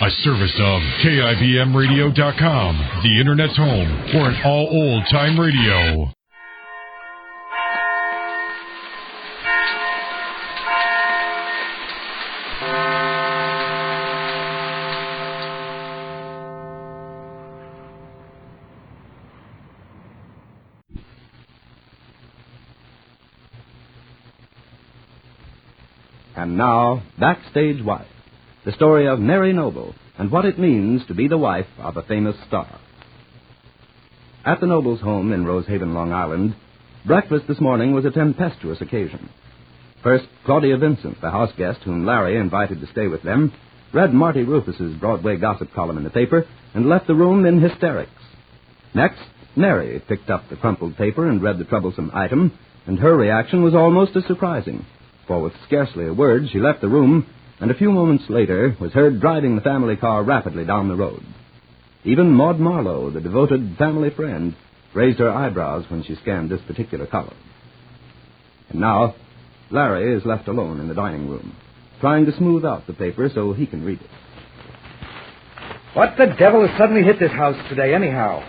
A service of KIBMradio.com, the Internet's home for an all old-time radio. And now, Backstage Wife, the story of Mary Noble and what it means to be the wife of a famous star. At the Nobles' home in Rosehaven, Long Island, breakfast this morning was a tempestuous occasion. First, Claudia Vincent, the house guest whom Larry invited to stay with them, read Marty Rufus's Broadway gossip column in the paper and left the room in hysterics. Next, Mary picked up the crumpled paper and read the troublesome item, and her reaction was almost as surprising. For with scarcely a word, she left the room, and a few moments later was heard driving the family car rapidly down the road. Even Maud Marlowe, the devoted family friend, raised her eyebrows when she scanned this particular column. And now, Larry is left alone in the dining room, trying to smooth out the paper so he can read it. What the devil has suddenly hit this house today, anyhow?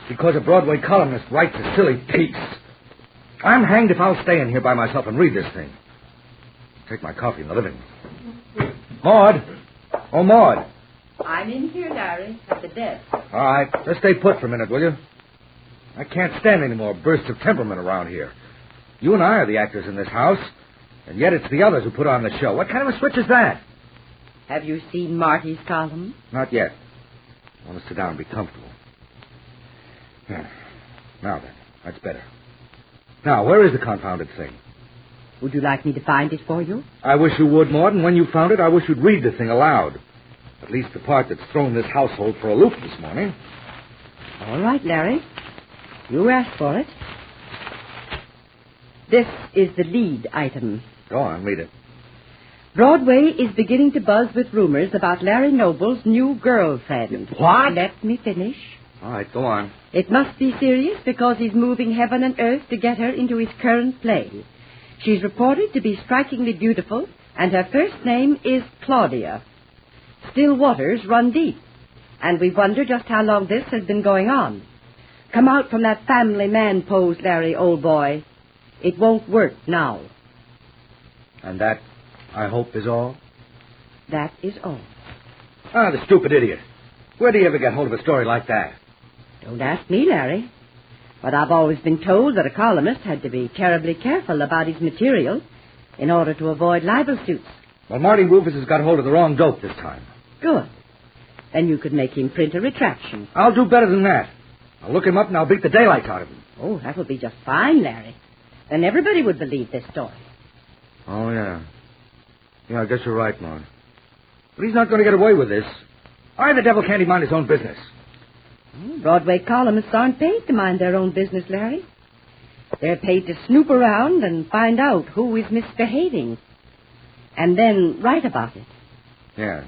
Because a Broadway columnist writes a silly piece. I'm hanged if I'll stay in here by myself and read this thing. Take my coffee in the living room. Maud! Oh, Maud! I'm in here, Larry, at the desk. All right, just stay put for a minute, will you? I can't stand any more bursts of temperament around here. You and I are the actors in this house, and yet it's the others who put on the show. What kind of a switch is that? Have you seen Marty's column? Not yet. I want to sit down and be comfortable. Now then, that's better. Now, where is the confounded thing? Would you like me to find it for you? I wish you would, Maud, and when you found it, I wish you'd read the thing aloud. At least the part that's thrown this household for a loop this morning. All right, Larry. You asked for it. This is the lead item. Go on, read it. Broadway is beginning to buzz with rumors about Larry Noble's new girlfriend. What? Let me finish. All right, go on. It must be serious because he's moving heaven and earth to get her into his current play. She's reported to be strikingly beautiful, and her first name is Claudia. Still waters run deep, and we wonder just how long this has been going on. Come out from that family man pose, Larry, old boy. It won't work now. And that, I hope, is all? That is all. Ah, the stupid idiot. Where do you ever get hold of a story like that? Don't ask me, Larry. But I've always been told that a columnist had to be terribly careful about his material in order to avoid libel suits. Well, Marty Rufus has got hold of the wrong dope this time. Good. Then you could make him print a retraction. I'll do better than that. I'll look him up and I'll beat the daylights out of him. Oh, that would be just fine, Larry. Then everybody would believe this story. Oh, yeah. Yeah, I guess you're right, Maud. But he's not going to get away with this. Why the devil can't he mind his own business? Broadway columnists aren't paid to mind their own business, Larry. They're paid to snoop around and find out who is misbehaving. And then write about it. Yeah.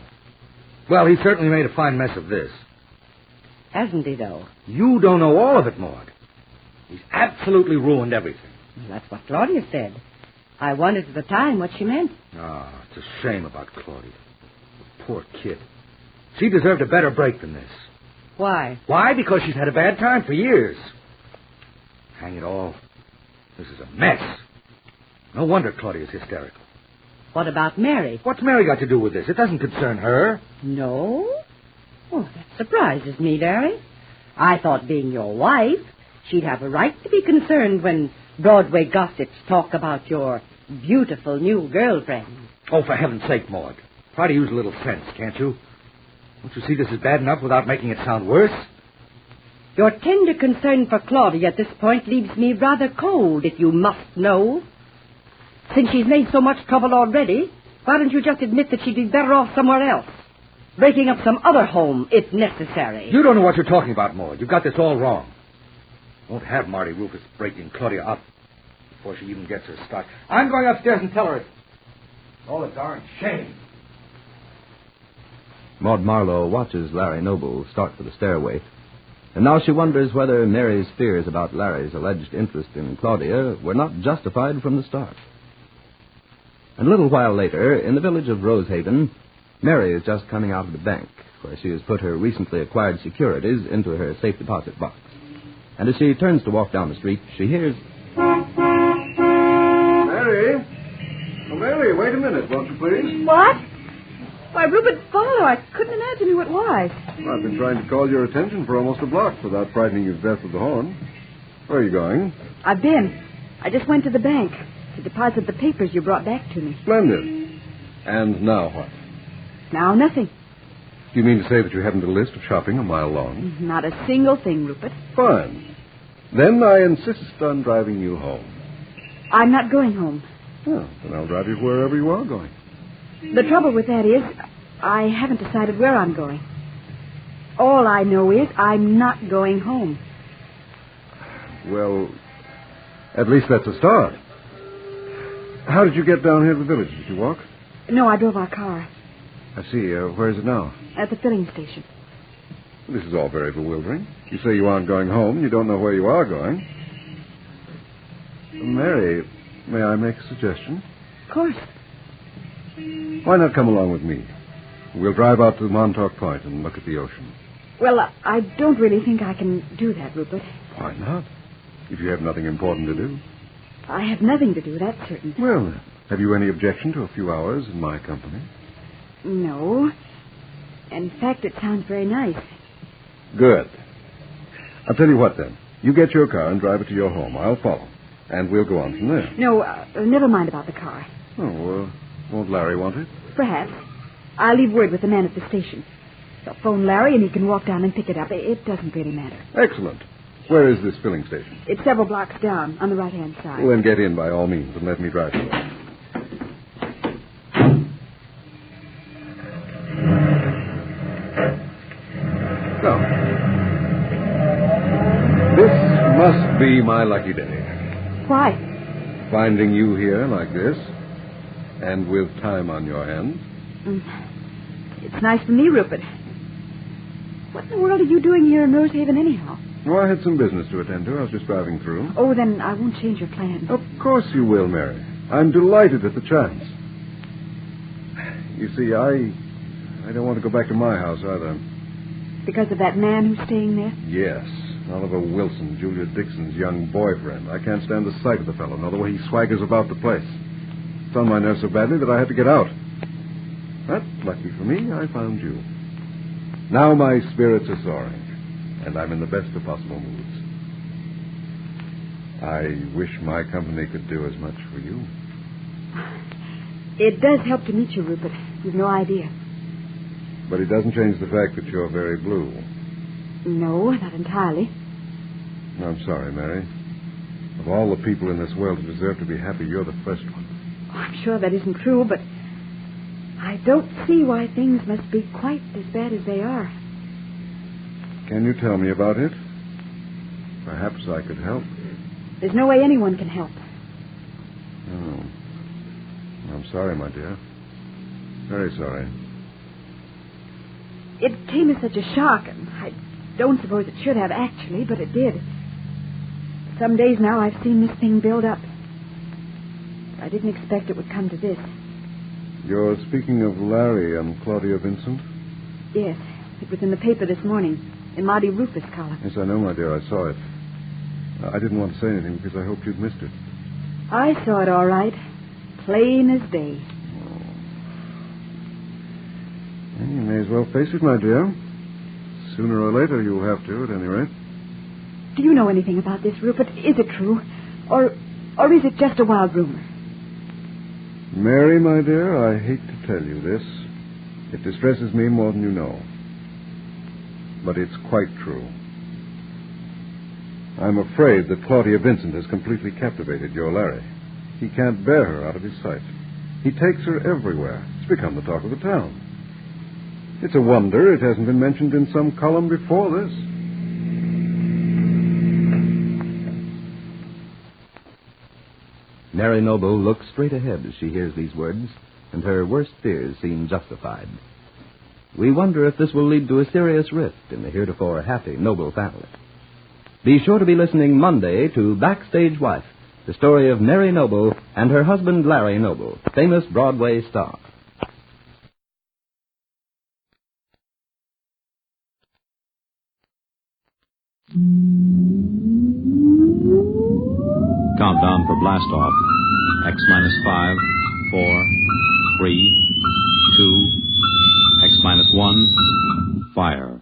Well, he certainly made a fine mess of this. Hasn't he, though? You don't know all of it, Maud. He's absolutely ruined everything. Well, that's what Claudia said. I wondered at the time what she meant. Ah, it's a shame about Claudia. The poor kid. She deserved a better break than this. Why? Why? Because she's had a bad time for years. Hang it all. This is a mess. No wonder Claudia's hysterical. What about Mary? What's Mary got to do with this? It doesn't concern her. No? Oh, that surprises me, Larry. I thought being your wife, she'd have a right to be concerned when Broadway gossips talk about your beautiful new girlfriend. Oh, for heaven's sake, Maud. Try to use a little sense, can't you? Don't you see this is bad enough without making it sound worse? Your tender concern for Claudia at this point leaves me rather cold, if you must know. Since she's made so much trouble already, why don't you just admit that she'd be better off somewhere else? Breaking up some other home, if necessary. You don't know what you're talking about, Maud. You've got this all wrong. Won't have Marty Rufus breaking Claudia up before she even gets her start. I'm going upstairs and tell her it's all a darn shame. Maud Marlowe watches Larry Noble start for the stairway, and now she wonders whether Mary's fears about Larry's alleged interest in Claudia were not justified from the start. And a little while later, in the village of Rosehaven, Mary is just coming out of the bank, where she has put her recently acquired securities into her safe deposit box. And as she turns to walk down the street, she hears... Mary? Oh, Mary, wait a minute, won't you please? What? Why, Rupert Barlow, I couldn't imagine who it was. Well, I've been trying to call your attention for almost a block without frightening you to death with the horn. Where are you going? I've been. I just went to the bank to deposit the papers you brought back to me. Splendid. And now what? Now, nothing. Do you mean to say that you haven't a list of shopping a mile long? Not a single thing, Rupert. Fine. Then I insist on driving you home. I'm not going home. Well, then I'll drive you wherever you are going. The trouble with that is, I haven't decided where I'm going. All I know is I'm not going home. Well, at least that's a start. How did you get down here to the village? Did you walk? No, I drove our car I see. Where is it now? at the filling station. This is all very bewildering. You say you aren't going home. You don't know where you are going. Mary, may I make a suggestion? Of course. Why not come along with me? We'll drive out to Montauk Point and look at the ocean. Well, I don't really think I can do that, Rupert. Why not? If you have nothing important to do. I have nothing to do, that's certain. Well, have you any objection to a few hours in my company? No. In fact, it sounds very nice. Good. I'll tell you what, then. You get your car and drive it to your home. I'll follow. And we'll go on from there. No, never mind about the car. Oh, won't Larry want it? Perhaps. I'll leave word with the man at the station. I'll phone Larry and he can walk down and pick it up. It doesn't really matter. Excellent. Where is this filling station? It's several blocks down on the right-hand side. Well, then get in by all means and let me drive you. So, this must be my lucky day. Why? Finding you here like this, and with time on your hands. It's nice for me, Rupert. What in the world are you doing here in Rosehaven anyhow? Oh, I had some business to attend to. I was just driving through. Oh, then I won't change your plans. Of course you will, Mary. I'm delighted at the chance. You see, I don't want to go back to my house either. Because of that man who's staying there? Yes. Oliver Wilson, Julia Dixon's young boyfriend. I can't stand the sight of the fellow, nor the way he swaggers about the place. It's on my nerves so badly that I had to get out. But, lucky for me, I found you. Now my spirits are soaring, and I'm in the best of possible moods. I wish my company could do as much for you. It does help to meet you, Rupert. You've no idea. But it doesn't change the fact that you're very blue. No, not entirely. I'm sorry, Mary. Of all the people in this world who deserve to be happy, you're the first one. Oh, I'm sure that isn't true, but I don't see why things must be quite as bad as they are. Can you tell me about it? Perhaps I could help. There's no way anyone can help. Oh. I'm sorry, my dear. Very sorry. It came as such a shock, and I don't suppose it should have actually, but it did. Some days now I've seen this thing build up. I didn't expect it would come to this. You're speaking of Larry and Claudia Vincent? Yes, it was in the paper this morning, in Marty Rufus' column. Yes, I know, my dear. I saw it. I didn't want to say anything because I hoped you'd missed it. I saw it all right. Plain as day. Well, you may as well face it, my dear. Sooner or later you'll have to, at any rate. Do you know anything about this, Rupert? Is it true? Or is it just a wild rumor? Mary, my dear, I hate to tell you this. It distresses me more than you know. But it's quite true. I'm afraid that Claudia Vincent has completely captivated your Larry. He can't bear her out of his sight. He takes her everywhere. It's become the talk of the town. It's a wonder it hasn't been mentioned in some column before this. Mary Noble looks straight ahead as she hears these words, and her worst fears seem justified. We wonder if this will lead to a serious rift in the heretofore happy Noble family. Be sure to be listening Monday to Backstage Wife, the story of Mary Noble and her husband Larry Noble, famous Broadway star. Countdown for blast off. X minus 5, 4, 3, 2, X minus 1, fire.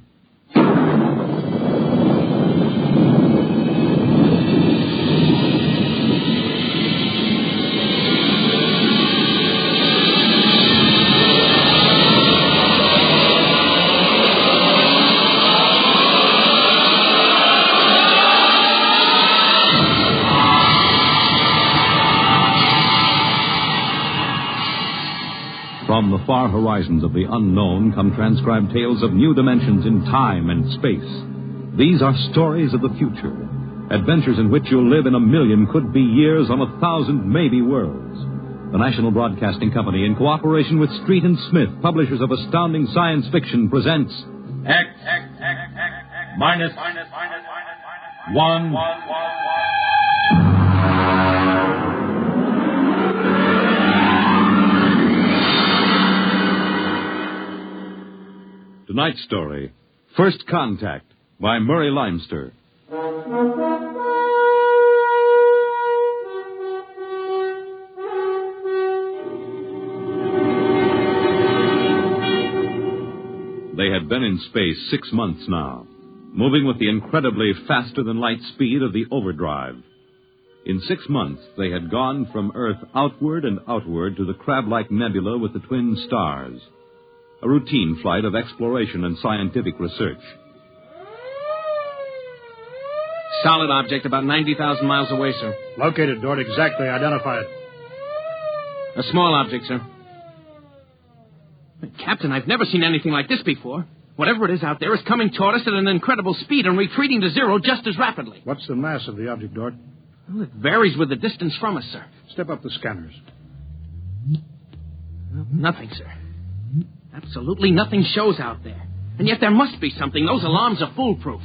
From the far horizons of the unknown come transcribed tales of new dimensions in time and space. These are stories of the future, adventures in which you'll live in a million could-be years on 1,000 maybe worlds. The National Broadcasting Company, in cooperation with Street and Smith, publishers of astounding science fiction, presents X minus 1. Tonight's story, First Contact, by Murray Leinster. They had been in space 6 months now, moving with the incredibly faster-than-light speed of the overdrive. In 6 months, they had gone from Earth outward and outward to the crab-like nebula with the twin stars. A routine flight of exploration and scientific research. Solid object about 90,000 miles away, sir. Located, Dort. Exactly. Identify it. A small object, sir. Captain, I've never seen anything like this before. Whatever it is out there is coming toward us at an incredible speed and retreating to zero just as rapidly. What's the mass of the object, Dort? Well, it varies with the distance from us, sir. Step up the scanners. Well, nothing, sir. Absolutely nothing shows out there. And yet there must be something. Those alarms are foolproof.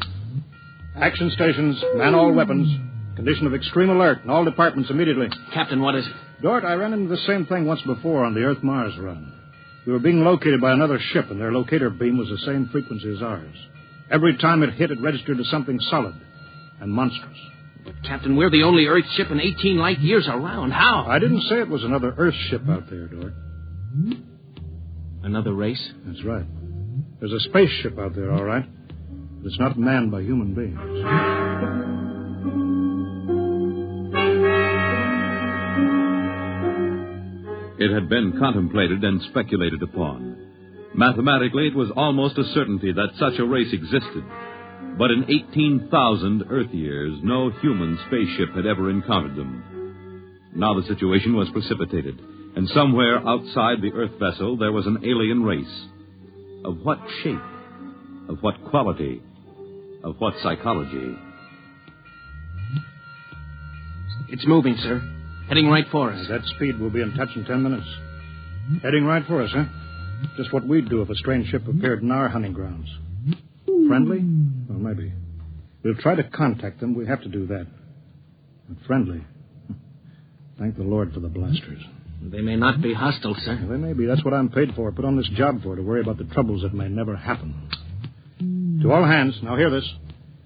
Action stations, man all weapons. Condition of extreme alert in all departments immediately. Captain, what is it? Dort, I ran into the same thing once before on the Earth-Mars run. We were being located by another ship, and their locator beam was the same frequency as ours. Every time it hit, it registered as something solid and monstrous. But, Captain, we're the only Earth ship in 18 light years around. How? I didn't say it was another Earth ship out there, Dort. Another race? That's right. There's a spaceship out there, all right. But it's not manned by human beings. It had been contemplated and speculated upon. Mathematically, it was almost a certainty that such a race existed. But in 18,000 Earth years, no human spaceship had ever encountered them. Now the situation was precipitated, and somewhere outside the Earth vessel there was an alien race. Of what shape? Of what quality? Of what psychology? It's moving, sir. Heading right for us. At that speed, we'll be in touch in 10 minutes. Heading right for us, huh? Just what we'd do if a strange ship appeared in our hunting grounds. Friendly? Well, maybe. We'll try to contact them. We have to do that. But friendly? Thank the Lord for the blasters. They may not be hostile, sir. Well, they may be. That's what I'm paid for. Put on this job for, to worry about the troubles that may never happen. To all hands, now hear this.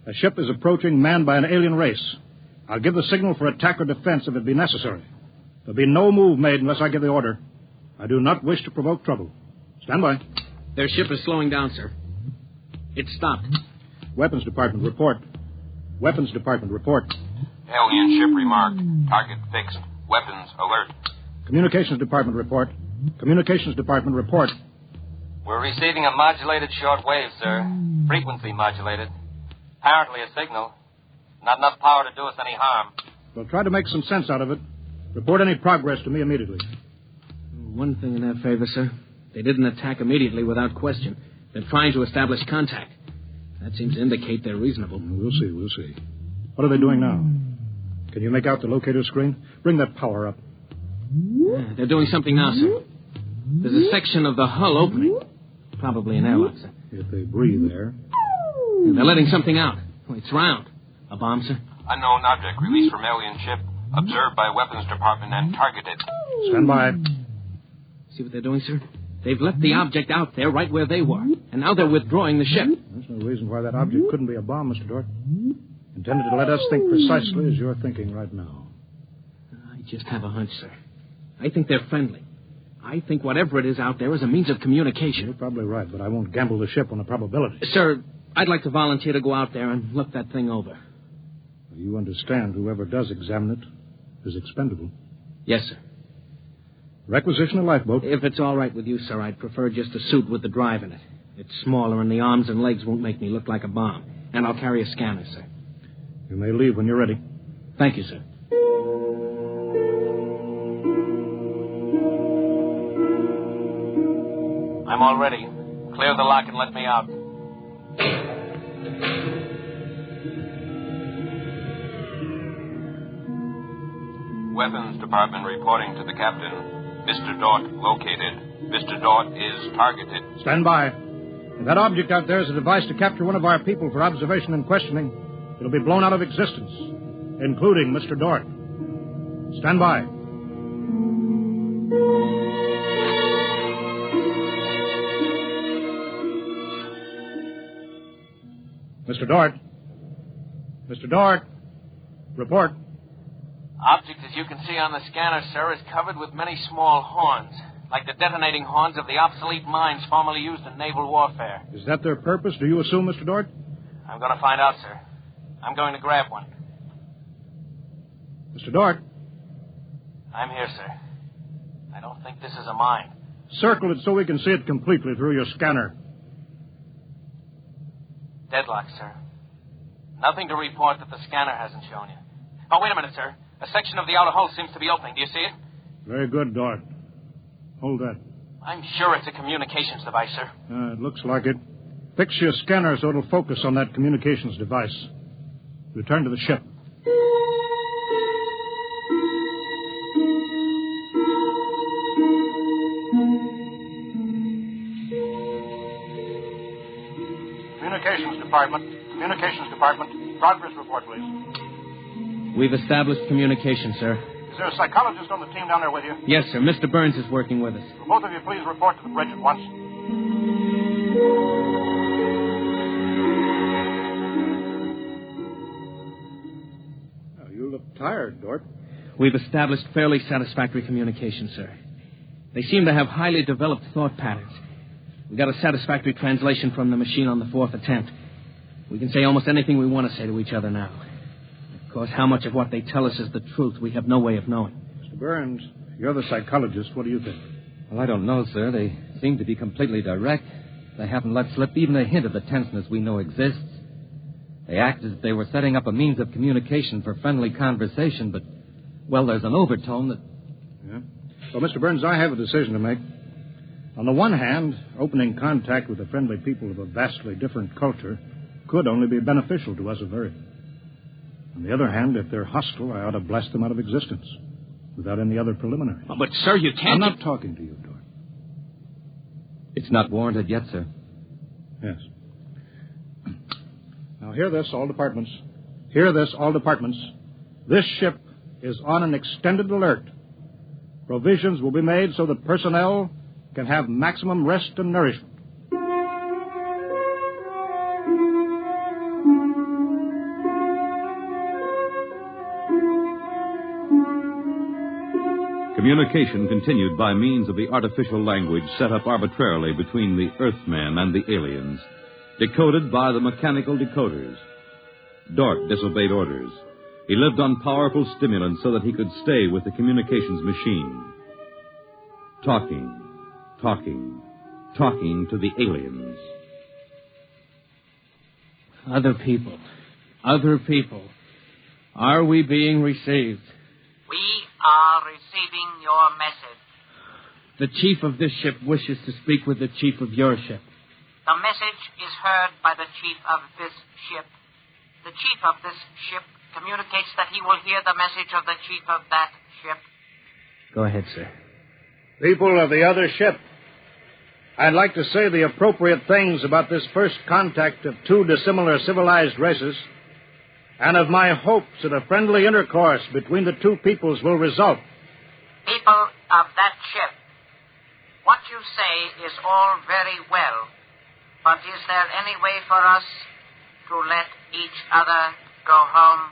A ship is approaching manned by an alien race. I'll give the signal for attack or defense if it be necessary. There'll be no move made unless I give the order. I do not wish to provoke trouble. Stand by. Their ship is slowing down, sir. It stopped. Weapons Department, report. Weapons Department, report. Alien ship remarked. Target fixed. Weapons alert. Communications Department, report. Communications Department, report. We're receiving a modulated short wave, sir. Frequency modulated. Apparently a signal. Not enough power to do us any harm. We'll try to make some sense out of it. Report any progress to me immediately. One thing in their favor, sir. They didn't attack immediately without question. They're trying to establish contact. That seems to indicate they're reasonable. We'll see. What are they doing now? Can you make out the locator screen? Bring that power up. They're doing something now, sir. There's a section of the hull opening. Probably an airlock, sir. If they breathe there. And they're letting something out. Oh, it's round. A bomb, sir? Unknown object released from alien ship. Observed by Weapons Department and targeted. Stand by. See what they're doing, sir? They've left the object out there right where they were. And now they're withdrawing the ship. There's no reason why that object couldn't be a bomb, Mr. Dort. intended to let us think precisely as you're thinking right now. I just have a hunch, sir. I think they're friendly. I think whatever it is out there is a means of communication. You're probably right, but I won't gamble the ship on a probability. Sir, I'd like to volunteer to go out there and look that thing over. You understand whoever does examine it is expendable. Yes, sir. Requisition a lifeboat. If it's all right with you, sir, I'd prefer just a suit with the drive in it. It's smaller and the arms and legs won't make me look like a bomb. And I'll carry a scanner, sir. You may leave when you're ready. Thank you, sir. I'm all ready. Clear the lock and let me out. Weapons Department reporting to the captain. Mr. Dort located. Mr. Dort is targeted. Stand by. If that object out there is a device to capture one of our people for observation and questioning, it'll be blown out of existence, including Mr. Dort. Stand by. Mr. Dort. Mr. Dort. Report. Object, as you can see on the scanner, sir, is covered with many small horns, like the detonating horns of the obsolete mines formerly used in naval warfare. Is that their purpose, do you assume, Mr. Dort? I'm going to find out, sir. I'm going to grab one. Mr. Dort. I'm here, sir. I don't think this is a mine. Circle it so we can see it completely through your scanner. Deadlock, sir. Nothing to report that the scanner hasn't shown you. Oh, wait a minute, sir. A section of the outer hull seems to be opening. Do you see it? Very good, Dort. Hold that. I'm sure it's a communications device, sir. It looks like it. Fix your scanner so it'll focus on that communications device. Return to the ship. Communications Department. Progress report, please. We've established communication, sir. Is there a psychologist on the team down there with you? Yes, sir. Mr. Burns is working with us. Will both of you please report to the bridge at once? Oh, you look tired, Dort. We've established fairly satisfactory communication, sir. They seem to have highly developed thought patterns. We got a satisfactory translation from the machine on the fourth attempt. We can say almost anything we want to say to each other now. Of course, how much of what they tell us is the truth, we have no way of knowing. Mr. Burns, you're the psychologist. What do you think? Well, I don't know, sir. They seem to be completely direct. They haven't let slip even a hint of the tenseness we know exists. They act as if they were setting up a means of communication for friendly conversation, but, well, there's an overtone that... Yeah? Well, Mr. Burns, I have a decision to make. On the one hand, opening contact with the friendly people of a vastly different culture could only be beneficial to us of Earth. On the other hand, if they're hostile, I ought to blast them out of existence without any other preliminaries. Oh, but, sir, you can't... I'm not talking to you, Dort. It's not warranted yet, sir. Yes. Now, hear this, all departments. Hear this, all departments. This ship is on an extended alert. Provisions will be made so that personnel can have maximum rest and nourishment. Communication continued by means of the artificial language set up arbitrarily between the Earthmen and the aliens, decoded by the mechanical decoders. Dort disobeyed orders. He lived on powerful stimulants so that he could stay with the communications machine. Talking to the aliens. Other people. Are we being received? We are receiving your message. The chief of this ship wishes to speak with the chief of your ship. The message is heard by the chief of this ship. The chief of this ship communicates that he will hear the message of the chief of that ship. Go ahead, sir. People of the other ship, I'd like to say the appropriate things about this first contact of two dissimilar civilized races, and of my hopes that a friendly intercourse between the two peoples will result. People of that ship, what you say is all very well, but is there any way for us to let each other go home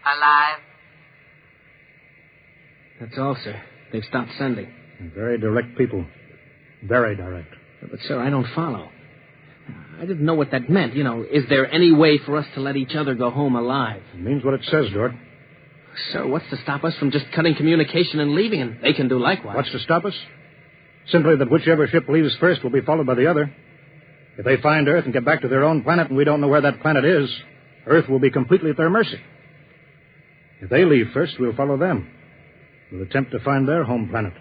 alive? That's all, sir. They've stopped sending. Very direct people. Very direct. But, sir, I don't follow. I didn't know what that meant. Is there any way for us to let each other go home alive? It means what it says, Dort. Sir, what's to stop us from just cutting communication and leaving, and they can do likewise? What's to stop us? Simply that whichever ship leaves first will be followed by the other. If they find Earth and get back to their own planet and we don't know where that planet is, Earth will be completely at their mercy. If they leave first, we'll follow them. We'll attempt to find their home planet.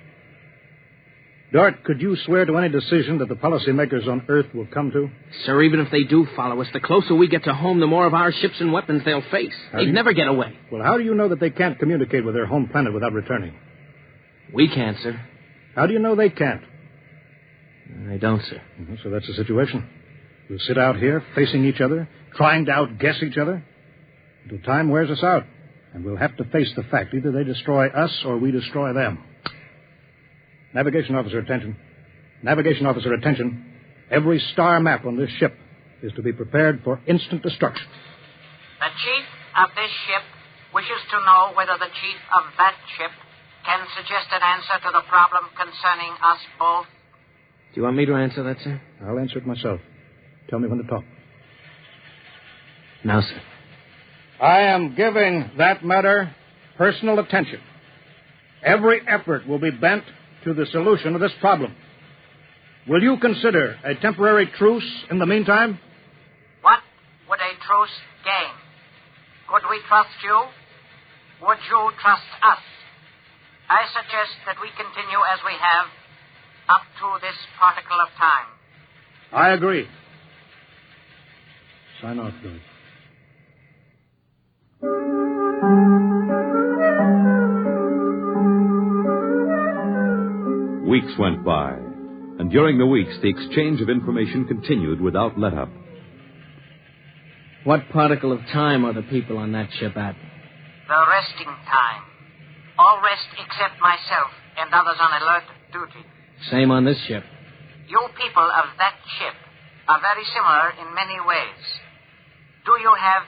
Dort, could you swear to any decision that the policymakers on Earth will come to? Sir, even if they do follow us, the closer we get to home, the more of our ships and weapons they'll face. They'd never get away. Well, how do you know that they can't communicate with their home planet without returning? We can't, sir. How do you know they can't? I don't, sir. So that's the situation. We'll sit out here, facing each other, trying to outguess each other, until time wears us out. And we'll have to face the fact. Either they destroy us or we destroy them. Navigation officer, attention. Navigation officer, attention. Every star map on this ship is to be prepared for instant destruction. The chief of this ship wishes to know whether the chief of that ship can suggest an answer to the problem concerning us both. Do you want me to answer that, sir? I'll answer it myself. Tell me when to talk. Now, sir. I am giving that matter personal attention. Every effort will be bent to the solution of this problem. Will you consider a temporary truce in the meantime? What would a truce gain? Could we trust you? Would you trust us? I suggest that we continue as we have up to this particle of time. I agree. Sign off, Billy. Weeks went by, and during the weeks, the exchange of information continued without let-up. What particle of time are the people on that ship at? The resting time. All rest except myself and others on alert duty. Same on this ship. You people of that ship are very similar in many ways. Do you have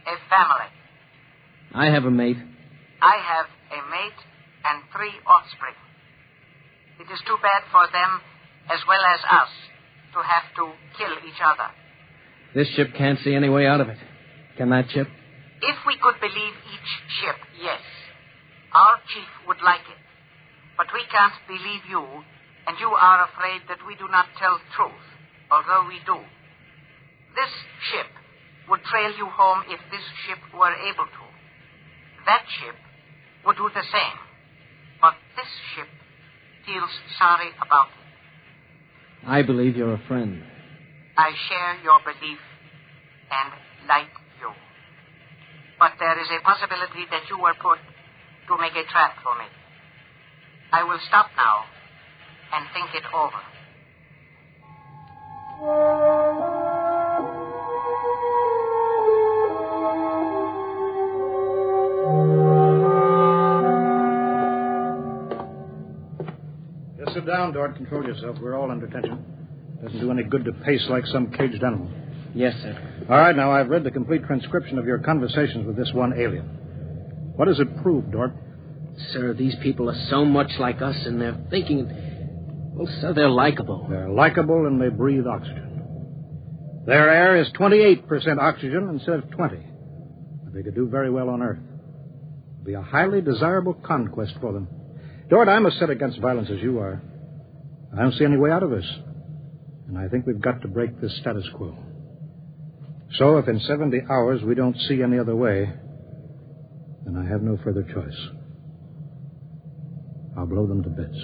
a family? I have a mate. I have a mate and 3 offspring. It is too bad for them, as well as us, to have to kill each other. This ship can't see any way out of it. Can that ship? If we could believe each ship, yes. Our chief would like it. But we can't believe you, and you are afraid that we do not tell truth, although we do. This ship would trail you home if this ship were able to. That ship would do the same. But this ship feels sorry about it. I believe you're a friend. I share your belief and like you. But there is a possibility that you were put to make a trap for me. I will stop now and think it over. Just sit down, Dort. Control yourself. We're all under tension. Doesn't do any good to pace like some caged animal. Yes, sir. All right, now I've read the complete transcription of your conversations with this one alien. What does it prove, Dort? Sir, these people are so much like us in their thinking. Well, sir, they're likable. They're likable and they breathe oxygen. Their air is 28% oxygen instead of 20. But they could do very well on Earth. It'd be a highly desirable conquest for them. Dort, I'm as set against violence as you are. I don't see any way out of this. And I think we've got to break this status quo. So if in 70 hours we don't see any other way, then I have no further choice. I'll blow them to bits.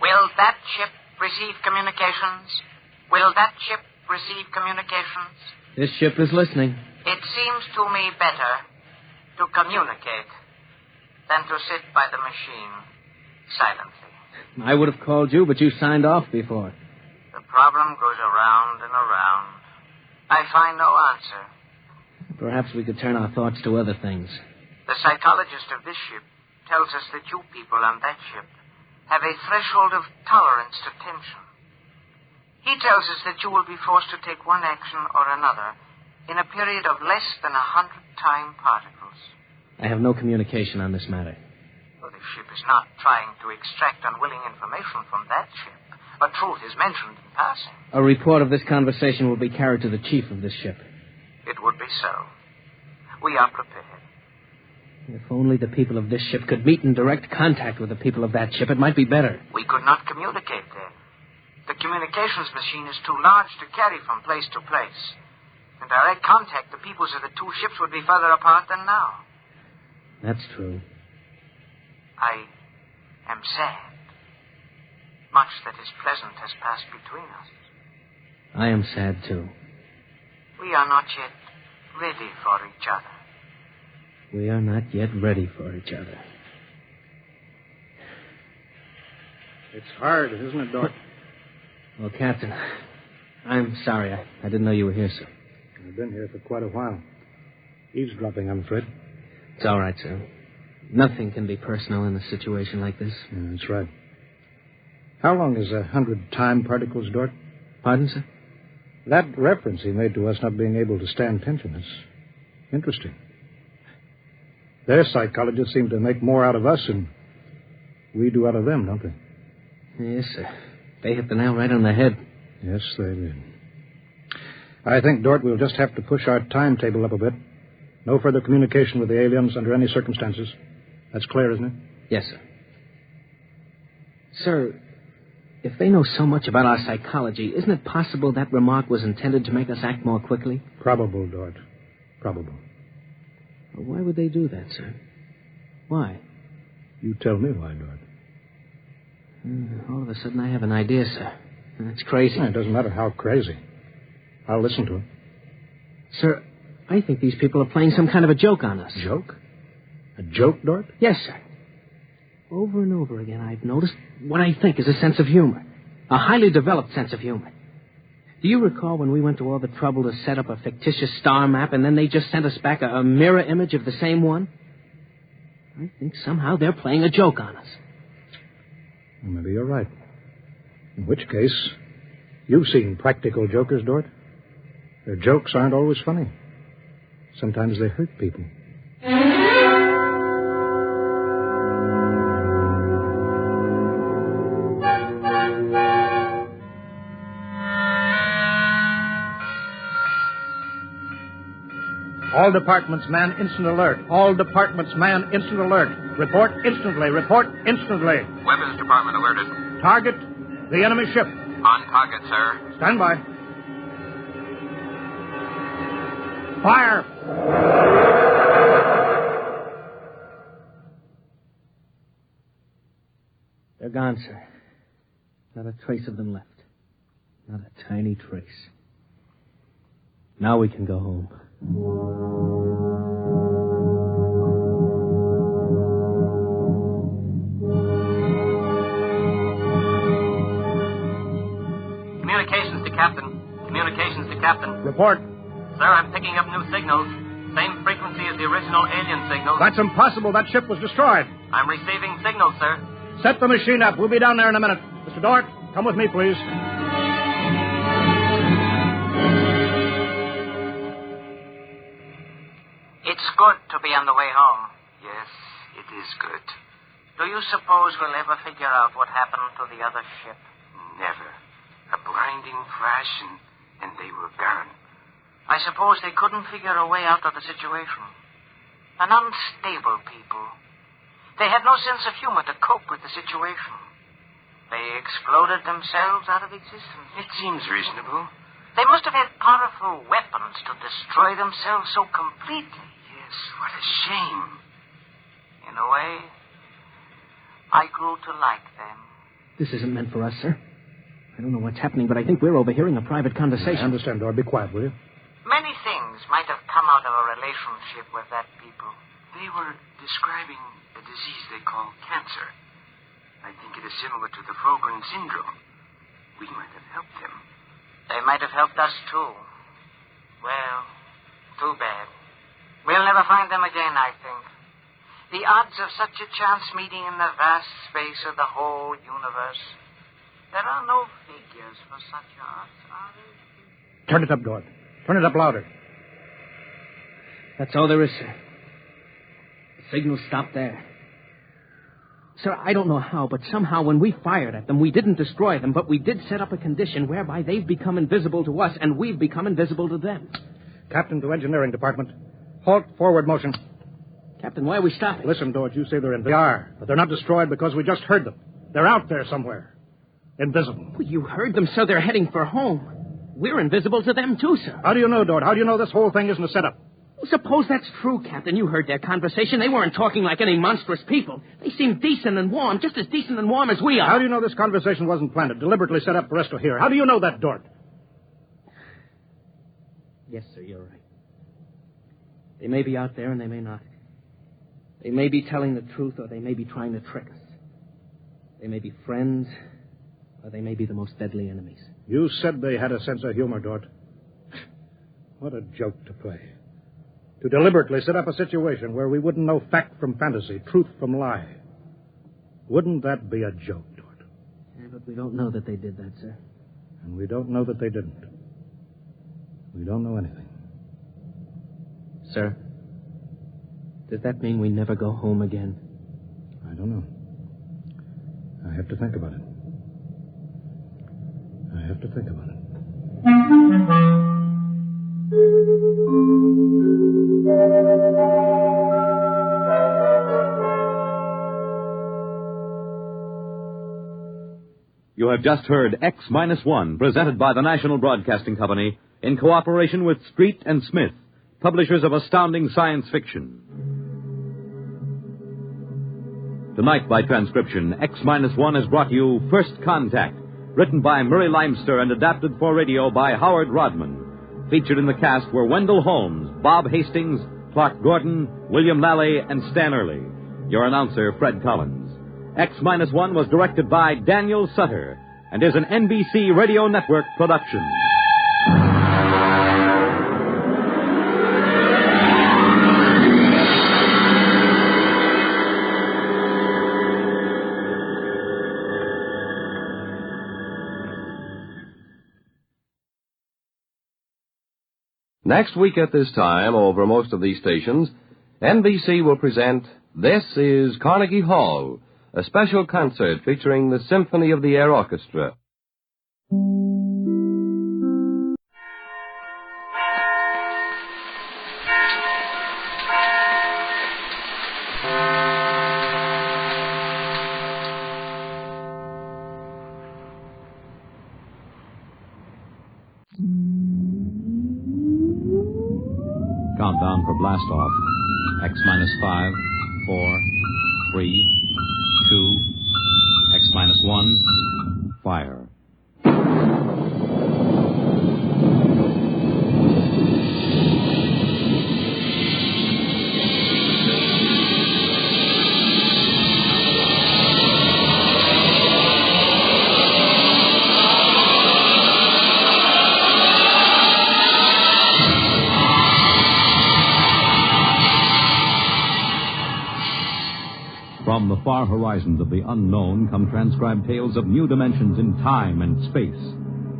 Will that ship receive communications? Will that ship receive communications? This ship is listening. It seems to me better to communicate than to sit by the machine silently. I would have called you, but you signed off before. The problem goes around and around. I find no answer. Perhaps we could turn our thoughts to other things. The psychologist of this ship tells us that you people on that ship have a threshold of tolerance to tension. He tells us that you will be forced to take one action or another in a period of less than 100 time particles. I have no communication on this matter. Well, the ship is not trying to extract unwilling information from that ship, but truth is mentioned in passing. A report of this conversation will be carried to the chief of this ship. It would be so. We are prepared. If only the people of this ship could meet in direct contact with the people of that ship, it might be better. We could not communicate then. The communications machine is too large to carry from place to place. In direct contact, the peoples of the two ships would be further apart than now. That's true. I am sad. Much that is pleasant has passed between us. I am sad, too. We are not yet ready for each other. We are not yet ready for each other. It's hard, isn't it, Doc? Well, Captain, I'm sorry. I didn't know you were here, sir. I've been here for quite a while. Eavesdropping, I'm afraid. It's all right, sir. Nothing can be personal in a situation like this. Yeah, that's right. How long is 100 time particles, Dort? Pardon, sir? That reference he made to us not being able to stand tension is interesting. Their psychologists seem to make more out of us than we do out of them, don't they? Yes, sir. They hit the nail right on the head. Yes, they did. I think, Dort, we'll just have to push our timetable up a bit. No further communication with the aliens under any circumstances. That's clear, isn't it? Yes, sir. Sir, if they know so much about our psychology, isn't it possible that remark was intended to make us act more quickly? Probable, Dort. Probable. Well, why would they do that, sir? Why? You tell me why, Dort. All of a sudden, I have an idea, sir. And it's crazy. It doesn't matter how crazy. I'll listen to it. Sir, I think these people are playing some kind of a joke on us. Joke? A joke, Dort? Yes, sir. Over and over again, I've noticed what I think is a sense of humor. A highly developed sense of humor. Do you recall when we went to all the trouble to set up a fictitious star map and then they just sent us back a mirror image of the same one? I think somehow they're playing a joke on us. Well, maybe you're right. In which case, you've seen practical jokers, Dort. Their jokes aren't always funny. Sometimes they hurt people. All departments, man, instant alert. All departments, man, instant alert. Report instantly. Report instantly. Weapons Department alerted. Target, the enemy ship. On target, sir. Stand by. Fire! They're gone, sir. Not a trace of them left. Not a tiny trace. Now we can go home. Communications to Captain. Communications to Captain. Report. Sir, I'm picking up new signals. Same frequency as the original alien signals. That's impossible. That ship was destroyed. I'm receiving signals, sir. Set the machine up. We'll be down there in a minute. Mr. Dort, come with me, please. It's good to be on the way home. Yes, it is good. Do you suppose we'll ever figure out what happened to the other ship? Never. A blinding flash and they were gone. I suppose they couldn't figure a way out of the situation. An unstable people. They had no sense of humor to cope with the situation. They exploded themselves out of existence. It seems reasonable. They must have had powerful weapons to destroy themselves so completely. Yes, what a shame. In a way, I grew to like them. This isn't meant for us, sir. I don't know what's happening, but I think we're overhearing a private conversation. I understand, Dort. Be quiet, will you? Many things might have come out of a relationship with that people. They were describing a disease they call cancer. I think it is similar to the Frogren syndrome. We might have helped them. They might have helped us, too. Well, too bad. We'll never find them again, I think. The odds of such a chance meeting in the vast space of the whole universe. There are no figures for such odds, are there? Turn it up, Gord. Turn it up louder. That's all there is, sir. The signal stopped there. Sir, I don't know how, but somehow when we fired at them, we didn't destroy them, but we did set up a condition whereby they've become invisible to us, and we've become invisible to them. Captain to Engineering Department. Halt, forward motion. Captain, why are we stopping? Listen, George, you say they're invisible. They are, but they're not destroyed because we just heard them. They're out there somewhere. Invisible. Well, you heard them, sir. They're heading for home. We're invisible to them, too, sir. How do you know, Dort? How do you know this whole thing isn't a setup? Well, suppose that's true, Captain. You heard their conversation. They weren't talking like any monstrous people. They seemed decent and warm, just as decent and warm as we are. How do you know this conversation wasn't planted, deliberately set up for us to hear? How do you know that, Dort? Yes, sir, you're right. They may be out there and they may not. They may be telling the truth or they may be trying to trick us. They may be friends or they may be the most deadly enemies. You said they had a sense of humor, Dort. What a joke to play. To deliberately set up a situation where we wouldn't know fact from fantasy, truth from lie. Wouldn't that be a joke, Dort? Yeah, but we don't know that they did that, sir. And we don't know that they didn't. We don't know anything. Sir, does that mean we never go home again? I don't know. I have to think about it. I have to think about it. You have just heard X-1, presented by the National Broadcasting Company in cooperation with Street and Smith, publishers of astounding science fiction. Tonight, by transcription, X-1 has brought you First Contact, written by Murray Leinster and adapted for radio by Howard Rodman. Featured in the cast were Wendell Holmes, Bob Hastings, Clark Gordon, William Lally, and Stan Early. Your announcer, Fred Collins. X-1 was directed by Daniel Sutter and is an NBC Radio Network production. Next week at this time, over most of these stations, NBC will present This is Carnegie Hall, a special concert featuring the Symphony of the Air Orchestra. Countdown for blast off. X-5, 4, 3, 2, X-1, fire. From the far horizons of the unknown come transcribed tales of new dimensions in time and space.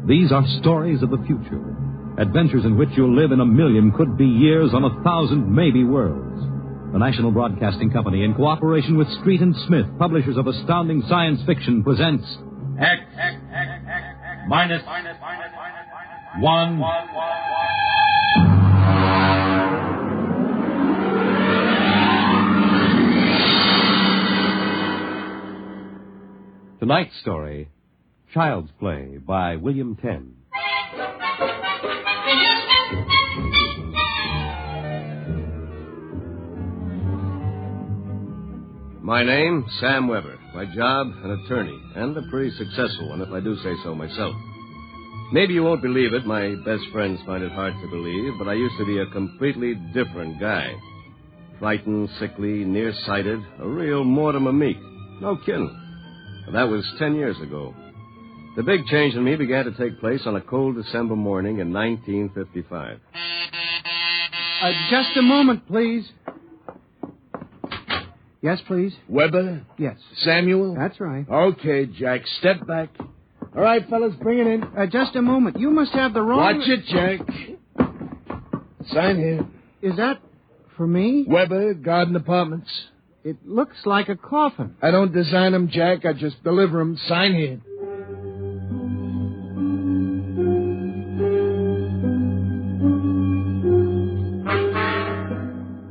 These are stories of the future, adventures in which you'll live in 1,000,000 could-be years on 1,000 maybe worlds. The National Broadcasting Company, in cooperation with Street and Smith, publishers of astounding science fiction, presents X-1. Tonight's story, Child's Play by William Tenn. My name, Sam Weber. My job, an attorney, and a pretty successful one, if I do say so myself. Maybe you won't believe it. My best friends find it hard to believe, but I used to be a completely different guy. Frightened, sickly, nearsighted, a real Mortimer Meek. No kidding. That was 10 years ago. The big change in me began to take place on a cold December morning in 1955. Just a moment, please. Yes, please. Weber? Yes. Samuel? That's right. Okay, Jack. Step back. All right, fellas, bring it in. Just a moment. You must have the wrong... Watch it, Jack. Sign here. Is that for me? Weber, Garden Apartments. It looks like a coffin. I don't design them, Jack. I just deliver them. Sign here.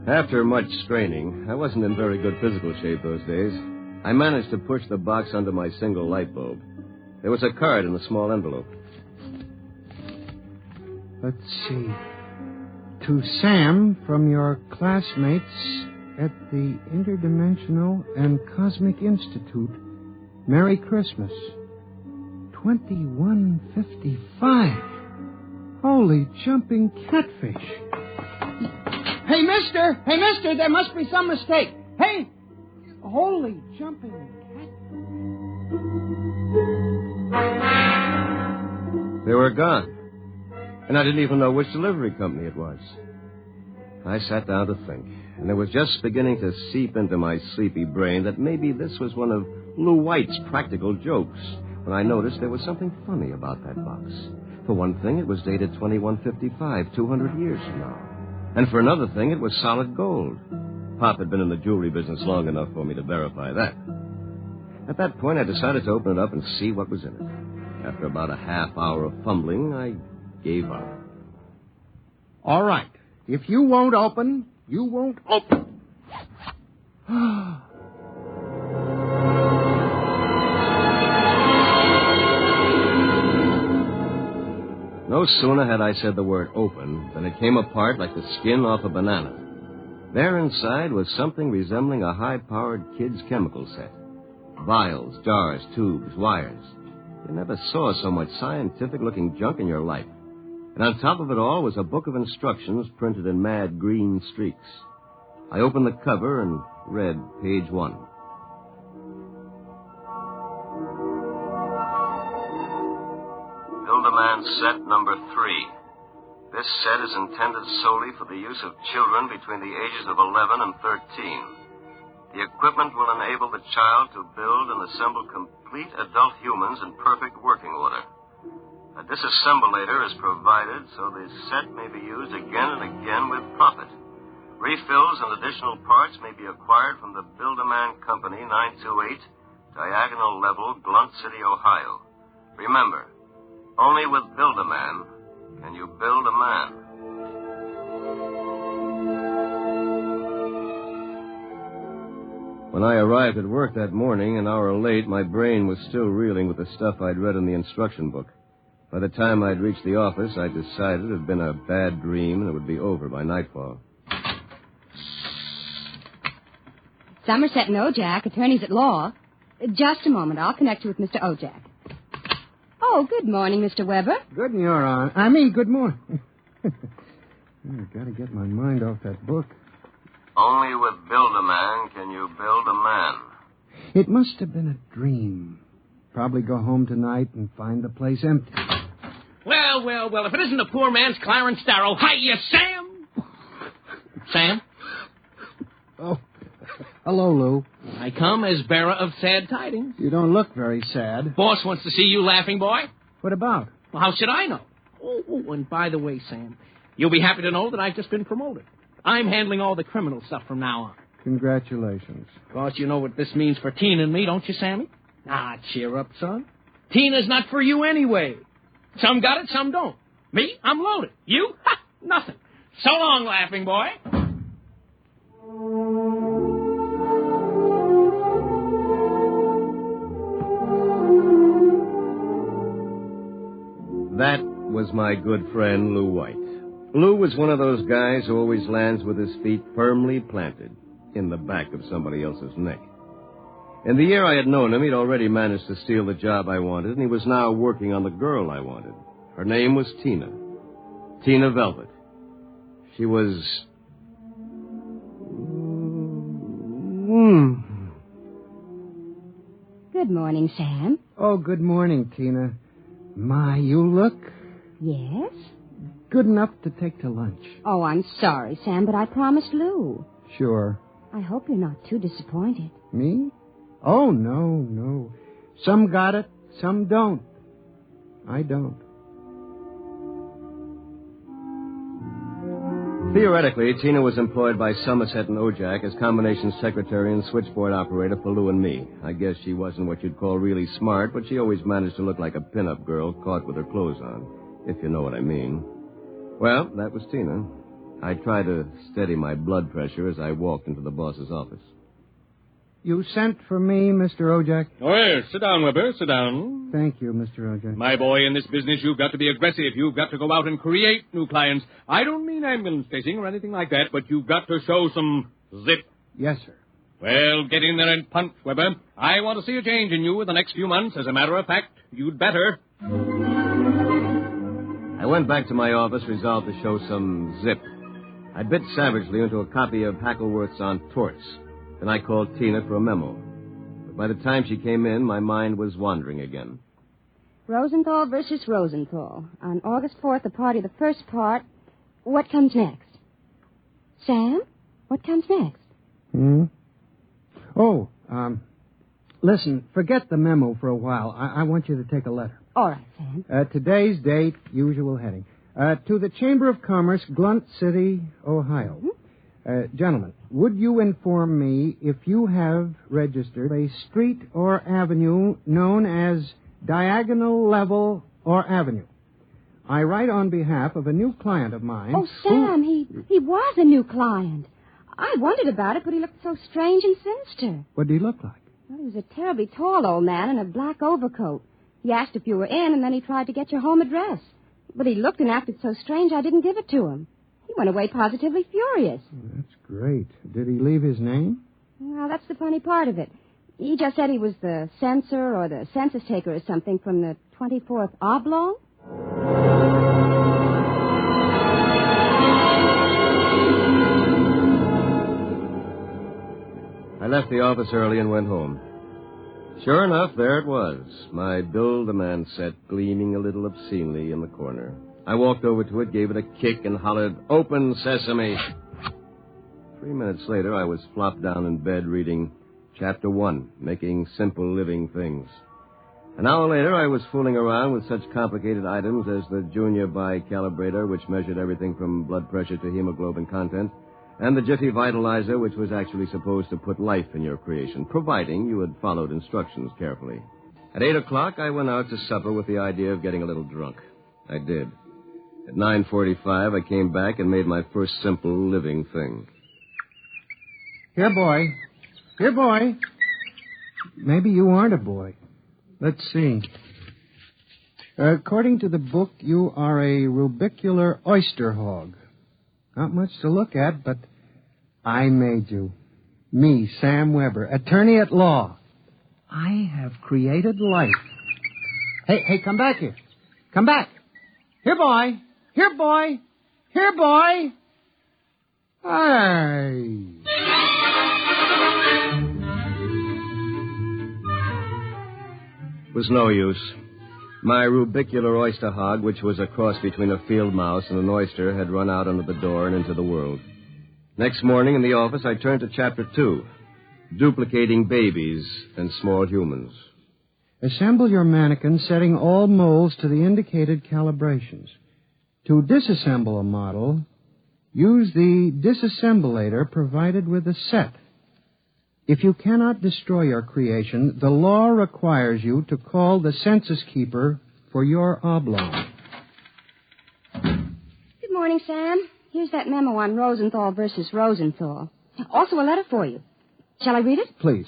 After much straining, I wasn't in very good physical shape those days. I managed to push the box under my single light bulb. There was a card in a small envelope. Let's see. To Sam from your classmates at the Interdimensional and Cosmic Institute. Merry Christmas. 2155. Holy jumping catfish. Hey, mister! Hey, mister! There must be some mistake. Hey! Holy jumping catfish. They were gone. And I didn't even know which delivery company it was. I sat down to think, and it was just beginning to seep into my sleepy brain that maybe this was one of Lou White's practical jokes when I noticed there was something funny about that box. For one thing, it was dated 2155, 200 years from now. And for another thing, it was solid gold. Pop had been in the jewelry business long enough for me to verify that. At that point, I decided to open it up and see what was in it. After about a half hour of fumbling, I gave up. All right. If you won't open, you won't open. No sooner had I said the word open than it came apart like the skin off a banana. There inside was something resembling a high-powered kid's chemical set. Vials, jars, tubes, wires. You never saw so much scientific-looking junk in your life. And on top of it all was a book of instructions printed in mad green streaks. I opened the cover and read page 1. Build-A-Man set number 3. This set is intended solely for the use of children between the ages of 11 and 13. The equipment will enable the child to build and assemble complete adult humans in perfect working order. A disassemblator is provided so the set may be used again and again with profit. Refills and additional parts may be acquired from the Build-A-Man Company, 928, Diagonal Level, Blunt City, Ohio. Remember, only with Build-A-Man can you build a man. When I arrived at work that morning, an hour late, my brain was still reeling with the stuff I'd read in the instruction book. By the time I'd reached the office, I decided it had been a bad dream and it would be over by nightfall. Somerset and Ojak, attorneys at law. Just a moment. I'll connect you with Mr. Ojak. Oh, good morning, Mr. Weber. Good morning. Good morning. I've got to get my mind off that book. Only with Build-A-Man can you build a man. It must have been a dream. Probably go home tonight and find the place empty. Well, if it isn't the poor man's Clarence Darrow. Hiya, Sam! Sam? Oh, hello, Lou. I come as bearer of sad tidings. You don't look very sad. Boss wants to see you laughing, boy. What about? Well, how should I know? Oh, and by the way, Sam, you'll be happy to know that I've just been promoted. I'm handling all the criminal stuff from now on. Congratulations. Of course, you know what this means for Tina and me, don't you, Sammy? Ah, cheer up, son. Tina's not for you anyway. Some got it, some don't. Me, I'm loaded. You? Ha! Nothing. So long, laughing boy. That was my good friend, Lou White. Lou was one of those guys who always lands with his feet firmly planted in the back of somebody else's neck. In the year I had known him, he'd already managed to steal the job I wanted, and he was now working on the girl I wanted. Her name was Tina. Tina Velvet. She was... Good morning, Sam. Oh, good morning, Tina. My, you look... Yes? Good enough to take to lunch. Oh, I'm sorry, Sam, but I promised Lou. Sure. I hope you're not too disappointed. Me? Oh, no. Some got it, some don't. I don't. Theoretically, Tina was employed by Somerset and Ojak as combination secretary and switchboard operator for Lou and me. I guess she wasn't what you'd call really smart, but she always managed to look like a pin-up girl caught with her clothes on, if you know what I mean. Well, that was Tina. I tried to steady my blood pressure as I walked into the boss's office. You sent for me, Mr. Ojak? Oh, yes. Sit down, Weber. Sit down. Thank you, Mr. Ojak. My boy, in this business, you've got to be aggressive. You've got to go out and create new clients. I don't mean ambulance chasing or anything like that, but you've got to show some zip. Yes, sir. Well, get in there and punch, Weber. I want to see a change in you in the next few months. As a matter of fact, you'd better. I went back to my office, resolved to show some zip. I bit savagely into a copy of Hackleworth's On Torts. Then I called Tina for a memo. But by the time she came in, my mind was wandering again. Rosenthal versus Rosenthal. On August 4th, the party, the first part. What comes next? Sam, what comes next? Oh, listen, forget the memo for a while. I want you to take a letter. All right, Sam. Today's date, usual heading. To the Chamber of Commerce, Blunt City, Ohio. Gentlemen, would you inform me if you have registered a street or avenue known as Diagonal Level or Avenue? I write on behalf of a new client of mine. Oh, Sam, he was a new client. I wondered about it, but he looked so strange and sinister. What did he look like? Well, he was a terribly tall old man in a black overcoat. He asked if you were in, and then he tried to get your home address. But he looked and acted so strange I didn't give it to him. He went away positively furious. That's great. Did he leave his name? Well, that's the funny part of it. He just said he was the censor or the census taker or something from the 24th Oblong. I left the office early and went home. Sure enough, there it was, my Build-A-Man set gleaming a little obscenely in the corner. I walked over to it, gave it a kick, and hollered, "Open sesame!" 3 minutes later, I was flopped down in bed reading Chapter 1, Making Simple Living Things. An hour later, I was fooling around with such complicated items as the Junior Bicalibrator, which measured everything from blood pressure to hemoglobin content, and the Jiffy Vitalizer, which was actually supposed to put life in your creation, providing you had followed instructions carefully. At 8 o'clock, I went out to supper with the idea of getting a little drunk. I did. At 9:45, I came back and made my first simple living thing. Here, boy. Here, boy. Maybe you aren't a boy. Let's see. According to the book, you are a rubicular oyster hog. Not much to look at, but I made you. Me, Sam Weber, attorney at law. I have created life. Hey, come back here. Come back. Here, boy. Here, boy. Here, boy. Hey. It was no use. My rubicular oyster hog, which was a cross between a field mouse and an oyster, had run out under the door and into the world. Next morning in the office, I turned to Chapter 2, Duplicating Babies and Small Humans. Assemble your mannequin, setting all molds to the indicated calibrations. To disassemble a model, use the disassemblator provided with the set. If you cannot destroy your creation, the law requires you to call the census keeper for your oblong. Good morning, Sam. Here's that memo on Rosenthal versus Rosenthal. Also a letter for you. Shall I read it? Please.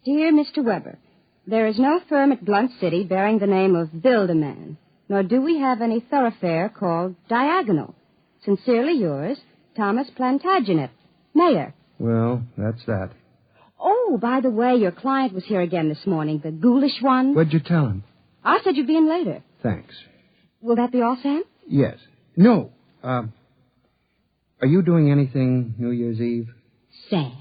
Dear Mr. Weber, there is no firm at Blunt City bearing the name of Build-A-Man, nor do we have any thoroughfare called Diagonal. Sincerely yours, Thomas Plantagenet, Mayor. Well, that's that. Oh, by the way, your client was here again this morning, the ghoulish one. What'd you tell him? I said you'd be in later. Thanks. Will that be all, Sam? Yes. No. Are you doing anything New Year's Eve? Sam,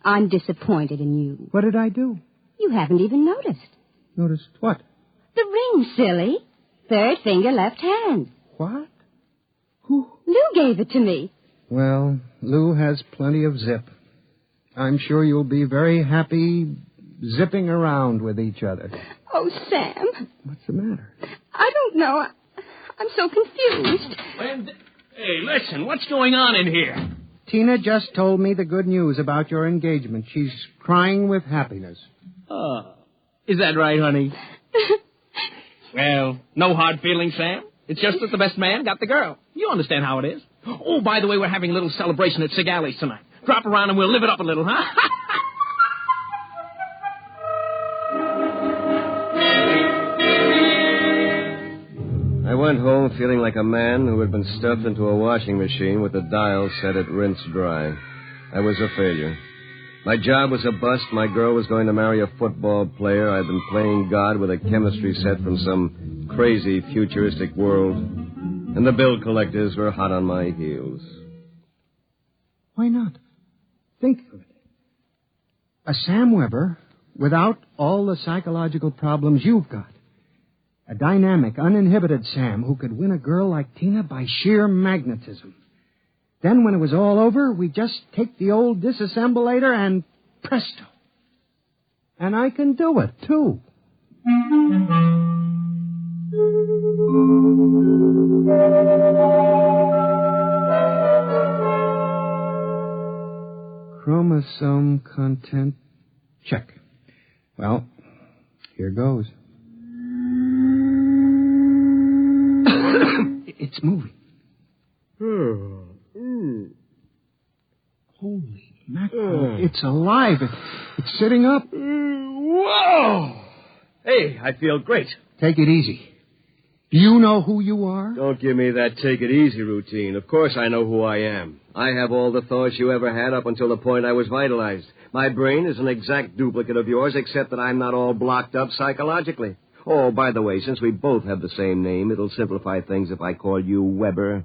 I'm disappointed in you. What did I do? You haven't even noticed. Noticed what? The ring, silly. Third finger, left hand. What? Lou gave it to me. Well, Lou has plenty of zip. I'm sure you'll be very happy zipping around with each other. Oh, Sam. What's the matter? I don't know. I'm so confused. Hey, listen, what's going on in here? Tina just told me the good news about your engagement. She's crying with happiness. Oh, is that right, honey? Well, no hard feelings, Sam. It's just that the best man got the girl. You understand how it is. Oh, by the way, we're having a little celebration at Sigali's tonight. Drop around and we'll live it up a little, huh? I went home feeling like a man who had been stuffed into a washing machine with the dial set at rinse dry. I was a failure. My job was a bust. My girl was going to marry a football player. I'd been playing God with a chemistry set from some crazy futuristic world. And the bill collectors were hot on my heels. Why not? Think of it. A Sam Weber without all the psychological problems you've got. A dynamic, uninhibited Sam who could win a girl like Tina by sheer magnetism. Then when it was all over, we'd just take the old disassemblator and presto. And I can do it, too. Chromosome content check. Well, here goes. It's moving. Holy mackerel. It's alive. It's sitting up. Whoa! Hey, I feel great. Take it easy. Do you know who you are? Don't give me that take it easy routine. Of course I know who I am. I have all the thoughts you ever had up until the point I was vitalized. My brain is an exact duplicate of yours, except that I'm not all blocked up psychologically. Oh, by the way, since we both have the same name, it'll simplify things if I call you Weber.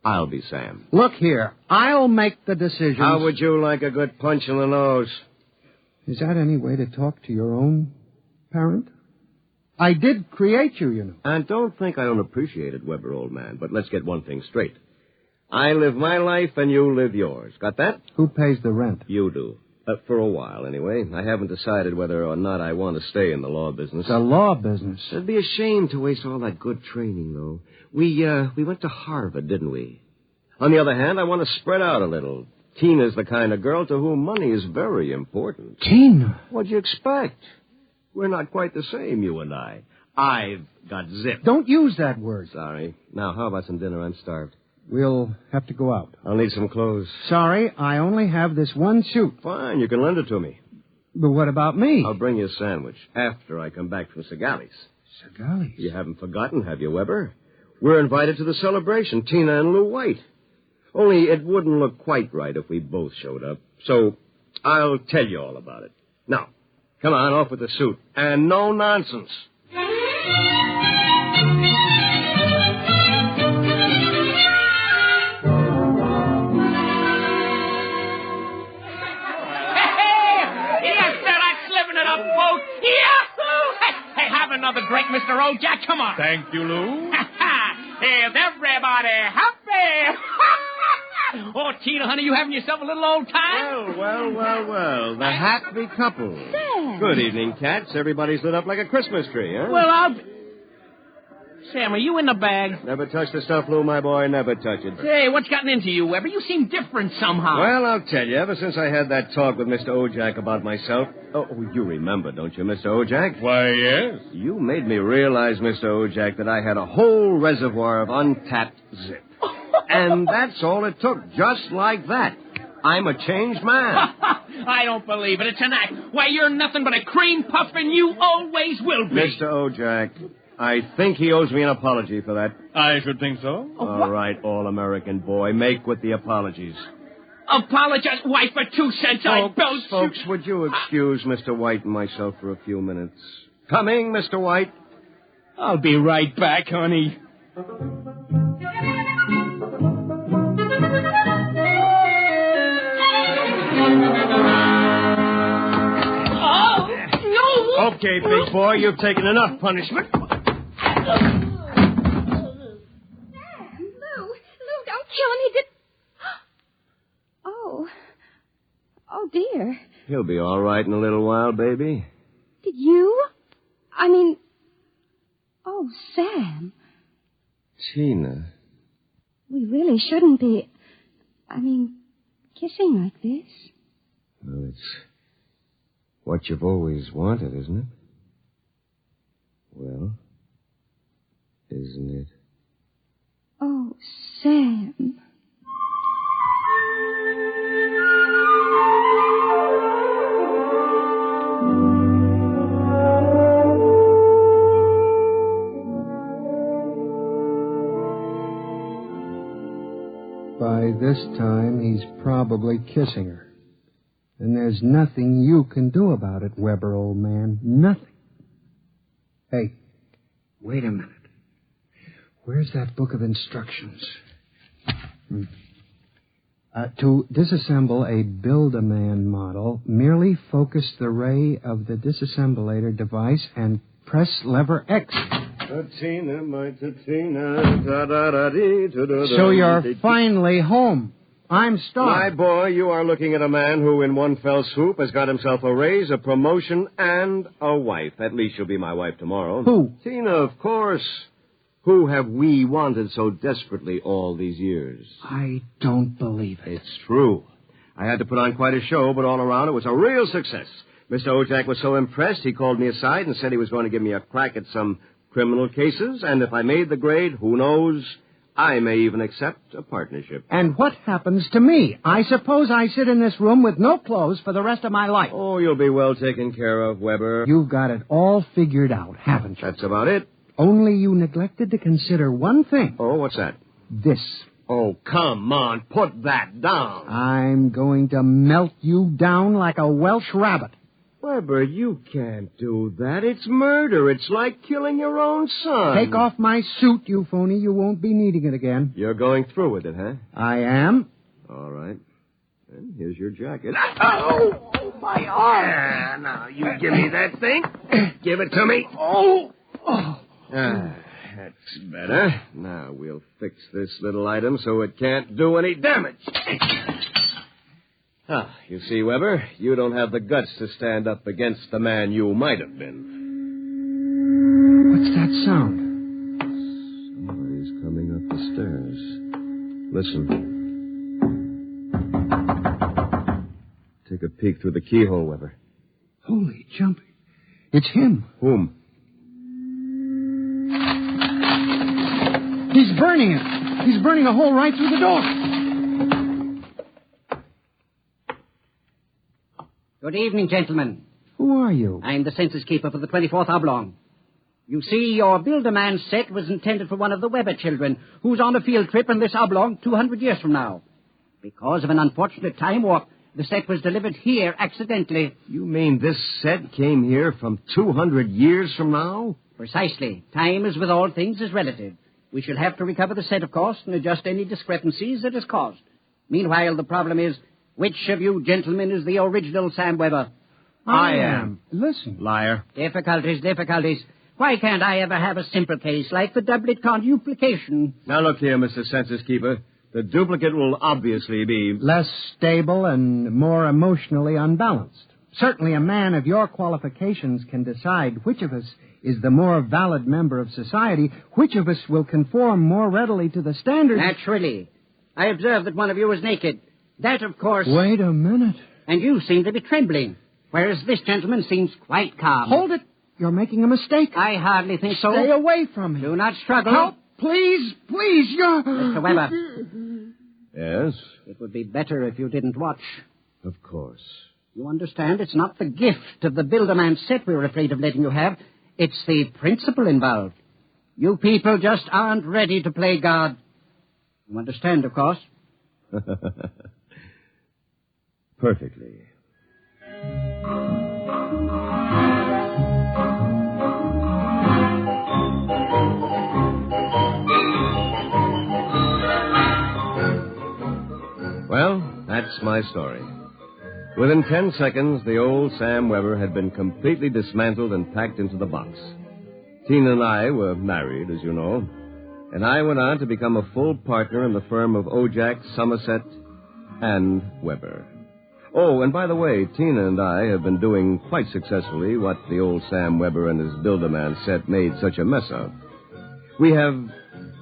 I'll be Sam. Look here, I'll make the decisions. How would you like a good punch in the nose? Is that any way to talk to your own parent? I did create you, you know. And don't think I don't appreciate it, Weber, old man. But let's get one thing straight. I live my life and you live yours. Got that? Who pays the rent? You do. For a while, anyway. I haven't decided whether or not I want to stay in the law business. The law business? It'd be a shame to waste all that good training, though. We went to Harvard, didn't we? On the other hand, I want to spread out a little. Tina's the kind of girl to whom money is very important. Tina? What'd you expect? We're not quite the same, you and I. I've got zip. Don't use that word. Sorry. Now, how about some dinner? I'm starved. We'll have to go out. I'll need some clothes. Sorry, I only have this one suit. Fine, you can lend it to me. But what about me? I'll bring you a sandwich after I come back from Sigali's. Sigali's? You haven't forgotten, have you, Weber? We're invited to the celebration, Tina and Lou White. Only it wouldn't look quite right if we both showed up. So I'll tell you all about it. Now, come on, off with the suit. And no nonsense. Hey, have another drink, Mr. Ojak. Come on. Thank you, Lou. Is everybody happy? Oh, Tina, honey, you having yourself a little old time? Well. The happy couple. Sam. Good evening, cats. Everybody's lit up like a Christmas tree, huh? Well, Sam, are you in the bag? Never touch the stuff, Lou, my boy. Never touch it. Hey, what's gotten into you, Weber? You seem different somehow. Well, I'll tell you. Ever since I had that talk with Mr. Ojak about myself... Oh, you remember, don't you, Mr. Ojak? Why, yes. You made me realize, Mr. Ojak, that I had a whole reservoir of untapped zip. And that's all it took, just like that. I'm a changed man. I don't believe it. It's an act. Why, you're nothing but a cream puff, and you always will be. Mr. Ojak, I think he owes me an apology for that. I should think so. All right, all-American boy, make with the apologies. Apologize, White, for 2 cents. Folks, would you excuse Mr. White and myself for a few minutes? Coming, Mr. White. I'll be right back, honey. Okay, big boy, you've taken enough punishment. Lou, don't kill him. He did... dear. He'll be all right in a little while, baby. Did you? I mean... Oh, Sam. Tina. We really shouldn't be... kissing like this. Well, it's what you've always wanted, isn't it? Well, isn't it? Oh, Sam. By this time, he's probably kissing her. And there's nothing you can do about it, Weber, old man. Nothing. Hey, wait a minute. Where's that book of instructions? To disassemble a Build-A-Man model, merely focus the ray of the disassemblator device and press lever X. Tina, my Tina, da-da-da-dee, So you're finally home. I'm Star. My boy, you are looking at a man who in one fell swoop has got himself a raise, a promotion, and a wife. At least she'll be my wife tomorrow. Who? Tina, of course. Who have we wanted so desperately all these years? I don't believe it. It's true. I had to put on quite a show, but all around it was a real success. Mr. Ojak was so impressed, he called me aside and said he was going to give me a crack at some criminal cases, and if I made the grade, who knows, I may even accept a partnership. And what happens to me? I suppose I sit in this room with no clothes for the rest of my life. Oh, you'll be well taken care of, Weber. You've got it all figured out, haven't you? That's about it. Only you neglected to consider one thing. Oh, what's that? This. Oh, come on, put that down. I'm going to melt you down like a Welsh rabbit. Weber, you can't do that. It's murder. It's like killing your own son. Take off my suit, you phony. You won't be needing it again. You're going through with it, huh? I am. All right. And here's your jacket. Oh, my arm. Yeah, now, you give me that thing. Give it to me. Oh. That's better. Now, we'll fix this little item so it can't do any damage. You see, Weber, you don't have the guts to stand up against the man you might have been. What's that sound? Somebody's coming up the stairs. Listen. Take a peek through the keyhole, Weber. Holy jumping. It's him. Whom? He's burning it. He's burning a hole right through the door. Good evening, gentlemen. Who are you? I'm the census keeper for the 24th Oblong. You see, your Build-A-Man set was intended for one of the Weber children who's on a field trip in this Oblong 200 years from now. Because of an unfortunate time warp, the set was delivered here accidentally. You mean this set came here from 200 years from now? Precisely. Time, as with all things, is relative. We shall have to recover the set, of course, and adjust any discrepancies it has caused. Meanwhile, the problem is, which of you gentlemen is the original Sam Weber? I am. Listen. Liar. Difficulties. Why can't I ever have a simple case like the doublet conduplication? Now, look here, Mr. Census Keeper. The duplicate will obviously be less stable and more emotionally unbalanced. Certainly a man of your qualifications can decide which of us is the more valid member of society, which of us will conform more readily to the standards. Naturally. I observed that one of you was naked. That, of course... Wait a minute. And you seem to be trembling, whereas this gentleman seems quite calm. Hold it. You're making a mistake. I hardly think so. Stay away from him. Do not struggle. Help, please, you're... Mr. Weber. Yes? It would be better if you didn't watch. Of course. You understand, it's not the gift of the Build-A-Man set we're afraid of letting you have. It's the principle involved. You people just aren't ready to play God. You understand, of course? Perfectly. Well, that's my story. Within 10 seconds, the old Sam Weber had been completely dismantled and packed into the box. Tina and I were married, as you know, and I went on to become a full partner in the firm of Ojak, Somerset, and Weber. Oh, and by the way, Tina and I have been doing quite successfully what the old Sam Weber and his Build-A-Man set made such a mess of. We have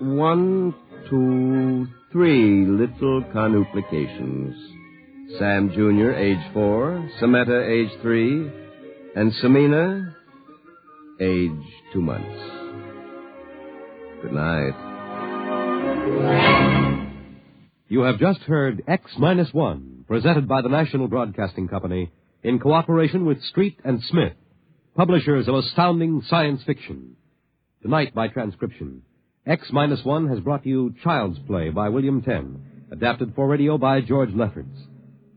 1, 2, 3 little conuplications. Sam Jr., age 4, Samantha, age 3, and Samina, age 2 months. Good night. You have just heard X-1, presented by the National Broadcasting Company in cooperation with Street and Smith, publishers of astounding science fiction. Tonight, by transcription, X-1 has brought you Child's Play by William Tenn, adapted for radio by George Lefferts.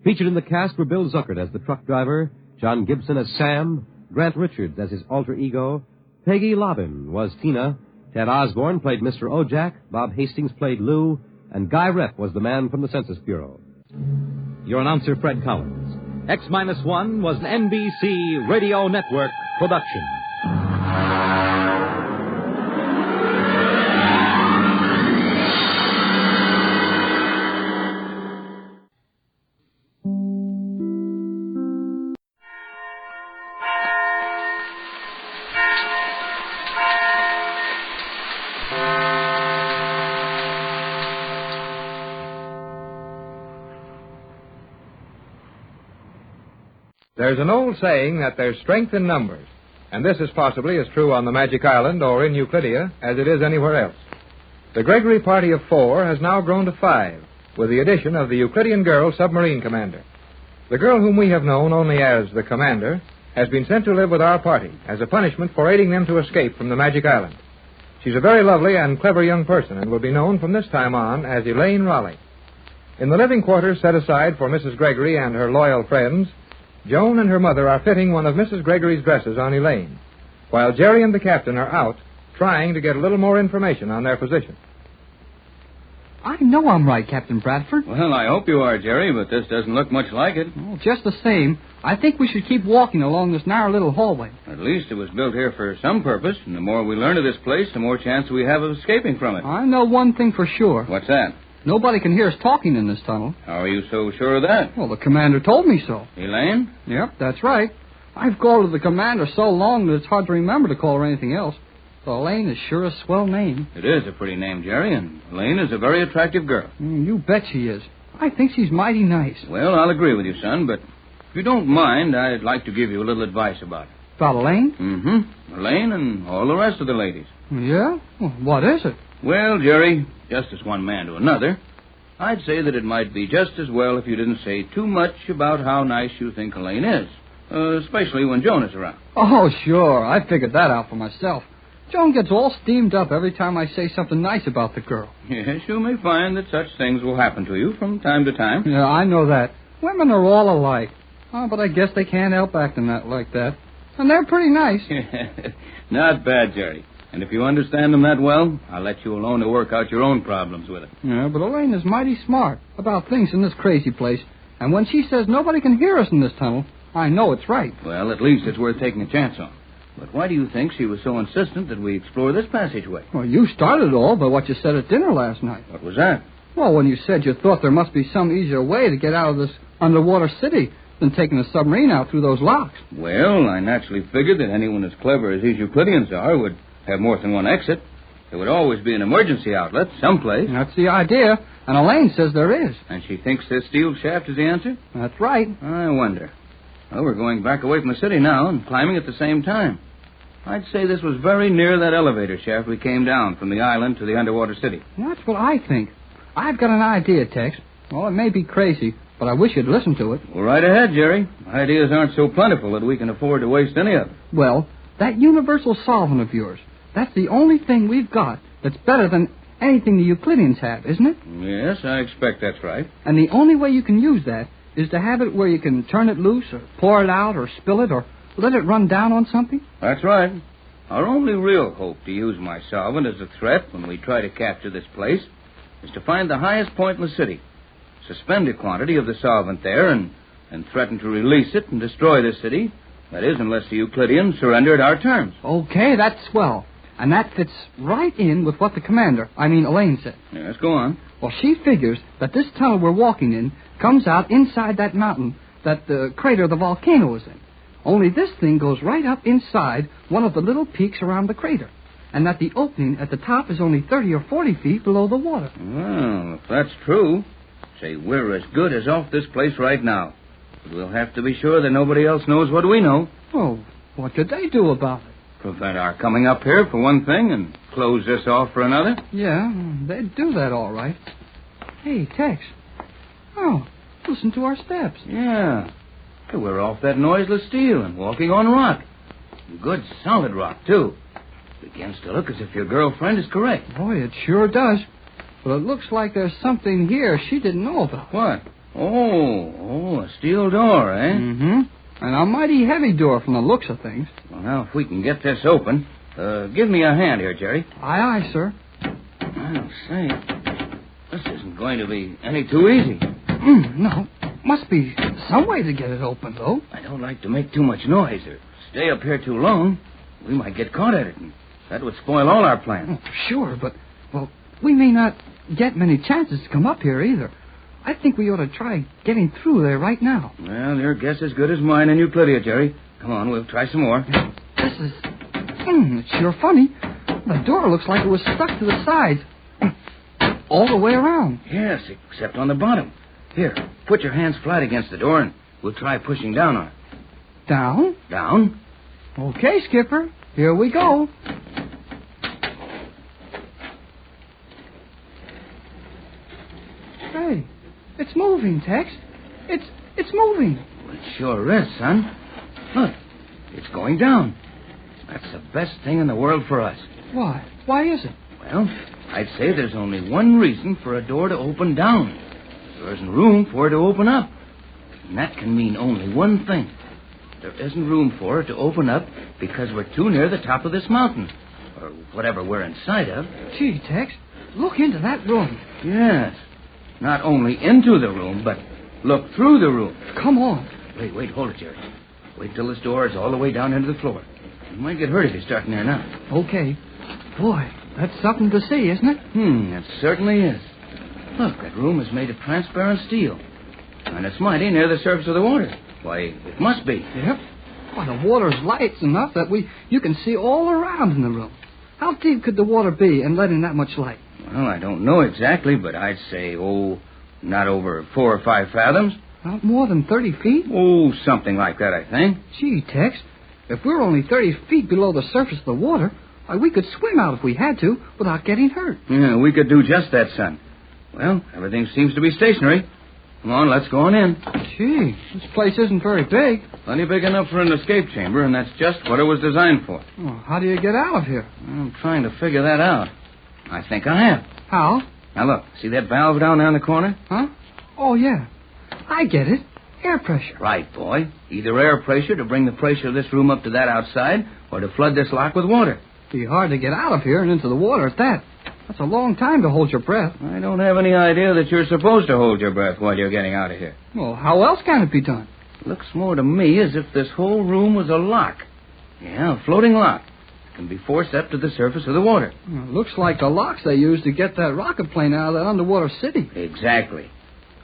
Featured in the cast were Bill Zuckert as the truck driver, John Gibson as Sam, Grant Richards as his alter ego, Peggy Lobbin was Tina, Ted Osborne played Mr. Ojak, Bob Hastings played Lou, and Guy Rep was the man from the Census Bureau. Your announcer, Fred Collins. X-1 was an NBC Radio Network production. There's an old saying that there's strength in numbers, and this is possibly as true on the Magic Island or in Euclidia as it is anywhere else. The Gregory party of 4 has now grown to 5, with the addition of the Euclidean girl submarine commander. The girl whom we have known only as the commander has been sent to live with our party as a punishment for aiding them to escape from the Magic Island. She's a very lovely and clever young person and will be known from this time on as Elaine Raleigh. In the living quarters set aside for Mrs. Gregory and her loyal friends, Joan and her mother are fitting one of Mrs. Gregory's dresses on Elaine, while Jerry and the captain are out trying to get a little more information on their position. I know I'm right, Captain Bradford. Well, I hope you are, Jerry, but this doesn't look much like it. Well, just the same, I think we should keep walking along this narrow little hallway. At least it was built here for some purpose, and the more we learn of this place, the more chance we have of escaping from it. I know one thing for sure. What's that? Nobody can hear us talking in this tunnel. How are you so sure of that? Well, the commander told me so. Elaine? Yep, that's right. I've called her the commander so long that it's hard to remember to call her anything else. So Elaine is sure a swell name. It is a pretty name, Jerry, and Elaine is a very attractive girl. You bet she is. I think she's mighty nice. Well, I'll agree with you, son, but if you don't mind, I'd like to give you a little advice about her. About Elaine? Mm-hmm. Elaine and all the rest of the ladies. Yeah? Well, what is it? Well, Jerry, just as one man to another, I'd say that it might be just as well if you didn't say too much about how nice you think Elaine is, especially when Joan is around. Oh, sure. I figured that out for myself. Joan gets all steamed up every time I say something nice about the girl. Yes, you may find that such things will happen to you from time to time. Yeah, I know that. Women are all alike. Oh, but I guess they can't help acting like that. And they're pretty nice. Not bad, Jerry. And if you understand them that well, I'll let you alone to work out your own problems with it. Yeah, but Elaine is mighty smart about things in this crazy place. And when she says nobody can hear us in this tunnel, I know it's right. Well, at least it's worth taking a chance on. But why do you think she was so insistent that we explore this passageway? Well, you started it all by what you said at dinner last night. What was that? Well, when you said you thought there must be some easier way to get out of this underwater city than taking a submarine out through those locks. Well, I naturally figured that anyone as clever as these Euclideans are would have more than one exit. There would always be an emergency outlet someplace. That's the idea, and Elaine says there is. And she thinks this steel shaft is the answer? That's right. I wonder. Well, we're going back away from the city now and climbing at the same time. I'd say this was very near that elevator shaft we came down from the island to the underwater city. That's what I think. I've got an idea, Tex. Well, it may be crazy, but I wish you'd listen to it. Well, right ahead, Jerry. Ideas aren't so plentiful that we can afford to waste any of them. Well, that universal solvent of yours, that's the only thing we've got that's better than anything the Euclideans have, isn't it? Yes, I expect that's right. And the only way you can use that is to have it where you can turn it loose or pour it out or spill it or let it run down on something? That's right. Our only real hope to use my solvent as a threat when we try to capture this place is to find the highest point in the city, suspend a quantity of the solvent there, and threaten to release it and destroy the city. That is, unless the Euclideans surrender at our terms. Okay, that's swell. And that fits right in with what the commander, Elaine, said. Yes, go on. Well, she figures that this tunnel we're walking in comes out inside that mountain that the crater of the volcano is in. Only this thing goes right up inside one of the little peaks around the crater. And that the opening at the top is only 30 or 40 feet below the water. Well, if that's true, say, we're as good as off this place right now. But we'll have to be sure that nobody else knows what we know. Oh, what could they do about it? Prevent our coming up here, for one thing, and close this off for another. Yeah, they'd do that all right. Hey, Tex. Oh, listen to our steps. Yeah. We're off that noiseless steel and walking on rock. Good, solid rock, too. Begins to look as if your girlfriend is correct. Boy, it sure does. But it looks like there's something here she didn't know about. What? Oh, a steel door, eh? Mm-hmm. And a mighty heavy door from the looks of things. Well, now, if we can get this open, give me a hand here, Jerry. Aye, aye, sir. I'll say, this isn't going to be any too easy. No. Must be some way to get it open, though. I don't like to make too much noise or stay up here too long. We might get caught at it, and that would spoil all our plans. Oh, sure, but, well, we may not get many chances to come up here either. I think we ought to try getting through there right now. Well, your guess is good as mine and Euclidia, Jerry. Come on, we'll try some more. This is... it's sure funny. The door looks like it was stuck to the sides. All the way around. Yes, except on the bottom. Here, put your hands flat against the door, and we'll try pushing down on it. Down? Down. Okay, Skipper. Here we go. Hey, it's moving, Tex. It's moving. Well, it sure is, son. Look, it's going down. That's the best thing in the world for us. Why? Why is it? Well, I'd say there's only one reason for a door to open down. There isn't room for it to open up. And that can mean only one thing. There isn't room for it to open up because we're too near the top of this mountain. Or whatever we're inside of. Gee, Tex, look into that room. Yes. Not only into the room, but look through the room. Come on. Wait, hold it, Jerry. Wait till this door is all the way down into the floor. You might get hurt if you start in there now. Okay. Boy, that's something to see, isn't it? It certainly is. Look, that room is made of transparent steel. And it's mighty near the surface of the water. Why, it must be. Yep. Why, the water's light enough that you can see all around in the room. How deep could the water be and let in that much light? Well, I don't know exactly, but I'd say, not over 4 or 5 fathoms. Not more than 30 feet? Oh, something like that, I think. Gee, Tex, if we're only 30 feet below the surface of the water, we could swim out if we had to without getting hurt. Yeah, we could do just that, son. Well, everything seems to be stationary. Come on, let's go on in. Gee, this place isn't very big. Plenty big enough for an escape chamber, and that's just what it was designed for. Well, how do you get out of here? I'm trying to figure that out. I think I have. How? Now, look, see that valve down there in the corner? Huh? Oh, yeah. I get it. Air pressure. Right, boy. Either air pressure to bring the pressure of this room up to that outside, or to flood this lock with water. Be hard to get out of here and into the water at that. That's a long time to hold your breath. I don't have any idea that you're supposed to hold your breath while you're getting out of here. Well, how else can it be done? Looks more to me as if this whole room was a lock. Yeah, a floating lock. It can be forced up to the surface of the water. Well, looks like the locks they used to get that rocket plane out of that underwater city. Exactly.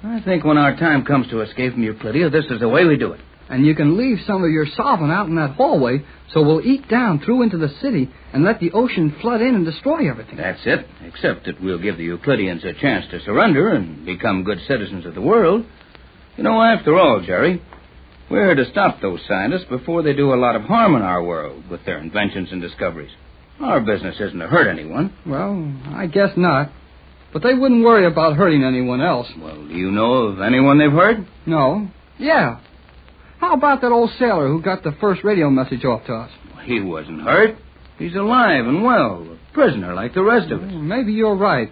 I think when our time comes to escape from Euclidia, this is the way we do it. And you can leave some of your solvent out in that hallway, so we'll eke down through into the city and let the ocean flood in and destroy everything. That's it, except that we'll give the Euclideans a chance to surrender and become good citizens of the world. You know, after all, Jerry, we're here to stop those scientists before they do a lot of harm in our world with their inventions and discoveries. Our business isn't to hurt anyone. Well, I guess not. But they wouldn't worry about hurting anyone else. Well, do you know of anyone they've hurt? No. Yeah. How about that old sailor who got the first radio message off to us? He wasn't hurt. He's alive and well, a prisoner like the rest of us. Maybe you're right.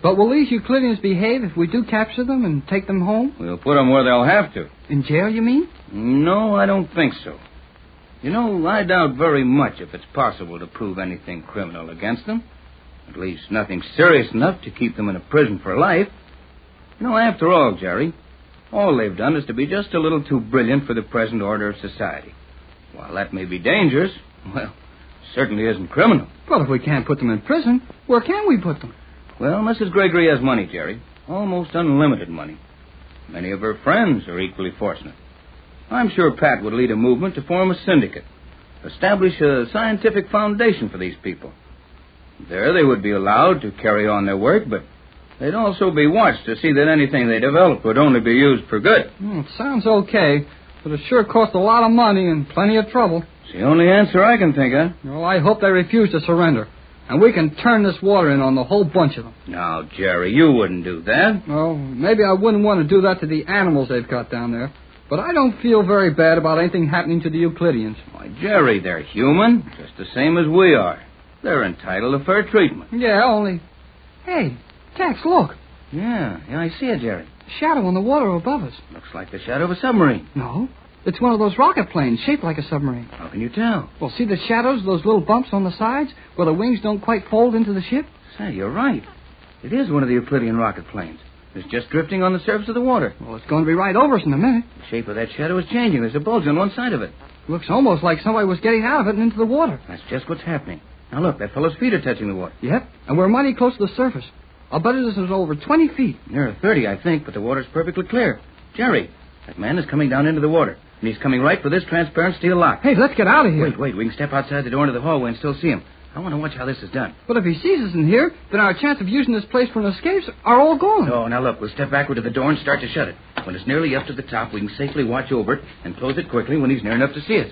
But will these Euclideans behave if we do capture them and take them home? We'll put them where they'll have to. In jail, you mean? No, I don't think so. You know, I doubt very much if it's possible to prove anything criminal against them. At least nothing serious enough to keep them in a prison for life. You know, after all, Jerry, all they've done is to be just a little too brilliant for the present order of society. While that may be dangerous, well, certainly isn't criminal. Well, if we can't put them in prison, where can we put them? Well, Mrs. Gregory has money, Jerry. Almost unlimited money. Many of her friends are equally fortunate. I'm sure Pat would lead a movement to form a syndicate, establish a scientific foundation for these people. There they would be allowed to carry on their work, but they'd also be watched to see that anything they developed would only be used for good. It sounds okay, but it sure costs a lot of money and plenty of trouble. It's the only answer I can think of. Well, I hope they refuse to surrender, and we can turn this water in on the whole bunch of them. Now, Jerry, you wouldn't do that. Well, maybe I wouldn't want to do that to the animals they've got down there, but I don't feel very bad about anything happening to the Euclideans. Why, Jerry, they're human, just the same as we are. They're entitled to fair treatment. Yeah, only... Hey, Tex, look. Yeah, I see it, Jerry. Shadow on the water above us. Looks like the shadow of a submarine. No, it's one of those rocket planes shaped like a submarine. How can you tell? Well, see the shadows, those little bumps on the sides where the wings don't quite fold into the ship? Say, you're right. It is one of the Euclidean rocket planes. It's just drifting on the surface of the water. Well, it's going to be right over us in a minute. The shape of that shadow is changing. There's a bulge on one side of it. Looks almost like somebody was getting out of it and into the water. That's just what's happening. Now, look, that fellow's feet are touching the water. Yep, and we're mighty close to the surface. I'll bet this is over 20 feet. Nearer 30, I think, but the water's perfectly clear. Jerry, that man is coming down into the water, and he's coming right for this transparent steel lock. Hey, let's get out of here. Wait, we can step outside the door into the hallway and still see him. I want to watch how this is done. But if he sees us in here, then our chance of using this place for an escape are all gone. Oh, now look, we'll step backward to the door and start to shut it. When it's nearly up to the top, we can safely watch over it and close it quickly when he's near enough to see us.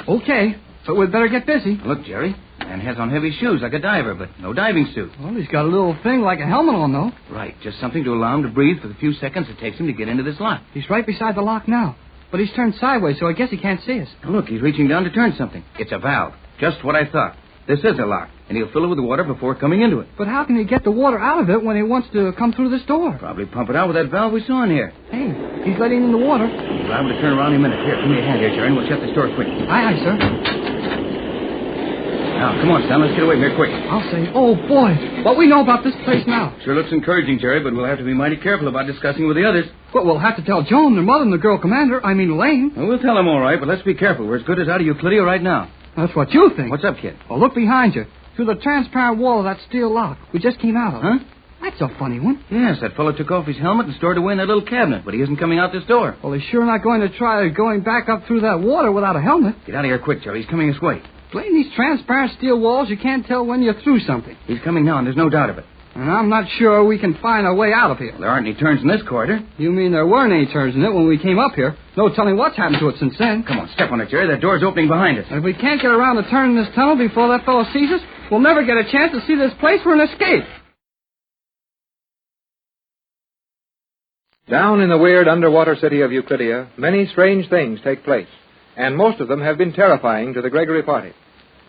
Okay, but we'd better get busy. Look, Jerry, the man has on heavy shoes like a diver, but no diving suit. Well, he's got a little thing like a helmet on, though. Right, just something to allow him to breathe for the few seconds it takes him to get into this lock. He's right beside the lock now, but he's turned sideways, so I guess he can't see us. Now look, he's reaching down to turn something. It's a valve. Just what I thought. This is a lock, and he'll fill it with water before coming into it. But how can he get the water out of it when he wants to come through this door? Probably pump it out with that valve we saw in here. Hey, he's letting in the water. He's liable to turn around in a minute. Here, give me a hand here, Jerry, and we'll shut this door quick. Aye, sir. Now, come on, Sam. Let's get away from here quick. I'll say, oh, boy, what we know about this place now. Sure looks encouraging, Jerry, but we'll have to be mighty careful about discussing with the others. Well, we'll have to tell Joan, their mother, and the girl commander, Elaine. Well, we'll tell them all right, but let's be careful. We're as good as out of Euclidia right now. That's what you think. What's up, kid? Well, look behind you. Through the transparent wall of that steel lock we just came out of. Huh? That's a funny one. Yes, that fellow took off his helmet and stored away in that little cabinet, but he isn't coming out this door. Well, he's sure not going to try going back up through that water without a helmet. Get out of here quick, Jerry. He's coming this way. Playing these transparent steel walls, you can't tell when you're through something. He's coming now, and there's no doubt of it. And I'm not sure we can find our way out of here. Well, there aren't any turns in this corridor. You mean there weren't any turns in it when we came up here? No telling what's happened to it since then. Come on, step on it, Jerry. That door's opening behind us. And if we can't get around the turn in this tunnel before that fellow sees us, we'll never get a chance to see this place for an escape. Down in the weird underwater city of Euclidia, many strange things take place, and most of them have been terrifying to the Gregory party.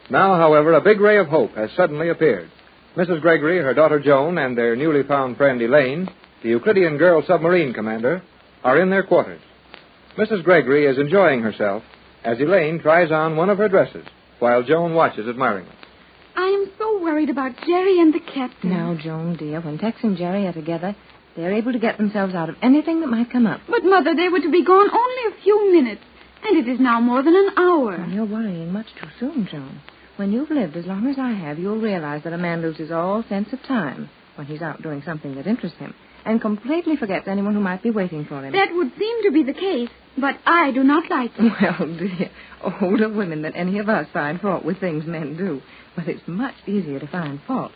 Now, however, a big ray of hope has suddenly appeared. Mrs. Gregory, her daughter Joan, and their newly found friend Elaine, the Euclidean girl submarine commander, are in their quarters. Mrs. Gregory is enjoying herself as Elaine tries on one of her dresses, while Joan watches admiringly. I am so worried about Jerry and the captain. Now, Joan, dear, when Tex and Jerry are together, they're able to get themselves out of anything that might come up. But, Mother, they were to be gone only a few minutes, and it is now more than an hour. Well, you're worrying much too soon, Joan. When you've lived as long as I have, you'll realize that a man loses all sense of time when he's out doing something that interests him and completely forgets anyone who might be waiting for him. That would seem to be the case, but I do not like it. Well, dear, older women than any of us find fault with things men do. But it's much easier to find fault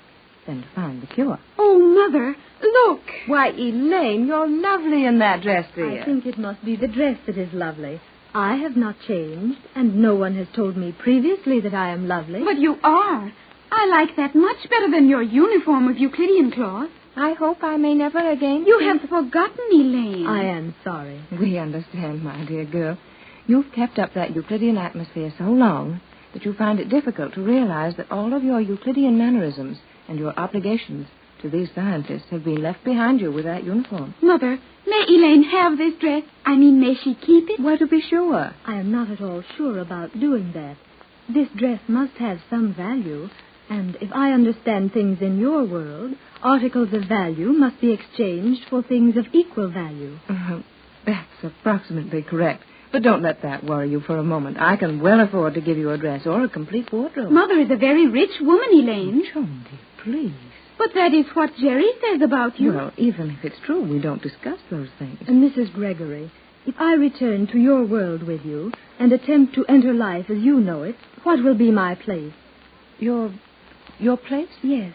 than to find the cure. Oh, Mother, look. Why, Elaine, you're lovely in that dress, dear. I think it must be the dress that is lovely. I have not changed, and no one has told me previously that I am lovely. But you are. I like that much better than your uniform of Euclidean cloth. I hope I may never again... You have forgotten, Elaine. I am sorry. We understand, my dear girl. You've kept up that Euclidean atmosphere so long that you find it difficult to realize that all of your Euclidean mannerisms and your obligations to these scientists have been left behind you with that uniform. Mother, may Elaine have this dress? I mean, may she keep it? Well, to be sure. I am not at all sure about doing that. This dress must have some value, and if I understand things in your world, articles of value must be exchanged for things of equal value. That's approximately correct. But don't let that worry you for a moment. I can well afford to give you a dress or a complete wardrobe. Mother is a very rich woman, Elaine. Joan, dear, please. But that is what Jerry says about you. Well, even if it's true, we don't discuss those things. Mrs. Gregory, If I return to your world with you and attempt to enter life as you know it, what will be my place? Your place? Yes.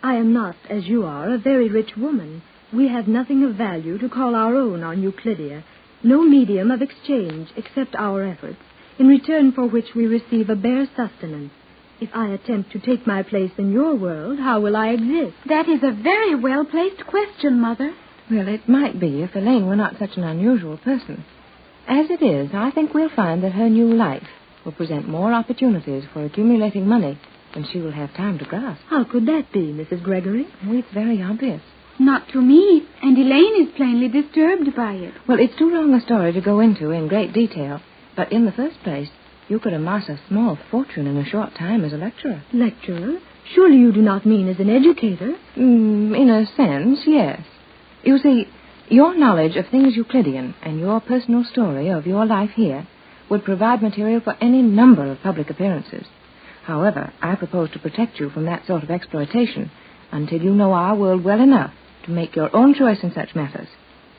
I am not, as you are, a very rich woman. We have nothing of value to call our own on Euclidia, no medium of exchange except our efforts, in return for which we receive a bare sustenance. If I attempt to take my place in your world, how will I exist? That is a very well-placed question, Mother. Well, it might be if Elaine were not such an unusual person. As it is, I think we'll find that her new life will present more opportunities for accumulating money than she will have time to grasp. How could that be, Mrs. Gregory? Oh, it's very obvious. Not to me, and Elaine is plainly disturbed by it. Well, it's too long a story to go into in great detail, but in the first place, you could amass a small fortune in a short time as a lecturer. Lecturer? Surely you do not mean as an educator? In a sense, yes. You see, your knowledge of things Euclidean and your personal story of your life here would provide material for any number of public appearances. However, I propose to protect you from that sort of exploitation until you know our world well enough to make your own choice in such matters.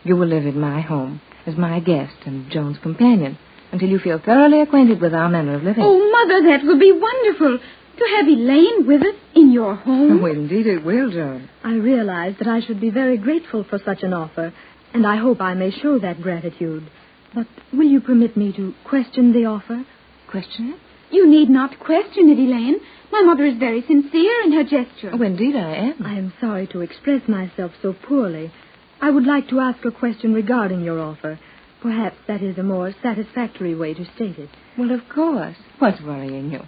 You will live in my home as my guest and Joan's companion until you feel thoroughly acquainted with our manner of living. Oh, Mother, that will be wonderful. To have Elaine with us in your home. Oh, indeed it will, Joan. I realize that I should be very grateful for such an offer, and I hope I may show that gratitude. But will you permit me to question the offer? Question it? You need not question it, Elaine. My mother is very sincere in her gesture. Oh, indeed I am. I am sorry to express myself so poorly. I would like to ask a question regarding your offer. Perhaps that is a more satisfactory way to state it. Well, of course. What's worrying you?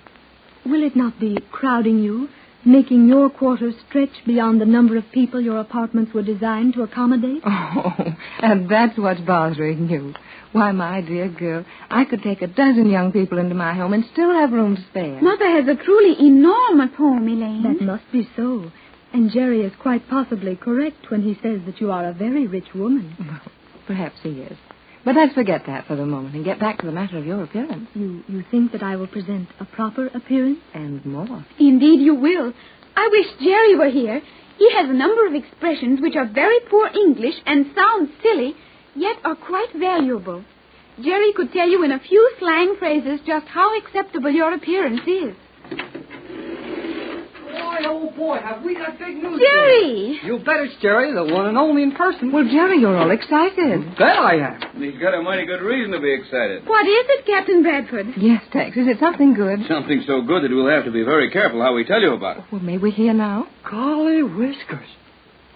Will it not be crowding you, making your quarters stretch beyond the number of people your apartments were designed to accommodate? Oh, and that's what's bothering you. Why, my dear girl, I could take a dozen young people into my home and still have room to spare. Mother has a truly enormous home, Elaine. That must be so. And Jerry is quite possibly correct when he says that you are a very rich woman. Well, perhaps he is. But let's forget that for the moment and get back to the matter of your appearance. You think that I will present a proper appearance? And more. Indeed you will. I wish Jerry were here. He has a number of expressions which are very poor English and sound silly, yet are quite valuable. Jerry could tell you in a few slang phrases just how acceptable your appearance is. Boy, oh boy, have we got big news. Jerry! You bet it's Jerry, the one and only in person. Well, Jerry, you're all excited. Bet I am. He's got a mighty good reason to be excited. What is it, Captain Bradford? Yes, Tex. Is it something good? Something so good that we'll have to be very careful how we tell you about it. Well, may we hear now? Golly whiskers.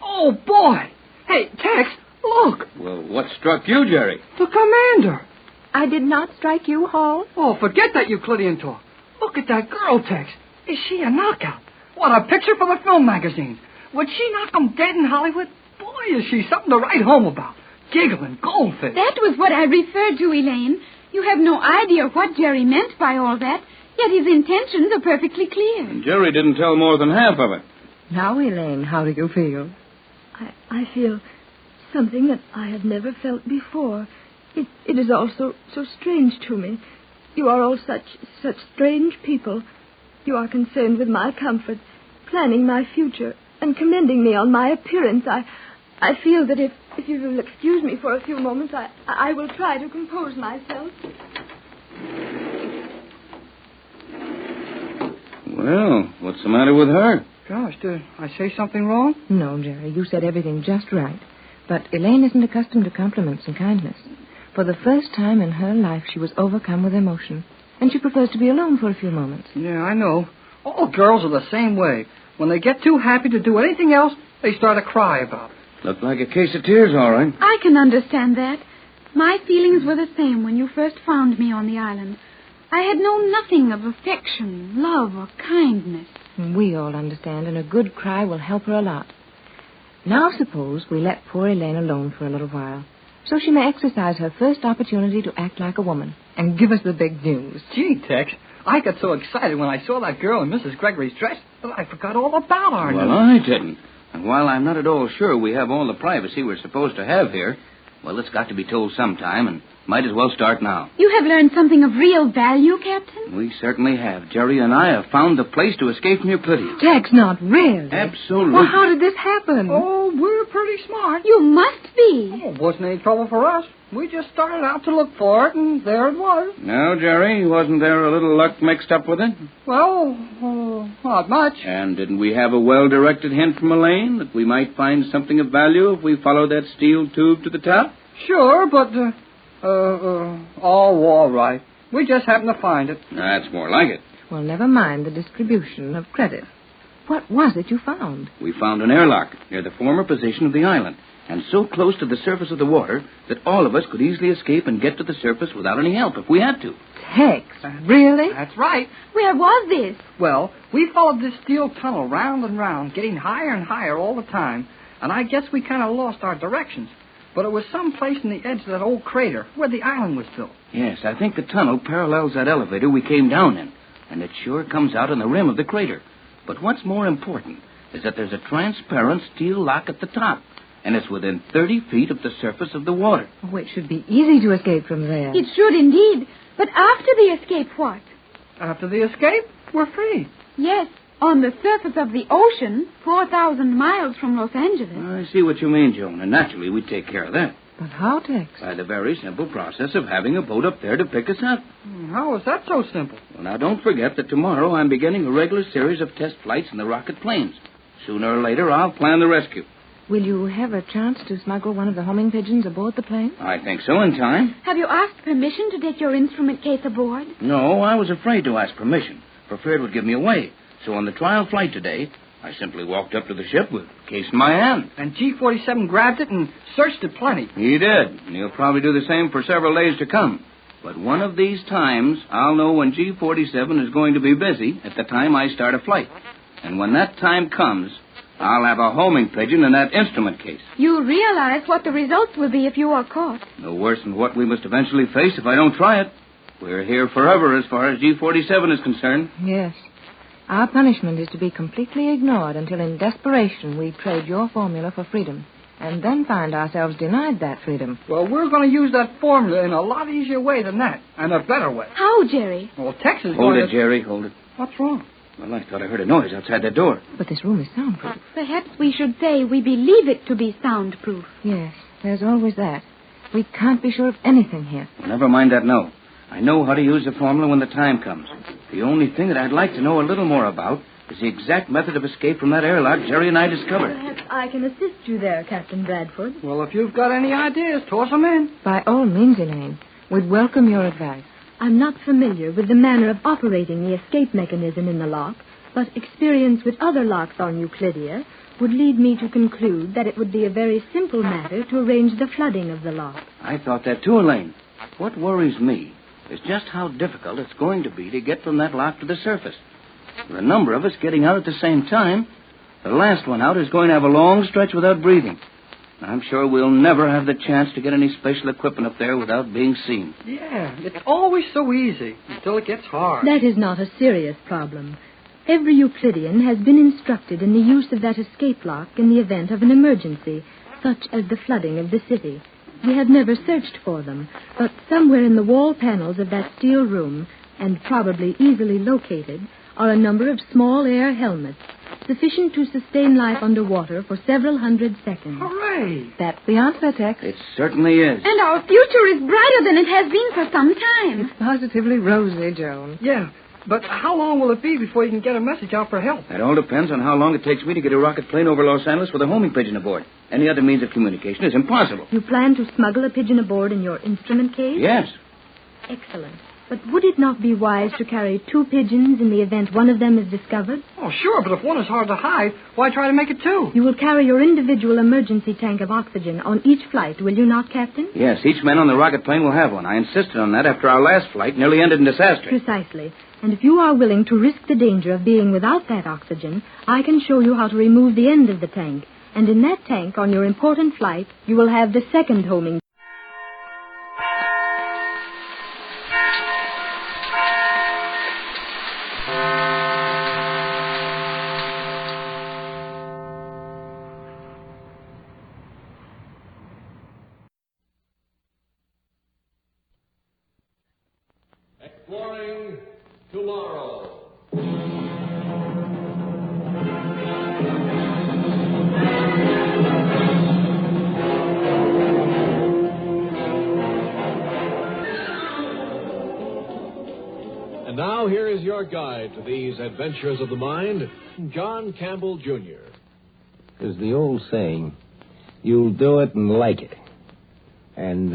Oh, boy. Hey, Tex, look. Well, what struck you, Jerry? The commander. I did not strike you, Hall. Oh, forget that Euclidean talk. Look at that girl, Tex. Is she a knockout? What a picture for the film magazines. Would she knock 'em dead in Hollywood? Boy, is she something to write home about. Giggling goldfish. That was what I referred to, Elaine. You have no idea what Jerry meant by all that, yet his intentions are perfectly clear. And Jerry didn't tell more than half of it. Now, Elaine, how do you feel? I feel something that I have never felt before. It is all so strange to me. You are all such strange people. You are concerned with my comfort, planning my future, and commending me on my appearance. I feel that if you will excuse me for a few moments, I will try to compose myself. Well, what's the matter with her? Gosh, did I say something wrong? No, Jerry, you said everything just right. But Elaine isn't accustomed to compliments and kindness. For the first time in her life, she was overcome with emotion. And she prefers to be alone for a few moments. Yeah, I know. All girls are the same way. When they get too happy to do anything else, they start to cry about it. Looked like a case of tears, all right. I can understand that. My feelings were the same when you first found me on the island. I had known nothing of affection, love, or kindness. We all understand, and a good cry will help her a lot. Now suppose we let poor Elaine alone for a little while, so she may exercise her first opportunity to act like a woman and give us the big news. Gee, Tex, I got so excited when I saw that girl in Mrs. Gregory's dress that I forgot all about our Well, I didn't. And while I'm not at all sure we have all the privacy we're supposed to have here, well, it's got to be told sometime, and might as well start now. You have learned something of real value, Captain? We certainly have. Jerry and I have found the place to escape from Euclidia. Tex, not really. Absolutely. Well, how did this happen? Oh, we're pretty smart. You must be. see. It wasn't any trouble for us. We just started out to look for it, and there it was. No, Jerry, wasn't there a little luck mixed up with it? Well, not much. And didn't we have a well-directed hint from Elaine that we might find something of value if we followed that steel tube to the top? Sure, but, all right. We just happened to find it. That's more like it. Well, never mind the distribution of credit. What was it you found? We found an airlock near the former position of the island, and so close to the surface of the water that all of us could easily escape and get to the surface without any help if we had to. Tex, really? That's right. Where was this? Well, we followed this steel tunnel round and round, getting higher and higher all the time, and I guess we kind of lost our directions. But it was someplace in the edge of that old crater where the island was built. Yes, I think the tunnel parallels that elevator we came down in, and it sure comes out on the rim of the crater. But what's more important is that there's a transparent steel lock at the top, and it's within 30 feet of the surface of the water. Oh, it should be easy to escape from there. It should indeed. But after the escape, what? After the escape, we're free. Yes, on the surface of the ocean, 4,000 miles from Los Angeles. I see what you mean, Joan, and naturally we'd take care of that. But how, Tex? By the very simple process of having a boat up there to pick us up. How is that so simple? Well, now, don't forget that tomorrow I'm beginning a regular series of test flights in the rocket planes. Sooner or later, I'll plan the rescue. Will you have a chance to smuggle one of the homing pigeons aboard the plane? I think so, in time. Have you asked permission to take your instrument case aboard? No, I was afraid to ask permission, for fear it would give me away. So on the trial flight today, I simply walked up to the ship with the case in my hand. And G-47 grabbed it and searched it plenty. He did, and he'll probably do the same for several days to come. But one of these times, I'll know when G-47 is going to be busy at the time I start a flight. And when that time comes, I'll have a homing pigeon in that instrument case. You realize what the results will be if you are caught. No worse than what we must eventually face if I don't try it. We're here forever as far as G-47 is concerned. Yes. Our punishment is to be completely ignored until in desperation we trade your formula for freedom, and then find ourselves denied that freedom. Well, we're going to use that formula in a lot easier way than that, and a better way. How, Jerry? Well, Tex is Hold going it, Jerry, hold it. What's wrong? Well, I thought I heard a noise outside that door. But this room is soundproof. Perhaps we should say we believe it to be soundproof. Yes, there's always that. We can't be sure of anything here. Well, never mind that, no. I know how to use the formula when the time comes. The only thing that I'd like to know a little more about is the exact method of escape from that airlock Jerry and I discovered. Perhaps I can assist you there, Captain Bradford. Well, if you've got any ideas, toss them in. By all means, Elaine. We'd welcome your advice. I'm not familiar with the manner of operating the escape mechanism in the lock, but experience with other locks on Euclidia would lead me to conclude that it would be a very simple matter to arrange the flooding of the lock. I thought that too, Elaine. What worries me is just how difficult it's going to be to get from that lock to the surface. With a number of us getting out at the same time, the last one out is going to have a long stretch without breathing. I'm sure we'll never have the chance to get any special equipment up there without being seen. Yeah, it's always so easy until it gets hard. That is not a serious problem. Every Euclidean has been instructed in the use of that escape lock in the event of an emergency, such as the flooding of the city. We have never searched for them, but somewhere in the wall panels of that steel room, and probably easily located, are a number of small air helmets, sufficient to sustain life underwater for several hundred seconds. Hooray! That's the answer, Tex. It certainly is. And our future is brighter than it has been for some time. It's positively rosy, Joan. Yeah, but how long will it be before you can get a message out for help? That all depends on how long it takes me to get a rocket plane over Los Angeles with a homing pigeon aboard. Any other means of communication is impossible. You plan to smuggle a pigeon aboard in your instrument case? Yes. Excellent. But would it not be wise to carry 2 pigeons in the event one of them is discovered? Oh, sure, but if one is hard to hide, why try to make it 2? You will carry your individual emergency tank of oxygen on each flight, will you not, Captain? Yes, each man on the rocket plane will have one. I insisted on that after our last flight nearly ended in disaster. Precisely. And if you are willing to risk the danger of being without that oxygen, I can show you how to remove the end of the tank. And in that tank, on your important flight, you will have the second homing. Exploring tomorrow. now here is your guide to these adventures of the mind, John Campbell, Jr. There's the old saying, you'll do it and like it. And,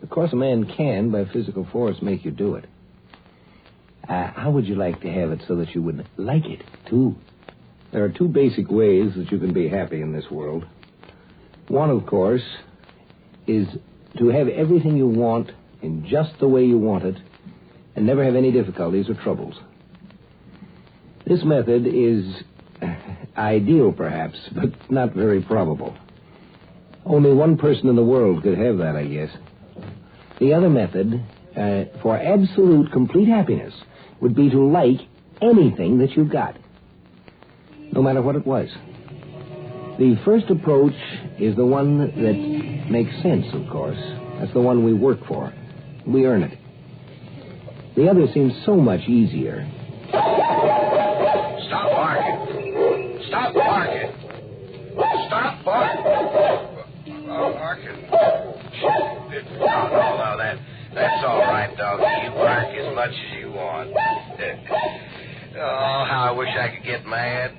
of course, a man can, by physical force, make you do it. How would you like to have it so that you would like it, too? There are two basic ways that you can be happy in this world. One, of course, is to have everything you want in just the way you want it and never have any difficulties or troubles. This method is ideal, perhaps, but not very probable. Only one person in the world could have that, I guess. The other method, for absolute, complete happiness, would be to like anything that you've got, no matter what it was. The first approach is the one that makes sense, of course. That's the one we work for. We earn it. The other seems so much easier. Stop barking. Stop barking. Stop barking. Oh, barking. No, that's all right, doggy. You bark as much as you want. Oh, how I wish I could get mad.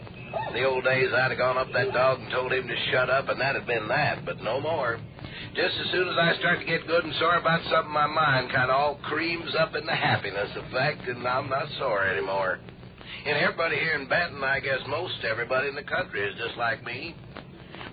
In the old days, I'd have gone up that dog and told him to shut up, and that'd have been that, but no more. Just as soon as I start to get good and sore about something, my mind kind of all creams up in the happiness effect, and I'm not sore anymore. And everybody here in Benton, I guess most everybody in the country is just like me.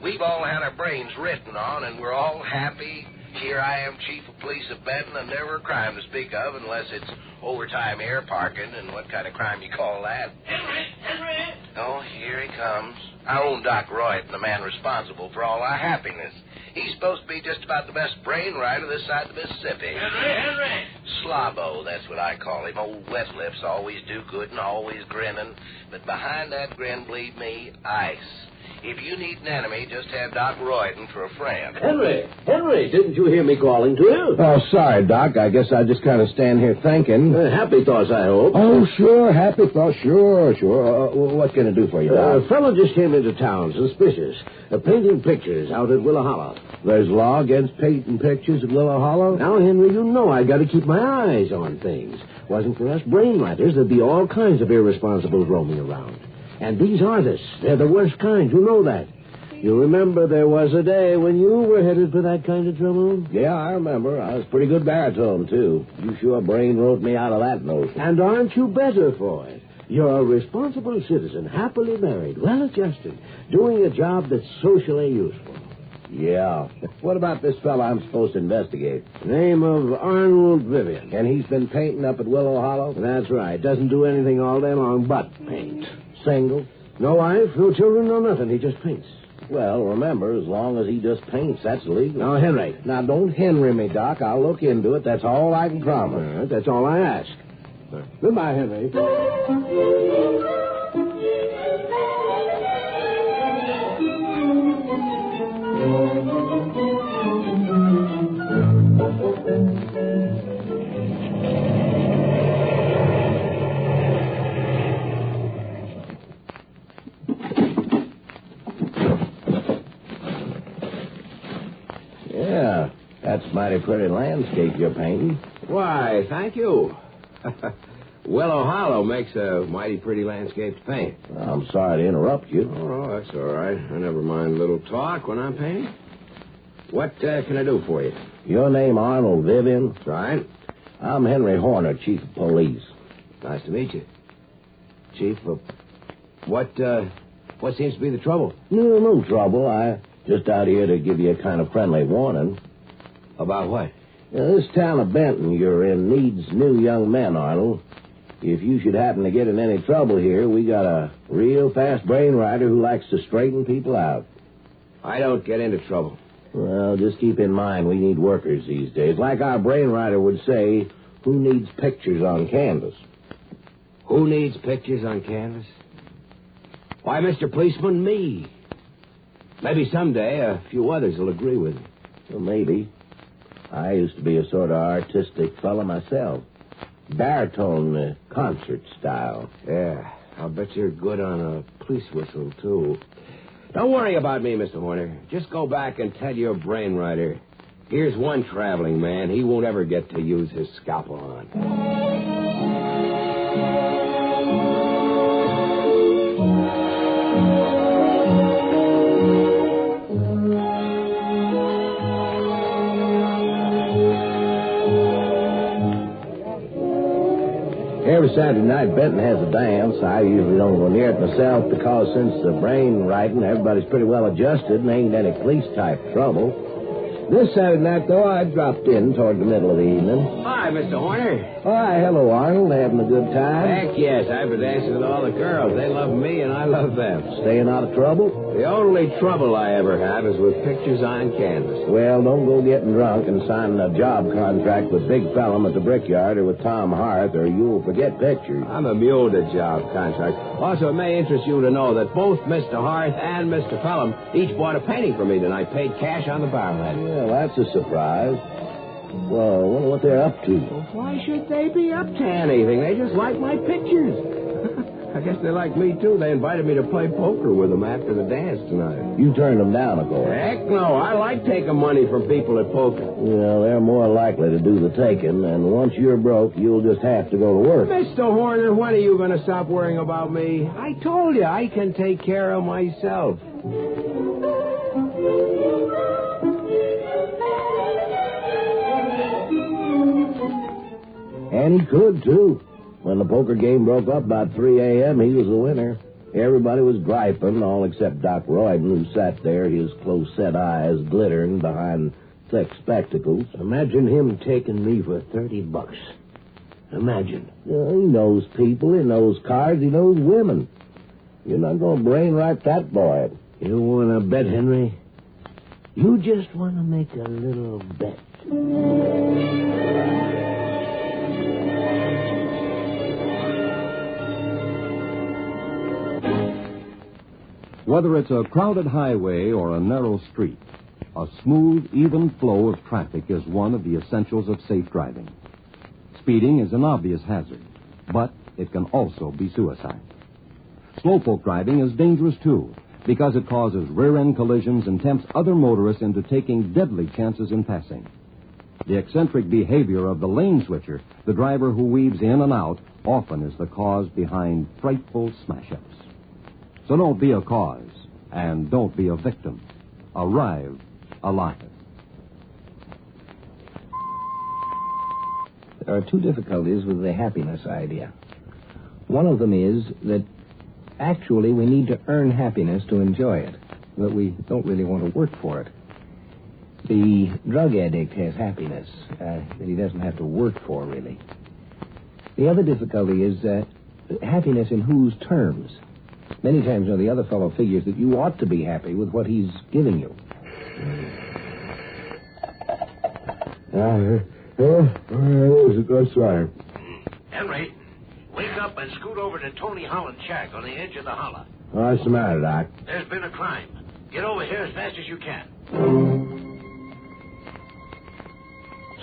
We've all had our brains written on, and we're all happy. Here I am, chief of police of Benton, and never a crime to speak of unless it's overtime air parking, and what kind of crime you call that? Henry! Oh, here he comes. Our own Doc Royd, the man responsible for all our happiness. He's supposed to be just about the best brain rider this side of the Mississippi. Henry! Slobbo, that's what I call him. Old wet lips, always do good and always grinning. But behind that grin, believe me, ice. If you need an enemy, just have Doc Royden for a friend. Henry, didn't you hear me calling to you? Oh, sorry, Doc. I guess I just kind of stand here thinking. Happy thoughts, I hope. Oh, sure, happy thoughts. Sure. What can I do for you, Doc? A fellow just came into town, suspicious. Painting pictures out at Willow Hollow. There's law against painting pictures at Willow Hollow? Now, Henry, you know I got to keep my eyes on things. Wasn't for us brain writers, there'd be all kinds of irresponsibles roaming around. And these artists, they're the worst kind. You know that. You remember there was a day when you were headed for that kind of trouble? Yeah, I remember. I was pretty good baritone, too. You sure brain wrote me out of that notion. And aren't you better for it? You're a responsible citizen, happily married, well-adjusted, doing a job that's socially useful. Yeah. What about this fella I'm supposed to investigate? Name of Arnold Vivian. And he's been painting up at Willow Hollow? That's right. Doesn't do anything all day long but paint. Single? No wife, no children, no nothing. He just paints. Well, remember, as long as he just paints, that's legal. Now, Henry. Now, don't Henry me, Doc. I'll look into it. That's all I can promise. All right, that's all I ask. Goodbye, Henry. Yeah, that's a mighty pretty landscape you're painting. Why, thank you. Willow Hollow makes a mighty pretty landscape to paint. I'm sorry to interrupt you. Oh, that's all right. I never mind a little talk when I'm painting. What can I do for you? Your name Arnold Vivian? That's right. I'm Henry Horner, chief of police. Nice to meet you. Chief of... What seems to be the trouble? No trouble. I just out here to give you a kind of friendly warning. About what? This town of Benton you're in needs new young men, Arnold. If you should happen to get in any trouble here, we got a real fast brain rider who likes to straighten people out. I don't get into trouble. Well, just keep in mind we need workers these days. Like our brain rider would say, who needs pictures on canvas? Who needs pictures on canvas? Why, Mr. Policeman, me. Maybe someday a few others will agree with me. Well, maybe. I used to be a sort of artistic fella myself. Baritone concert style. Yeah, I'll bet you're good on a police whistle, too. Don't worry about me, Mr. Horner. Just go back and tell your brain rider. Here's one traveling man he won't ever get to use his scalpel on. Every Saturday night, Benton has a dance. I usually don't go near it myself because since the brain writing, everybody's pretty well adjusted and ain't any police-type trouble. This Saturday night, though, I dropped in toward the middle of the evening. Hi, Mr. Horner. Why, hello, Arnold. Having a good time? Heck yes, I've been dancing with all the girls. They love me and I love them. Staying out of trouble? The only trouble I ever have is with pictures on canvas. Well, don't go getting drunk and signing a job contract with Big Fellum at the Brickyard or with Tom Hart, or you'll forget pictures. I'm immune to job contracts. Also, it may interest you to know that both Mr. Hart and Mr. Fellum each bought a painting for me tonight, paid cash on the barrel. Well, that's a surprise. Well, I wonder what they're up to. Well, why should they be up to anything? They just like my pictures. I guess they like me, too. They invited me to play poker with them after the dance tonight. You turned them down, of course. Heck no. I like taking money from people at poker. Well, they're more likely to do the taking, and once you're broke, you'll just have to go to work. Mr. Horner, when are you going to stop worrying about me? I told you I can take care of myself. And he could, too. When the poker game broke up about 3 a.m., he was the winner. Everybody was griping, all except Doc Royden, who sat there, his close-set eyes glittering behind thick spectacles. Imagine him taking me for $30. Imagine. He knows people, he knows cards, he knows women. You're not going to brainwrite that boy. You want to bet, Henry? You just want to make a little bet. Whether it's a crowded highway or a narrow street, a smooth, even flow of traffic is one of the essentials of safe driving. Speeding is an obvious hazard, but it can also be suicide. Slowpoke driving is dangerous, too, because it causes rear-end collisions and tempts other motorists into taking deadly chances in passing. The eccentric behavior of the lane switcher, the driver who weaves in and out, often is the cause behind frightful smash-ups. So don't be a cause, and don't be a victim. Arrive alive. There are two difficulties with the happiness idea. One of them is that actually we need to earn happiness to enjoy it, but we don't really want to work for it. The drug addict has happiness that he doesn't have to work for, really. The other difficulty is happiness in whose terms? Many times, the other fellow figures that you ought to be happy with what he's giving you. That's right. Henry, wake up and scoot over to Tony Holland's shack on the edge of the holler. What's the matter, Doc? There's been a crime. Get over here as fast as you can.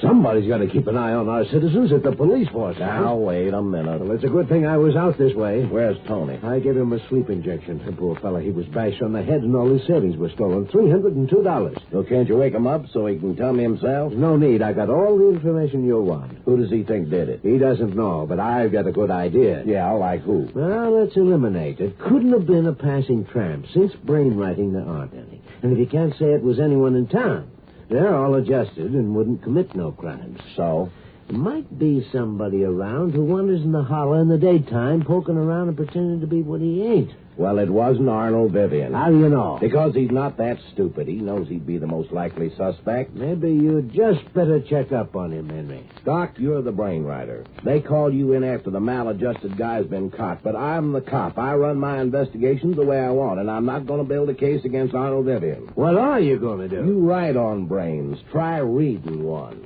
Somebody's got to keep an eye on our citizens at the police force. Now, wait a minute. Well, it's a good thing I was out this way. Where's Tony? I gave him a sleep injection. The poor fella, he was bashed on the head and all his savings were stolen. $302. So can't you wake him up so he can tell me himself? No need. I got all the information you'll want. Who does he think did it? He doesn't know, but I've got a good idea. Yeah, like who? Well, let's eliminate. It couldn't have been a passing tramp. Since brainwriting, there aren't any. And if you can't say it was anyone in town, they're all adjusted and wouldn't commit no crimes. So? There might be somebody around who wanders in the holler in the daytime, poking around and pretending to be what he ain't. Well, it wasn't Arnold Vivian. How do you know? Because he's not that stupid. He knows he'd be the most likely suspect. Maybe you just better check up on him, Henry. Doc, you're the brainwriter. They called you in after the maladjusted guy's been caught, but I'm the cop. I run my investigations the way I want, and I'm not going to build a case against Arnold Vivian. What are you going to do? You write on brains. Try reading one.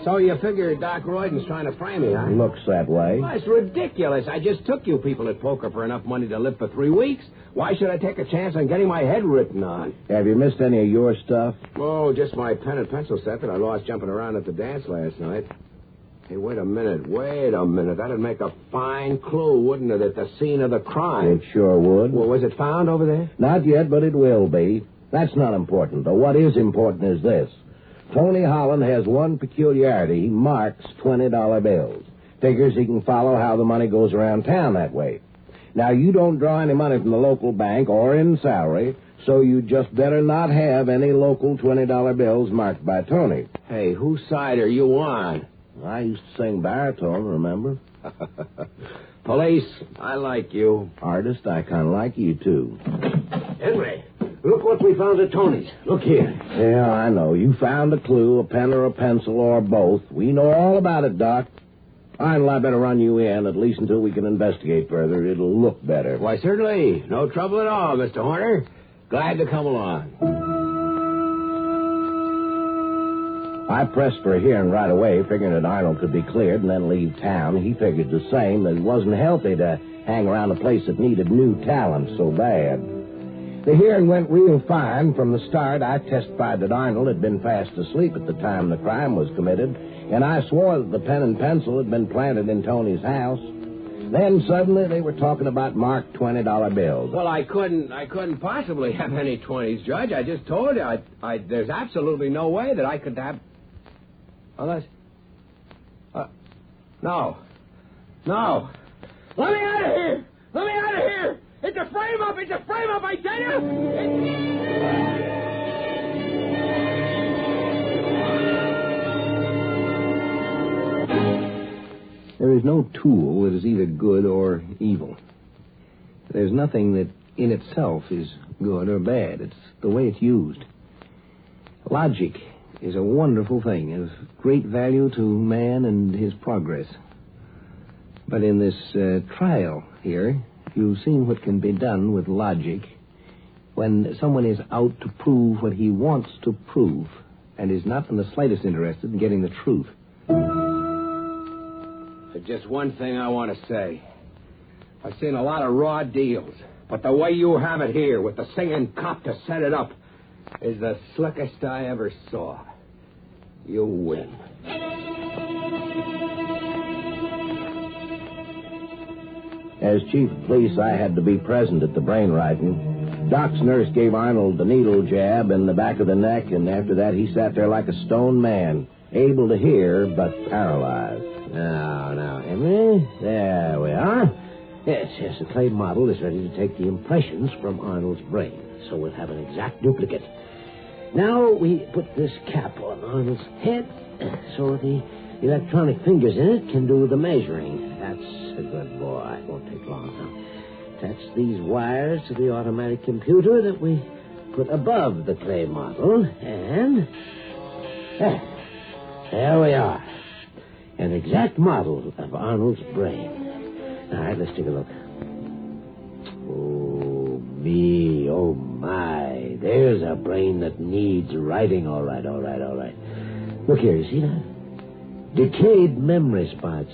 So you figure Doc Royden's trying to frame me, huh? Looks that way. Well, it's ridiculous. I just took you people at poker for enough money to live for 3 weeks. Why should I take a chance on getting my head written on? Have you missed any of your stuff? Oh, just my pen and pencil set that I lost jumping around at the dance last night. Hey, wait a minute. That'd make a fine clue, wouldn't it, at the scene of the crime? It sure would. Well, was it found over there? Not yet, but it will be. That's not important, though. What is important is this. Tony Holland has one peculiarity. He marks $20 bills. Figures he can follow how the money goes around town that way. Now, you don't draw any money from the local bank or in salary, So you just better not have any local $20 bills marked by Tony. Hey, whose side are you on? I used to sing baritone, remember? Police, I like you. Artist, I kind of like you, too. Henry, look what we found at Tony's. Look here. Yeah, I know. You found a clue, a pen or a pencil, or both. We know all about it, Doc. I better run you in, at least until we can investigate further. It'll look better. Why, certainly. No trouble at all, Mr. Horner. Glad to come along. I pressed for a hearing right away, figuring that Arnold could be cleared and then leave town. He figured the same, that it wasn't healthy to hang around a place that needed new talent so bad. The hearing went real fine. From the start, I testified that Arnold had been fast asleep at the time the crime was committed, and I swore that the pen and pencil had been planted in Tony's house. Then suddenly they were talking about marked $20 bills. Well, I couldn't possibly have any 20s, Judge. I just told you, there's absolutely no way that I could have... Unless... No. Let me out of here! Let me out of here! It's a frame-up! It's a frame-up, I tell you! There is no tool that is either good or evil. There's nothing that in itself is good or bad. It's the way it's used. Logic is a wonderful thing, of great value to man and his progress. But in this trial here, you've seen what can be done with logic when someone is out to prove what he wants to prove and is not in the slightest interested in getting the truth. Just one thing I want to say. I've seen a lot of raw deals, but the way you have it here with the singing cop to set it up is the slickest I ever saw. You win. As chief of police, I had to be present at the brain writing. Doc's nurse gave Arnold the needle jab in the back of the neck, and after that he sat there like a stone man, able to hear but paralyzed. Now, Henry, there we are. Yes, the clay model is ready to take the impressions from Arnold's brain, so we'll have an exact duplicate. Now we put this cap on Arnold's head so the electronic fingers in it can do the measuring. That's a good boy. It won't take long now. Attach these wires to the automatic computer that we put above the clay model, and there we are. An exact model of Arnold's brain. All right, let's take a look. Oh, me, oh, my. There's a brain that needs writing. All right. Look here, you see that? Decayed memory spots.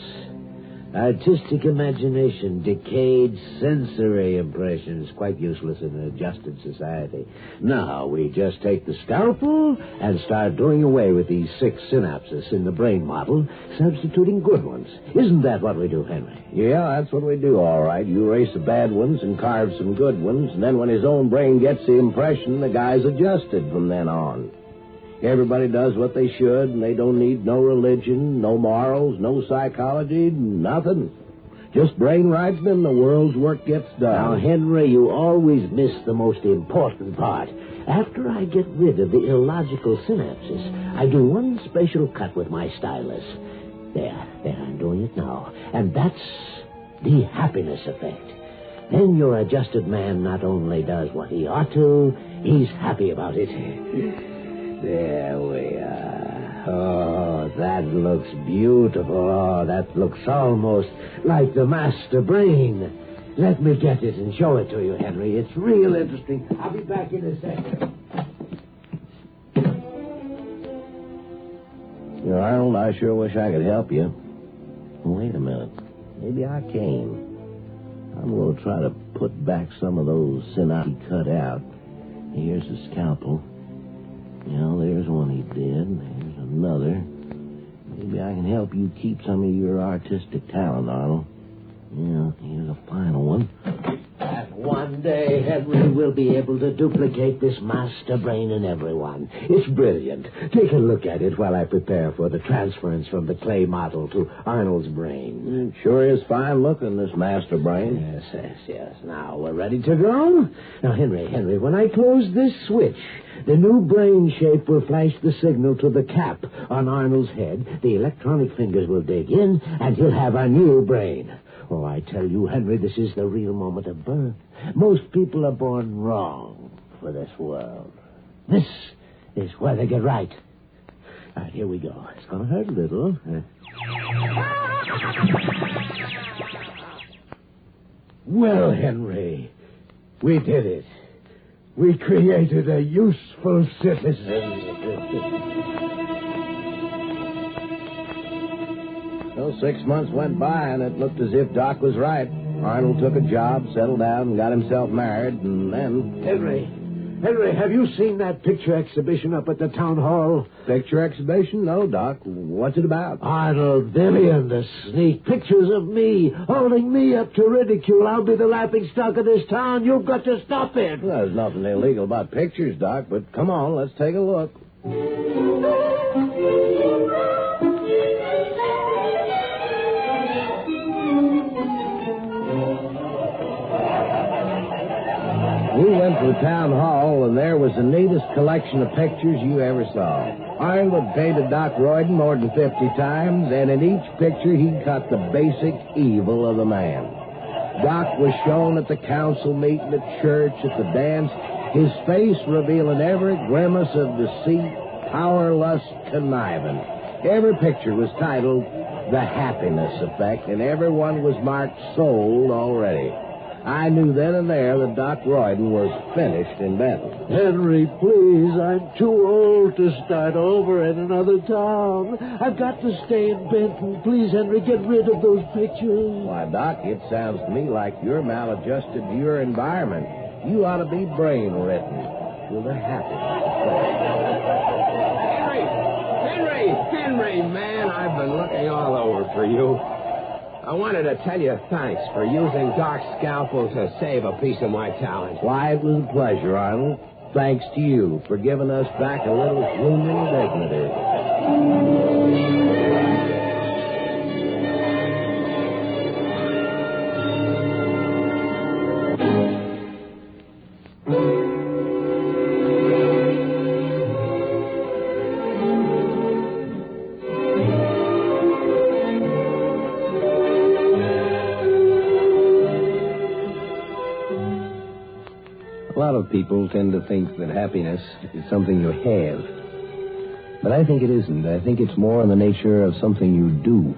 Artistic imagination, decayed sensory impressions, quite useless in an adjusted society. Now we just take the scalpel and start doing away with these 6 synapses in the brain model, substituting good ones. Isn't that what we do, Henry? Yeah, that's what we do, all right. You erase the bad ones and carve some good ones, and then when his own brain gets the impression, the guy's adjusted from then on. Everybody does what they should, and they don't need no religion, no morals, no psychology, nothing. Just brain writing and the world's work gets done. Now, Henry, you always miss the most important part. After I get rid of the illogical synapses, I do one special cut with my stylus. There, I'm doing it now. And that's the happiness effect. Then your adjusted man not only does what he ought to, he's happy about it. There we are. Oh, that looks beautiful. Oh, that looks almost like the master brain. Let me get it and show it to you, Henry. It's real interesting. I'll be back in a second. You know, Arnold, I sure wish I could help you. Wait a minute. Maybe I can. I'm going to try to put back some of those synapses cut out. Here's the scalpel. Well, there's one he did. There's another. Maybe I can help you keep some of your artistic talent, Arnold. Yeah, here's a final one. That one day Henry, we'll be able to duplicate this master brain in everyone. It's brilliant. Take a look at it while I prepare for the transference from the clay model to Arnold's brain. It sure is fine looking, this master brain. Yes. Now, we're ready to go? Now, Henry, when I close this switch, the new brain shape will flash the signal to the cap on Arnold's head. The electronic fingers will dig in, and he'll have a new brain. Oh, I tell you, Henry, this is the real moment of birth. Most people are born wrong for this world. This is where they get right. All right, here we go. It's going to hurt a little. Well, Henry, we did it. We created a useful citizen. Well, 6 months went by, and it looked as if Doc was right. Arnold took a job, settled down, and got himself married, and then... Henry, have you seen that picture exhibition up at the town hall? Picture exhibition? No, Doc. What's it about? Arnold, Vivian, the sneak pictures of me, holding me up to ridicule. I'll be the laughing stock of this town. You've got to stop it. Well, there's nothing illegal about pictures, Doc, but come on, let's take a look. We went to the town hall, and there was the neatest collection of pictures you ever saw. Arnold had painted Doc Royden more than 50 times, and in each picture he'd cut the basic evil of the man. Doc was shown at the council meeting, at church, at the dance, his face revealing every grimace of deceit, power, lust, conniving. Every picture was titled The Happiness Effect, and everyone was marked sold already. I knew then and there that Doc Royden was finished in Benton. Henry, please, I'm too old to start over in another town. I've got to stay in Benton. Please, Henry, get rid of those pictures. Why, Doc, it sounds to me like you're maladjusted to your environment. You ought to be brain-ridden with a happiness effect. Henry, man, I've been looking all over for you. I wanted to tell you thanks for using Doc's scalpel to save a piece of my talent. Why, it was a pleasure, Arnold. Thanks to you for giving us back a little human dignity. A lot of people tend to think that happiness is something you have. But I think it isn't. I think it's more in the nature of something you do.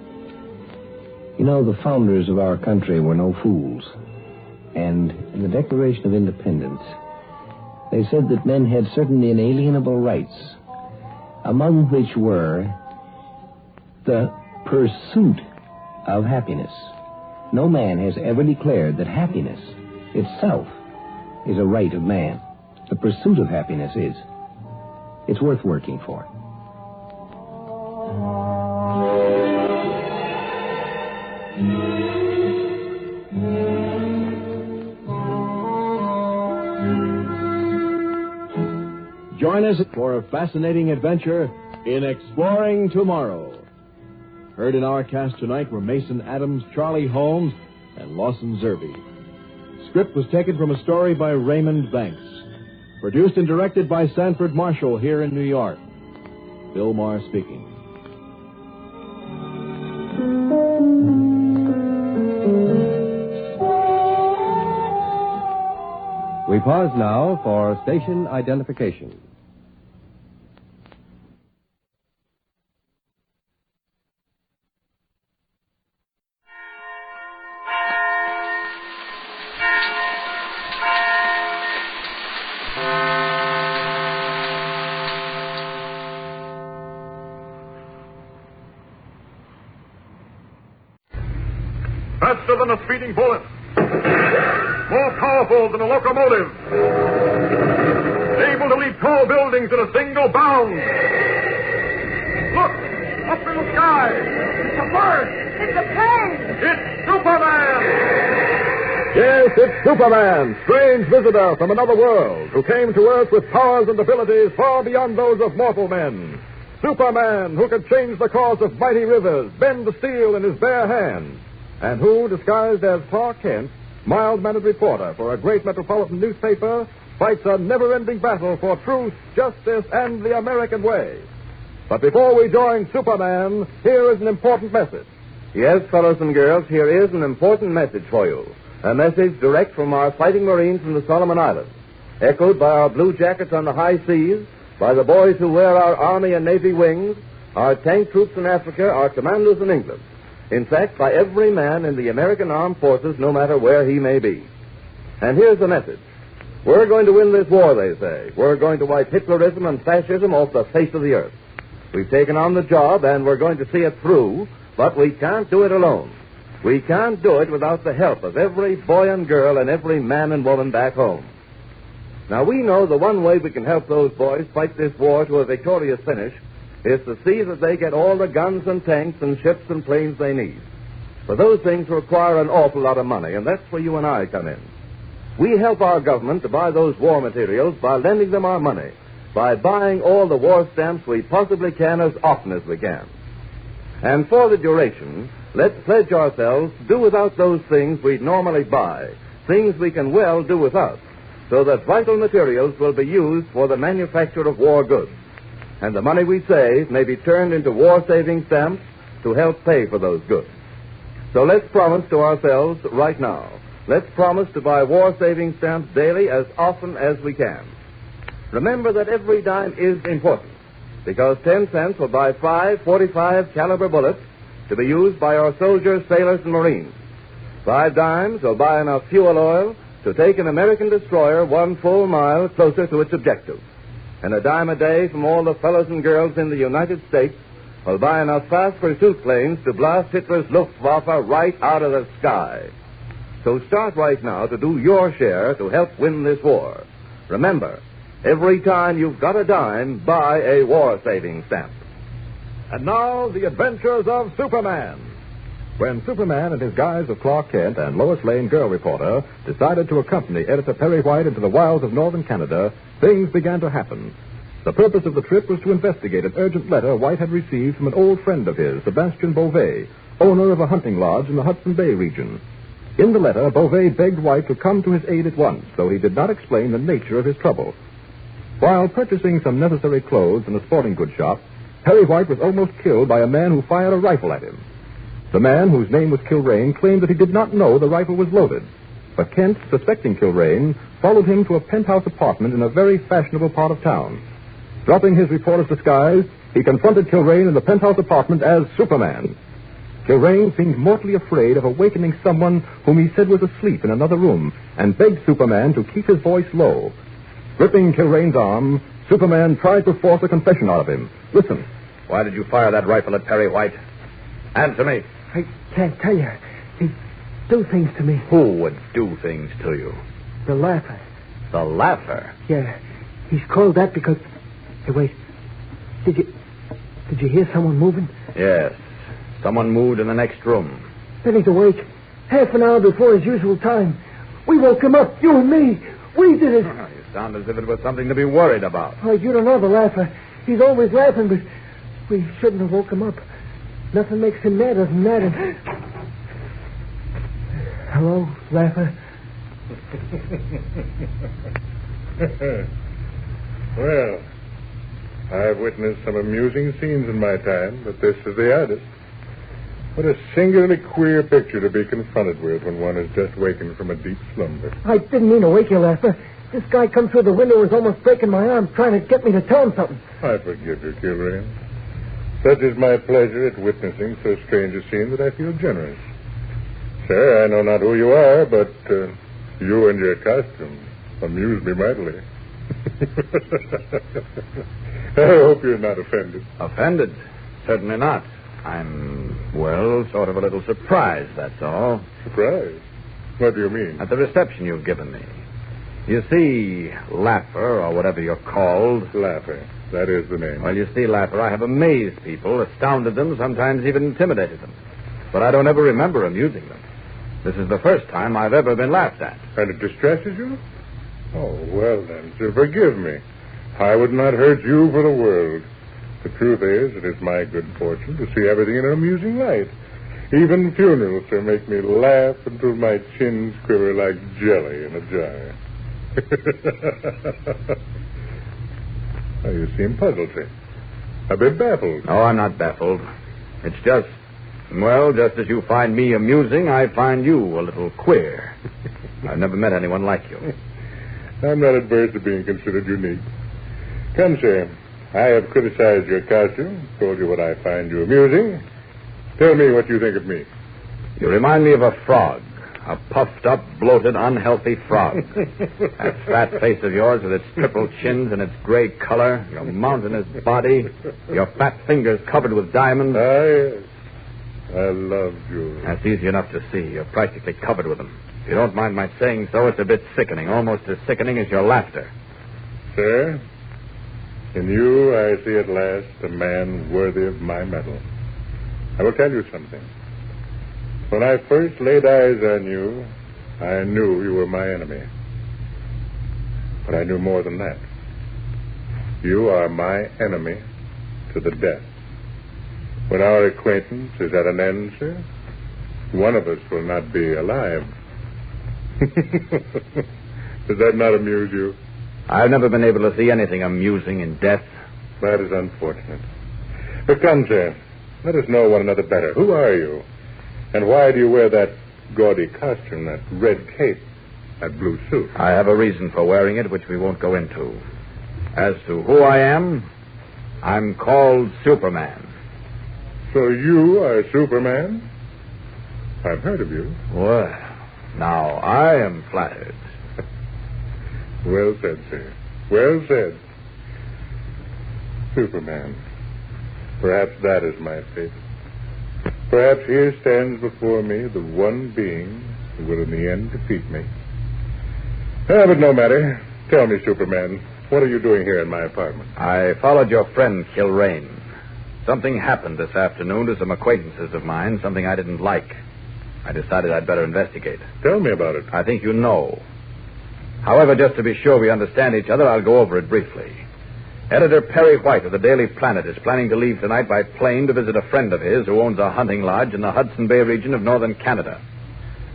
You know, the founders of our country were no fools. And in the Declaration of Independence, they said that men had certain inalienable rights, among which were the pursuit of happiness. No man has ever declared that happiness itself is a right of man. The pursuit of happiness is. It's worth working for. Join us for a fascinating adventure in Exploring Tomorrow. Heard in our cast tonight were Mason Adams, Charlie Holmes, and Lawson Zerbe. Script was taken from a story by Raymond Banks. Produced and directed by Sanford Marshall here in New York. Bill Maher speaking. We pause now for station identification. Faster than a speeding bullet. More powerful than a locomotive. Able to leap tall buildings in a single bound. Look! Up in the sky! It's a bird! It's a plane! It's Superman! Yes, it's Superman, strange visitor from another world, who came to Earth with powers and abilities far beyond those of mortal men. Superman, who could change the course of mighty rivers, bend the steel in his bare hands, and who, disguised as Clark Kent, mild-mannered reporter for a great metropolitan newspaper, fights a never-ending battle for truth, justice, and the American way. But before we join Superman, here is an important message. Yes, fellows and girls, here is an important message for you. A message direct from our fighting Marines from the Solomon Islands, echoed by our blue jackets on the high seas, by the boys who wear our Army and Navy wings, our tank troops in Africa, our commandos in England. In fact, by every man in the American armed forces, no matter where he may be. And here's the message. We're going to win this war, they say. We're going to wipe Hitlerism and fascism off the face of the earth. We've taken on the job, and we're going to see it through, but we can't do it alone. We can't do it without the help of every boy and girl and every man and woman back home. Now, we know the one way we can help those boys fight this war to a victorious finish is to see that they get all the guns and tanks and ships and planes they need. But those things require an awful lot of money, and that's where you and I come in. We help our government to buy those war materials by lending them our money, by buying all the war stamps we possibly can as often as we can. And for the duration, let's pledge ourselves to do without those things we'd normally buy, things we can well do without, so that vital materials will be used for the manufacture of war goods. And the money we save may be turned into war-saving stamps to help pay for those goods. So let's promise to ourselves right now. Let's promise to buy war-saving stamps daily as often as we can. Remember that every dime is important, because 10 cents will buy 5 .45 caliber bullets to be used by our soldiers, sailors, and Marines. 5 dimes will buy enough fuel oil to take an American destroyer 1 full mile closer to its objective. And a dime a day from all the fellows and girls in the United States will buy enough fast pursuit planes to blast Hitler's Luftwaffe right out of the sky. So start right now to do your share to help win this war. Remember, every time you've got a dime, buy a war-saving stamp. And now, the adventures of Superman. When Superman and his guise of Clark Kent and Lois Lane, girl reporter, decided to accompany Editor Perry White into the wilds of northern Canada, things began to happen. The purpose of the trip was to investigate an urgent letter White had received from an old friend of his, Sebastian Beauvais, owner of a hunting lodge in the Hudson Bay region. In the letter, Beauvais begged White to come to his aid at once, though he did not explain the nature of his trouble. While purchasing some necessary clothes in a sporting goods shop, Perry White was almost killed by a man who fired a rifle at him. The man, whose name was Kilrain, claimed that he did not know the rifle was loaded. But Kent, suspecting Kilrain, followed him to a penthouse apartment in a very fashionable part of town. Dropping his reporter's disguise, he confronted Kilrain in the penthouse apartment as Superman. Kilrain seemed mortally afraid of awakening someone whom he said was asleep in another room, and begged Superman to keep his voice low. Gripping Kilrain's arm, Superman tried to force a confession out of him. Listen. Why did you fire that rifle at Perry White? Answer me. I can't tell you. He do things to me. Who would do things to you? The Laugher. The Laugher? Yeah. He's called that because... Hey, wait. Did you hear someone moving? Yes. Someone moved in the next room. Then he's awake. Half an hour before his usual time. We woke him up, you and me. We did it. Oh, you sound as if it was something to be worried about. Oh, you don't know the Laugher. He's always laughing, but we shouldn't have woke him up. Nothing makes him madder than that. Hello, Laugher. Well, I've witnessed some amusing scenes in my time, but this is the oddest. What a singularly queer picture to be confronted with when one has just wakened from a deep slumber. I didn't mean to wake you, Laugher. This guy come through the window was almost breaking my arm, trying to get me to tell him something. I forgive you, Kilrain. Such is my pleasure at witnessing so strange a scene that I feel generous. Sir, I know not who you are, but you and your costume amuse me mightily. I hope you're not offended. Offended? Certainly not. I'm, sort of a little surprised, that's all. Surprised? What do you mean? At the reception you've given me. You see, Laugher, or whatever you're called. Laugher. That is the name. Well, you see, Laugher, I have amazed people, astounded them, sometimes even intimidated them. But I don't ever remember amusing them. This is the first time I've ever been laughed at. And it distresses you? Oh, well then, sir, forgive me. I would not hurt you for the world. The truth is, it is my good fortune to see everything in an amusing light. Even funerals, sir, make me laugh until my chins quiver like jelly in a jar. Oh, you seem puzzled, sir. A bit baffled. Oh, I'm not baffled. It's just, well, just as you find me amusing, I find you a little queer. I've never met anyone like you. I'm not adverse to being considered unique. Come, sir. I have criticized your costume, told you what I find you amusing. Tell me what you think of me. You remind me of a frog. A puffed-up, bloated, unhealthy frog. That fat face of yours with its triple chins and its gray color, your mountainous body, your fat fingers covered with diamonds. Ah, yes. I love you. That's easy enough to see. You're practically covered with them. If you don't mind my saying so, it's a bit sickening, almost as sickening as your laughter. Sir, in you I see at last a man worthy of my mettle. I will tell you something. When I first laid eyes on you, I knew you were my enemy. But I knew more than that. You are my enemy to the death. When our acquaintance is at an end, sir, one of us will not be alive. Does that not amuse you? I've never been able to see anything amusing in death. That is unfortunate. But come, sir, let us know one another better. Who are you? And why do you wear that gaudy costume, that red cape, that blue suit? I have a reason for wearing it, which we won't go into. As to who I am, I'm called Superman. So you are Superman? I've heard of you. Well, now I am flattered. Well said, sir. Well said. Superman. Perhaps that is my fate. Perhaps here stands before me the one being who will in the end defeat me. But no matter. Tell me, Superman, what are you doing here in my apartment? I followed your friend, Kilrain. Something happened this afternoon to some acquaintances of mine, something I didn't like. I decided I'd better investigate. Tell me about it. I think you know. However, just to be sure we understand each other, I'll go over it briefly. Editor Perry White of the Daily Planet is planning to leave tonight by plane to visit a friend of his who owns a hunting lodge in the Hudson Bay region of northern Canada.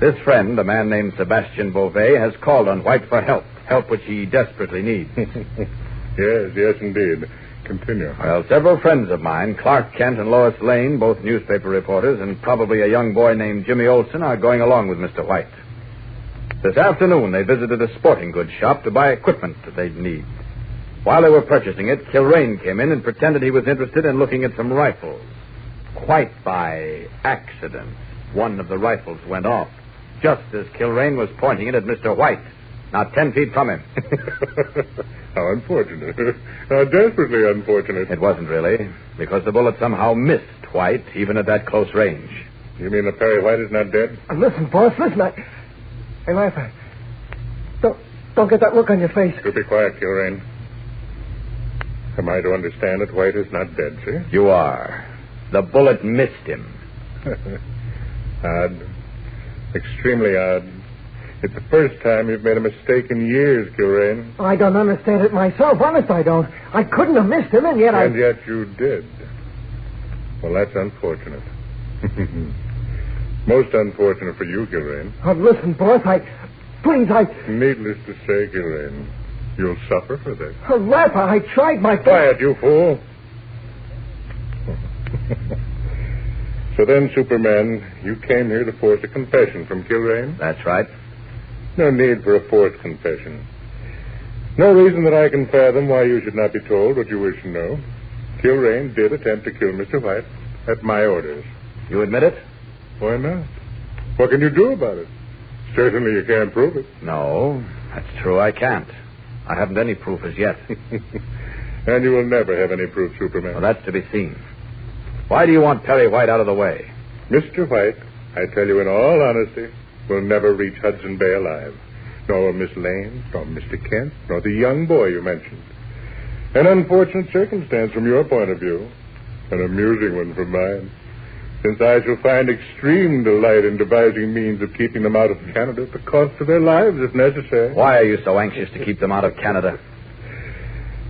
This friend, a man named Sebastian Beauvais, has called on White for help which he desperately needs. Yes, indeed. Continue. Well, several friends of mine, Clark Kent and Lois Lane, both newspaper reporters, and probably a young boy named Jimmy Olsen, are going along with Mr. White. This afternoon, they visited a sporting goods shop to buy equipment that they'd need. While they were purchasing it, Kilrain came in and pretended he was interested in looking at some rifles. Quite by accident, one of the rifles went off, just as Kilrain was pointing it at Mr. White, not 10 feet from him. How unfortunate. How desperately unfortunate. It wasn't really, because the bullet somehow missed White, even at that close range. You mean that Perry White is not dead? Listen, boss, listen. Hey, wife, don't get that look on your face. Do be quiet, Kilrain. Am I to understand that White is not dead, sir? You are. The bullet missed him. Odd. Extremely odd. It's the first time you've made a mistake in years, Kilrain. I don't understand it myself. Honest, I don't. I couldn't have missed him, and yet And yet you did. Well, that's unfortunate. Most unfortunate for you, Kilrain. Listen, boss, Please, Needless to say, Kilrain, you'll suffer for this. Rapper, I tried my best. Quiet, you fool. So then, Superman, you came here to force a confession from Kilrain? That's right. No need for a forced confession. No reason that I can fathom why you should not be told what you wish to know. Kilrain did attempt to kill Mr. White at my orders. You admit it? Why not? What can you do about it? Certainly you can't prove it. No, that's true, I can't. I haven't any proof as yet. And you will never have any proof, Superman. Well, that's to be seen. Why do you want Perry White out of the way? Mr. White, I tell you in all honesty, will never reach Hudson Bay alive. Nor Miss Lane, nor Mr. Kent, nor the young boy you mentioned. An unfortunate circumstance from your point of view. An amusing one from mine. since I shall find extreme delight in devising means of keeping them out of Canada at the cost of their lives, if necessary. Why are you so anxious to keep them out of Canada?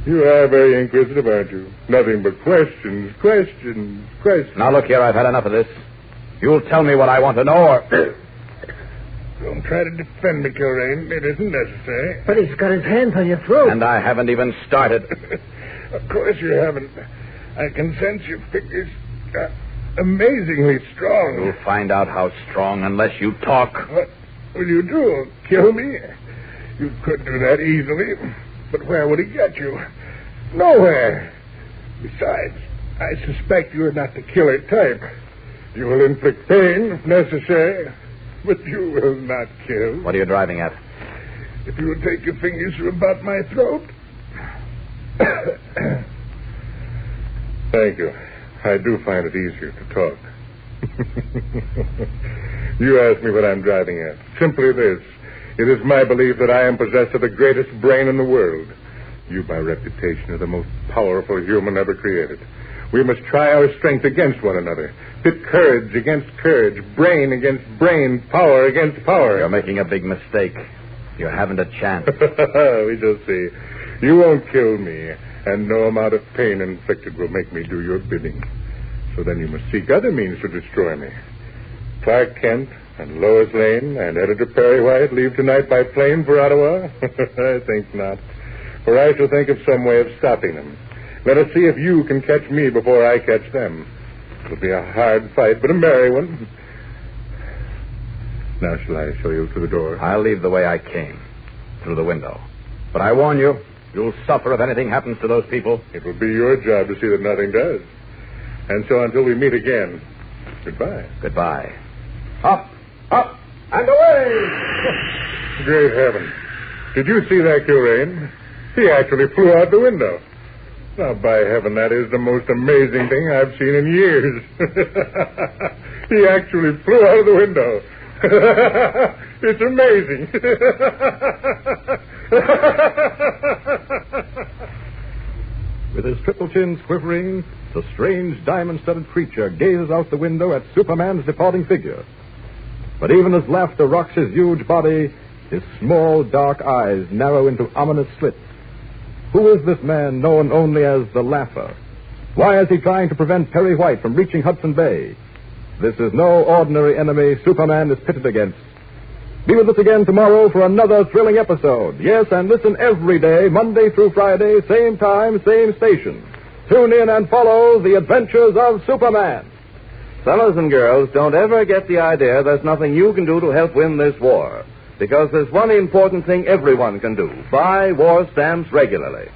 You are very inquisitive, aren't you? Nothing but questions. Now, look here, I've had enough of this. You'll tell me what I want to know, or... Don't try to defend me, Kilrain. It isn't necessary. But he's got his hands on your throat. And I haven't even started. Of course you haven't. I can sense your fingers amazingly strong. You'll find out how strong unless you talk. What will you do? Kill me? You could do that easily. But where would he get you? Nowhere. Besides, I suspect you are not the killer type. You will inflict pain if necessary, but you will not kill. What are you driving at? If you will take your fingers from about my throat. Thank you. I do find it easier to talk. You ask me what I'm driving at. Simply this. It is my belief that I am possessed of the greatest brain in the world. You, by reputation, are the most powerful human ever created. We must try our strength against one another. Pit courage against courage, brain against brain, power against power. You're making a big mistake. You haven't a chance. We shall see. You won't kill me, and no amount of pain inflicted will make me do your bidding. So then you must seek other means to destroy me. Clark Kent and Lois Lane and Editor Perry White leave tonight by plane for Ottawa? I think not. For I shall think of some way of stopping them. Let us see if you can catch me before I catch them. It'll be a hard fight, but a merry one. Now shall I show you to the door? I'll leave the way I came, through the window. But I warn you, you'll suffer if anything happens to those people. It will be your job to see that nothing does. And so until we meet again, goodbye. Goodbye. Up, and away! Great heaven. Did you see that, Kilrain? He actually flew out the window. Now, by heaven, that is the most amazing thing I've seen in years. He actually flew out of the window. It's amazing. With his triple chins quivering, the strange diamond-studded creature gazes out the window at Superman's departing figure. But even as laughter rocks his huge body, his small, dark eyes narrow into ominous slits. Who is this man known only as the Laugher? Why is he trying to prevent Perry White from reaching Hudson Bay? This is no ordinary enemy Superman is pitted against. Be with us again tomorrow for another thrilling episode. Yes, and listen every day, Monday through Friday, same time, same station. Tune in and follow the adventures of Superman. Fellows and girls, don't ever get the idea there's nothing you can do to help win this war. Because there's one important thing everyone can do. Buy war stamps regularly.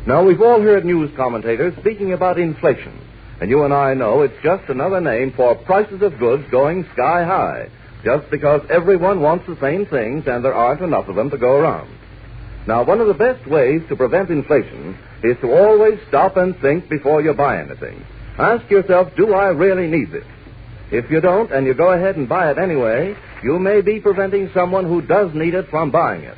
Now, we've all heard news commentators speaking about inflation. And you and I know it's just another name for prices of goods going sky high. Just because everyone wants the same things and there aren't enough of them to go around. Now, one of the best ways to prevent inflation is to always stop and think before you buy anything. Ask yourself, do I really need this? If you don't, and you go ahead and buy it anyway, you may be preventing someone who does need it from buying it.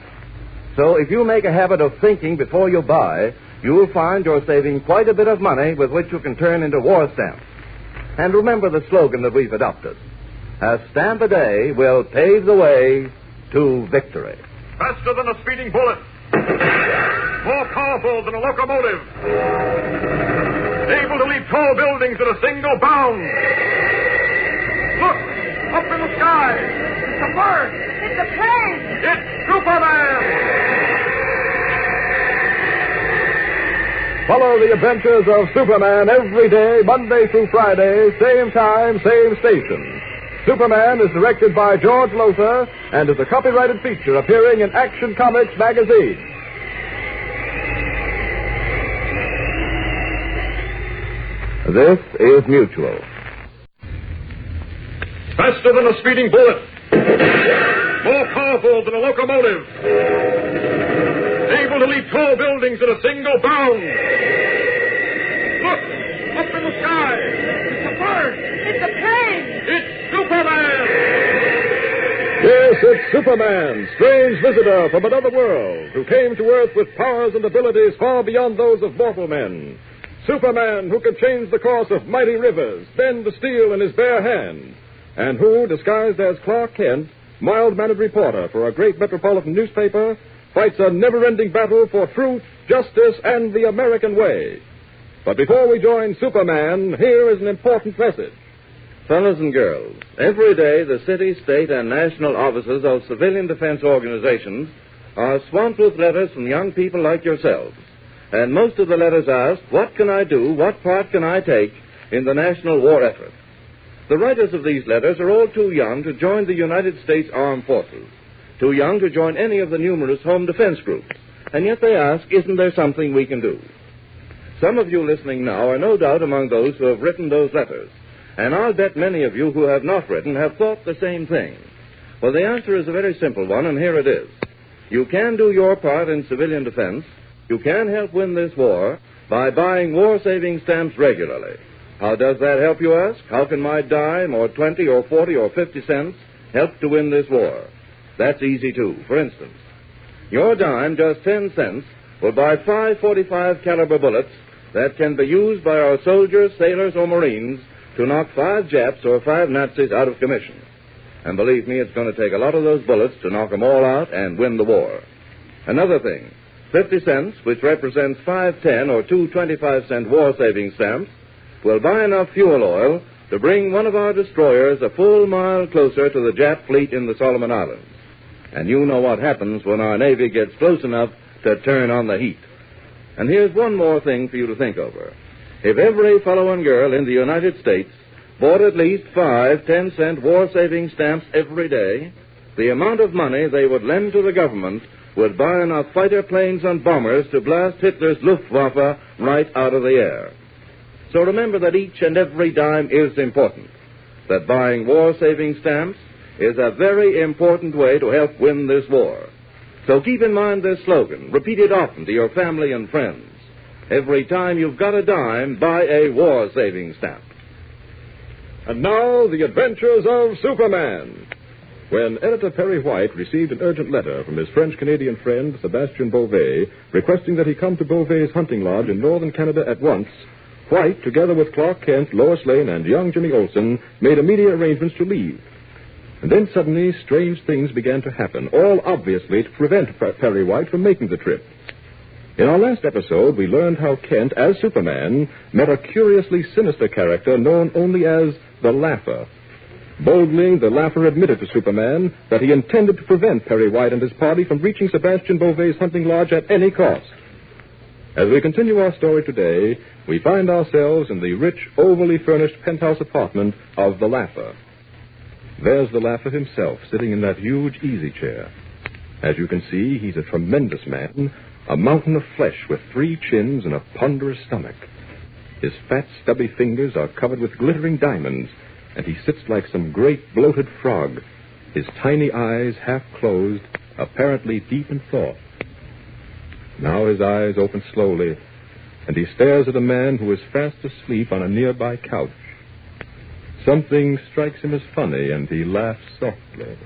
So if you make a habit of thinking before you buy, you'll find you're saving quite a bit of money with which you can turn into war stamps. And remember the slogan that we've adopted. A stamp a day will pave the way to victory. Faster than a speeding bullet. More powerful than a locomotive. Able to leap tall buildings at a single bound. Look! Up in the sky! It's a bird! It's a plane! It's Superman! Follow the adventures of Superman every day, Monday through Friday, same time, same station. Superman is directed by George Lothar and is a copyrighted feature appearing in Action Comics magazine. This is Mutual. Faster than a speeding bullet. More powerful than a locomotive. Able to leap tall buildings at a single bound. Look! Up in the sky! It's a bird! It's a plane! It's Superman! Yes, it's Superman, strange visitor from another world, who came to Earth with powers and abilities far beyond those of mortal men. Superman who can change the course of mighty rivers, bend the steel in his bare hand, and who, disguised as Clark Kent, mild-mannered reporter for a great metropolitan newspaper, fights a never-ending battle for truth, justice, and the American way. But before we join Superman, here is an important message. Fellows and girls, every day the city, state, and national offices of civilian defense organizations are swamped with letters from young people like yourselves. And most of the letters ask, what can I do, what part can I take in the national war effort? The writers of these letters are all too young to join the United States Armed Forces, too young to join any of the numerous home defense groups, and yet they ask, isn't there something we can do? Some of you listening now are no doubt among those who have written those letters, and I'll bet many of you who have not written have thought the same thing. Well, the answer is a very simple one, and here it is. You can do your part in civilian defense. You can help win this war by buying war-saving stamps regularly. How does that help, you ask? How can my dime, or 20, or 40, or 50 cents help to win this war? That's easy, too. For instance, your dime, just 10 cents, will buy 5 .45 caliber bullets that can be used by our soldiers, sailors, or Marines to knock 5 Japs or 5 Nazis out of commission. And believe me, it's going to take a lot of those bullets to knock them all out and win the war. Another thing, 50 cents, which represents 5 10 or 2 25-cent war-saving stamps, will buy enough fuel oil to bring one of our destroyers a full mile closer to the Jap fleet in the Solomon Islands. And you know what happens when our Navy gets close enough to turn on the heat. And here's one more thing for you to think over. If every fellow and girl in the United States bought at least 5 10-cent war-saving stamps every day, the amount of money they would lend to the government would buy enough fighter planes and bombers to blast Hitler's Luftwaffe right out of the air. So remember that each and every dime is important, that buying war-saving stamps is a very important way to help win this war. So keep in mind this slogan. Repeat it often to your family and friends. Every time you've got a dime, buy a war-saving stamp. And now, the adventures of Superman. When Editor Perry White received an urgent letter from his French-Canadian friend, Sebastien Beauvais, requesting that he come to Beauvais' hunting lodge in northern Canada at once, White, together with Clark Kent, Lois Lane, and young Jimmy Olsen, made immediate arrangements to leave. And then suddenly, strange things began to happen, all obviously to prevent Perry White from making the trip. In our last episode, we learned how Kent, as Superman, met a curiously sinister character known only as the Laugher. Boldly, the Laugher admitted to Superman that he intended to prevent Perry White and his party from reaching Sebastien Beauvais' hunting lodge at any cost. As we continue our story today, we find ourselves in the rich, overly furnished penthouse apartment of the Laugher. There's the Laugher himself, sitting in that huge easy chair. As you can see, he's a tremendous man, a mountain of flesh with 3 chins and a ponderous stomach. His fat, stubby fingers are covered with glittering diamonds, and he sits like some great bloated frog, his tiny eyes half closed, apparently deep in thought. Now his eyes open slowly, and he stares at a man who is fast asleep on a nearby couch. Something strikes him as funny, and he laughs softly.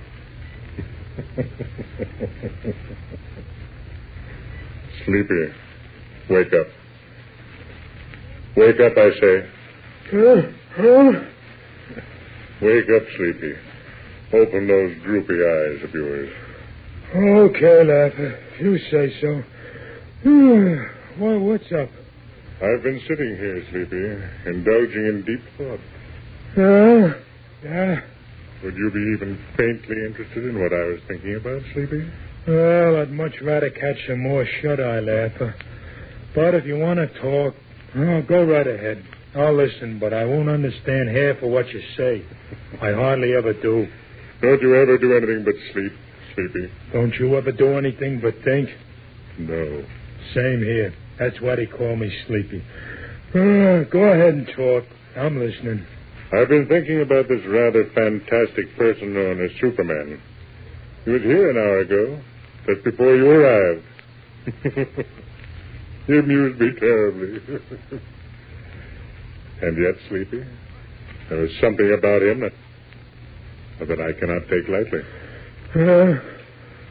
Sleepy, wake up. Wake up, I say. Wake up, Sleepy. Open those droopy eyes of yours. Okay, Laugher. If you say so. Well, what's up? I've been sitting here, Sleepy, indulging in deep thought. Yeah? Would you be even faintly interested in what I was thinking about, Sleepy? Well, I'd much rather catch some more shut-eye, Laugher. But if you want to talk, go right ahead. I'll listen, but I won't understand half of what you say. I hardly ever do. Don't you ever do anything but sleep, Sleepy? Don't you ever do anything but think? No. Same here. That's why they call me Sleepy. Go ahead and talk. I'm listening. I've been thinking about this rather fantastic person known as Superman. He was here an hour ago, just before you arrived. He amused me terribly. And yet, Sleepy, there was something about him that I cannot take lightly.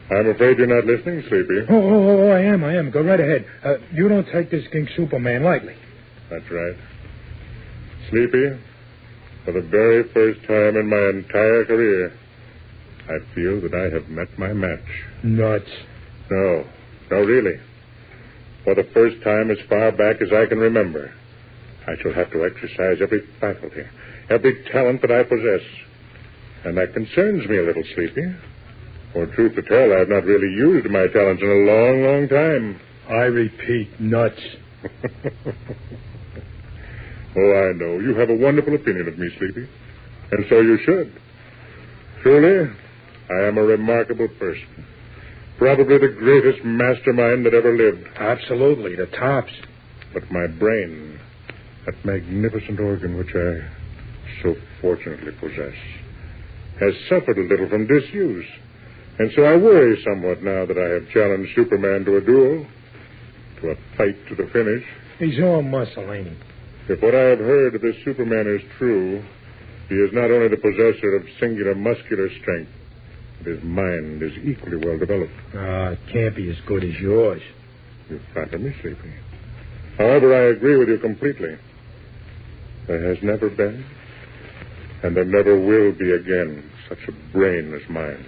I'm afraid you're not listening, Sleepy. Oh, I am. Go right ahead. You don't take this King Superman lightly. That's right. Sleepy, for the very first time in my entire career, I feel that I have met my match. Nuts. No, really. For the first time as far back as I can remember, I shall have to exercise every faculty, every talent that I possess. And that concerns me a little, Sleepy. For truth to tell, I have not really used my talents in a long, long time. I repeat, nuts. Oh, I know. You have a wonderful opinion of me, Sleepy. And so you should. Truly, I am a remarkable person. Probably the greatest mastermind that ever lived. Absolutely, the tops. But my brain, that magnificent organ which I so fortunately possess, has suffered a little from disuse. And so I worry somewhat now that I have challenged Superman to a duel, to a fight to the finish. He's all muscle, ain't he? If what I have heard of this Superman is true, he is not only the possessor of singular muscular strength, but his mind is equally well developed. It can't be as good as yours. You flatter me, Sleepy. However, I agree with you completely. There has never been, and there never will be again, such a brain as mine.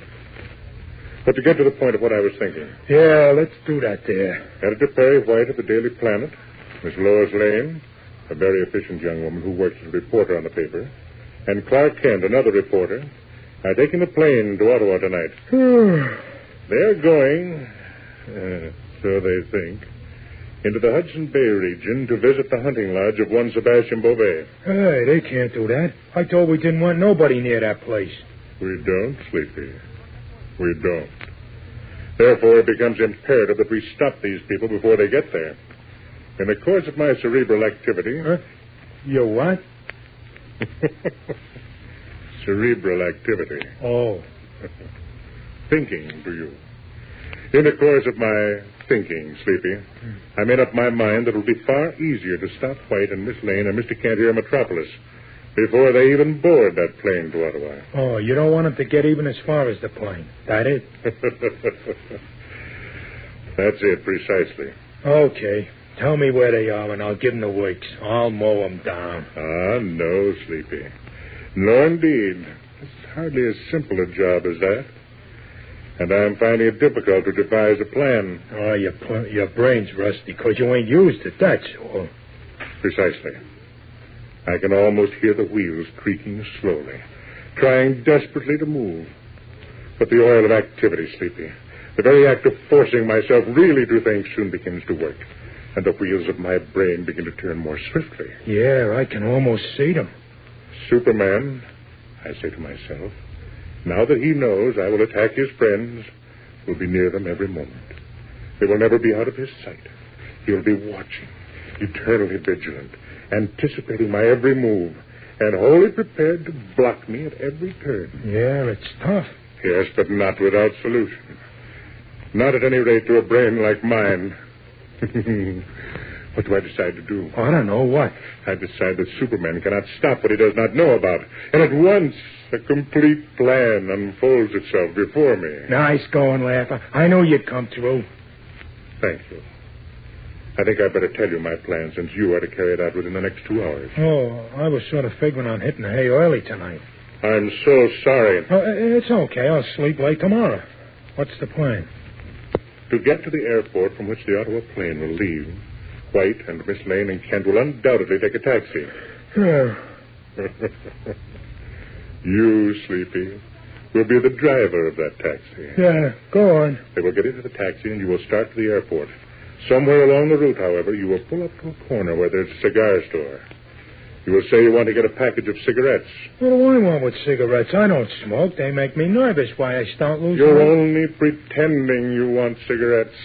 But to get to the point of what I was thinking. Yeah, let's do that there. Editor Perry White of the Daily Planet, Miss Lois Lane, a very efficient young woman who works as a reporter on the paper, and Clark Kent, another reporter, are taking the plane to Ottawa tonight. They're going, so they think, into the Hudson Bay region to visit the hunting lodge of one Sebastian Beauvais. Hey, they can't do that. I thought we didn't want nobody near that place. We don't, Sleepy. We don't. Therefore, it becomes imperative that we stop these people before they get there. In the course of my cerebral activity... Your what? Cerebral activity. Oh. Thinking, do you? In the course of my thinking, Sleepy, I made up my mind that it would be far easier to stop White and Miss Lane and Mr. Kent here in Metropolis before they even board that plane to Ottawa. Oh, you don't want them to get even as far as the plane. That it? That's it, precisely. Okay. Tell me where they are, and I'll give them the works. I'll mow them down. Ah, no, Sleepy. No, indeed. It's hardly as simple a job as that. And I'm finding it difficult to devise a plan. Oh, your brain's rusty because you ain't used it, that's all. Precisely. I can almost hear the wheels creaking slowly, trying desperately to move. But the oil of activity, Sleepy, the very act of forcing myself really to think soon begins to work. And the wheels of my brain begin to turn more swiftly. Yeah, I can almost see them. Superman, I say to myself, now that he knows I will attack his friends, will be near them every moment. They will never be out of his sight. He'll be watching, eternally vigilant, anticipating my every move, and wholly prepared to block me at every turn. Yeah, it's tough. Yes, but not without solution. Not at any rate to a brain like mine. What do I decide to do? I don't know. What? I decide that Superman cannot stop what he does not know about. And at once, a complete plan unfolds itself before me. Nice going, Laugher. I knew you'd come through. Thank you. I think I'd better tell you my plan, since you are to carry it out within the next 2 hours. Oh, I was sort of figuring on hitting the hay early tonight. I'm so sorry. It's okay. I'll sleep late tomorrow. What's the plan? To get to the airport from which the Ottawa plane will leave, White and Miss Lane and Kent will undoubtedly take a taxi. You, Sleepy, will be the driver of that taxi. Yeah, go on. They will get into the taxi and you will start for the airport. Somewhere along the route, however, you will pull up to a corner where there's a cigar store. You will say you want to get a package of cigarettes. What do I want with cigarettes? I don't smoke. They make me nervous. Why, I start losing... You're only pretending you want cigarettes.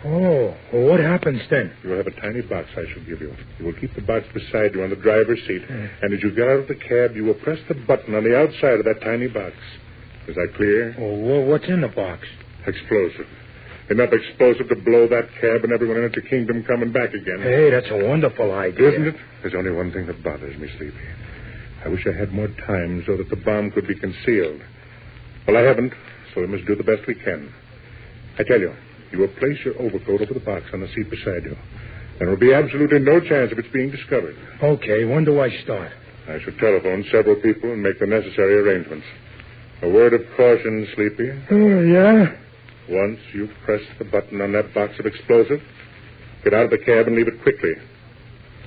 Oh, well, what happens then? You will have a tiny box I shall give you. You will keep the box beside you on the driver's seat. And as you get out of the cab, you will press the button on the outside of that tiny box. Is that clear? Oh, what's in the box? Explosive. Enough explosive to blow that cab and everyone in it to kingdom come and back again. Hey, that's a wonderful idea. Isn't it? There's only one thing that bothers me, Sleepy. I wish I had more time so that the bomb could be concealed. Well, I haven't, so we must do the best we can. I tell you, you will place your overcoat over the box on the seat beside you. There will be absolutely no chance of its being discovered. Okay, when do I start? I shall telephone several people and make the necessary arrangements. A word of caution, Sleepy. Oh, yeah? Once you've pressed the button on that box of explosive, get out of the cab and leave it quickly.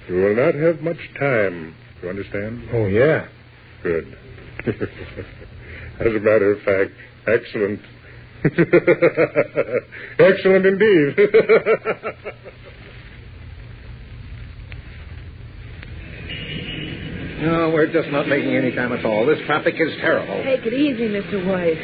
You will not have much time. You understand? Oh, yeah. Good. As a matter of fact, excellent. Excellent indeed. No, we're just not making any time at all. This traffic is terrible. Take it easy, Mr. White.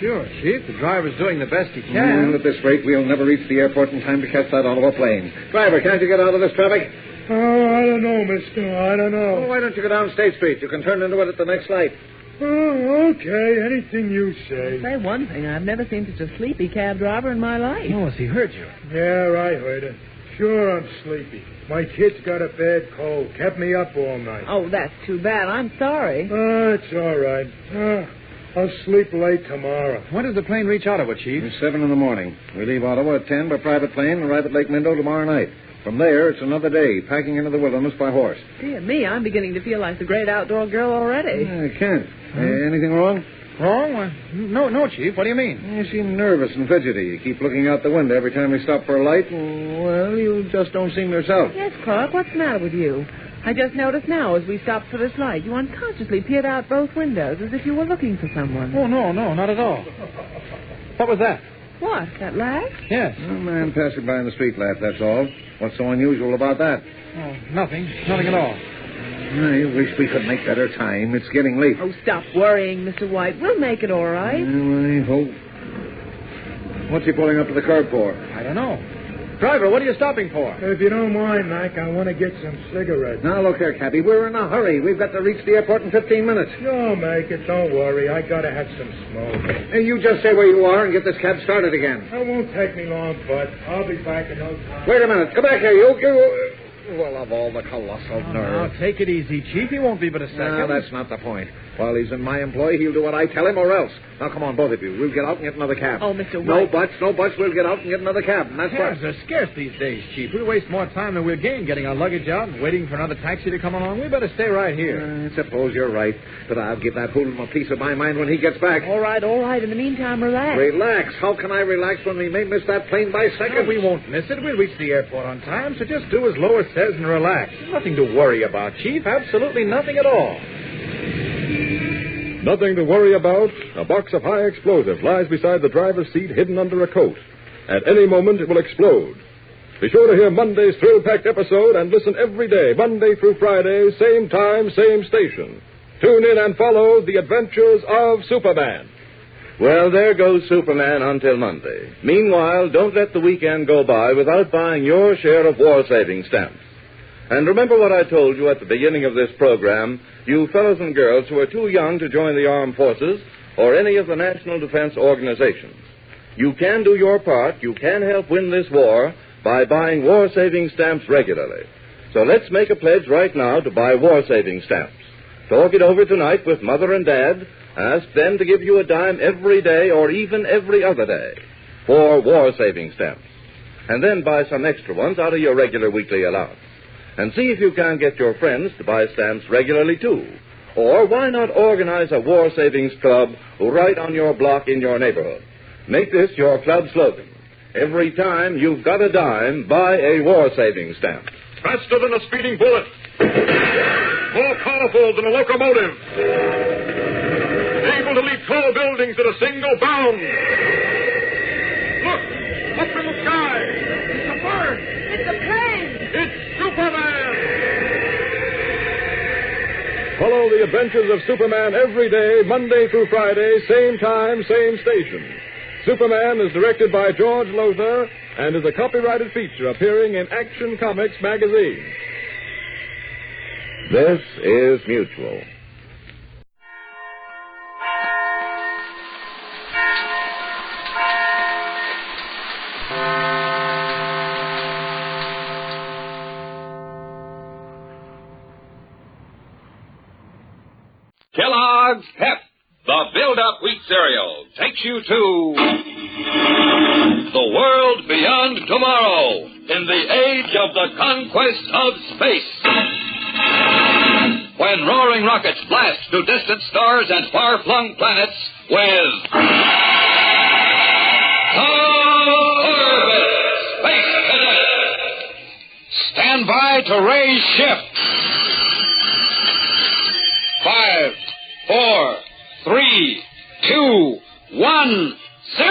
Sure, Chief. The driver's doing the best he can. At this rate, we'll never reach the airport in time to catch that Ottawa plane. Driver, can't you get out of this traffic? Oh, I don't know, mister. I don't know. Oh, why don't you go down State Street? You can turn into it at the next light. Oh, okay. Anything you say. Say one thing. I've never seen such a sleepy cab driver in my life. Oh, has he heard you? Yeah, I heard it. Sure, I'm sleepy. My kid's got a bad cold. Kept me up all night. Oh, that's too bad. I'm sorry. It's all right. I'll sleep late tomorrow. When does the plane reach Ottawa, Chief? It's 7 in the morning. We leave Ottawa at 10 by private plane and arrive at Lake Minto tomorrow night. From there, it's another day, packing into the wilderness by horse. Dear me, I'm beginning to feel like the great outdoor girl already. I can't. Anything wrong? Wrong? No, Chief. What do you mean? You seem nervous and fidgety. You keep looking out the window every time we stop for a light, and, well, you just don't seem yourself. Yes, Clark, what's the matter with you? I just noticed now as we stopped for this light, you unconsciously peered out both windows as if you were looking for someone. Oh, no, not at all. What was that? What, that laugh? Yes. A man passing by in the street laughed, that's all. What's so unusual about that? Oh, nothing at all. I wish we could make better time. It's getting late. Oh, stop worrying, Mr. White. We'll make it all right. Well, I hope. What's he pulling up to the curb for? I don't know. Driver, what are you stopping for? If you don't mind, Mac, I want to get some cigarettes. Now, look here, Cappy. We're in a hurry. We've got to reach the airport in 15 minutes. No, make it. Don't worry. I got to have some smoke. Hey, you just stay where you are and get this cab started again. It won't take me long, Bud. I'll be back in no time. Wait a minute. Come back here, you. Well, of all the colossal nerve. Now, take it easy, Chief. He won't be but a second. No, that's not the point. While he's in my employ, he'll do what I tell him or else. Now, come on, both of you. We'll get out and get another cab. Oh, Mr. White. No buts. We'll get out and get another cab. And that's Cabs are scarce these days, Chief. We waste more time than we'll gain getting our luggage out and waiting for another taxi to come along. We better stay right here. I suppose you're right. But I'll give that hoodlum a piece of my mind when he gets back. All right. In the meantime, relax. Relax? How can I relax when we may miss that plane by seconds? No, we won't miss it. We'll reach the airport on time, so just do as Lois says and relax. Nothing to worry about, Chief. Absolutely nothing at all. Nothing to worry about. A box of high explosive lies beside the driver's seat, hidden under a coat. At any moment, it will explode. Be sure to hear Monday's thrill-packed episode and listen every day, Monday through Friday, same time, same station. Tune in and follow the adventures of Superman. Well, there goes Superman until Monday. Meanwhile, don't let the weekend go by without buying your share of war-saving stamps. And remember what I told you at the beginning of this program, you fellows and girls who are too young to join the armed forces or any of the national defense organizations. You can do your part. You can help win this war by buying war-saving stamps regularly. So let's make a pledge right now to buy war-saving stamps. Talk it over tonight with Mother and Dad. Ask them to give you a dime every day or even every other day for war-saving stamps. And then buy some extra ones out of your regular weekly allowance. And see if you can get your friends to buy stamps regularly, too. Or why not organize a war savings club right on your block in your neighborhood? Make this your club slogan. Every time you've got a dime, buy a war savings stamp. Faster than a speeding bullet. More powerful than a locomotive. Able to leap tall buildings at a single bound. Look, up in the sky. It's a bird. It's a plane. It's Superman! Follow the adventures of Superman every day, Monday through Friday, same time, same station. Superman is directed by George Lothar and is a copyrighted feature appearing in Action Comics magazine. This is Mutual. Kellogg's Pep, the build-up wheat cereal, takes you to the world world beyond tomorrow in the age of the conquest of space. When roaring rockets blast to distant stars and far-flung planets with Corbett, Space Cadet. Stand by to raise ship. 5, 4, 3, 2, 1, 0!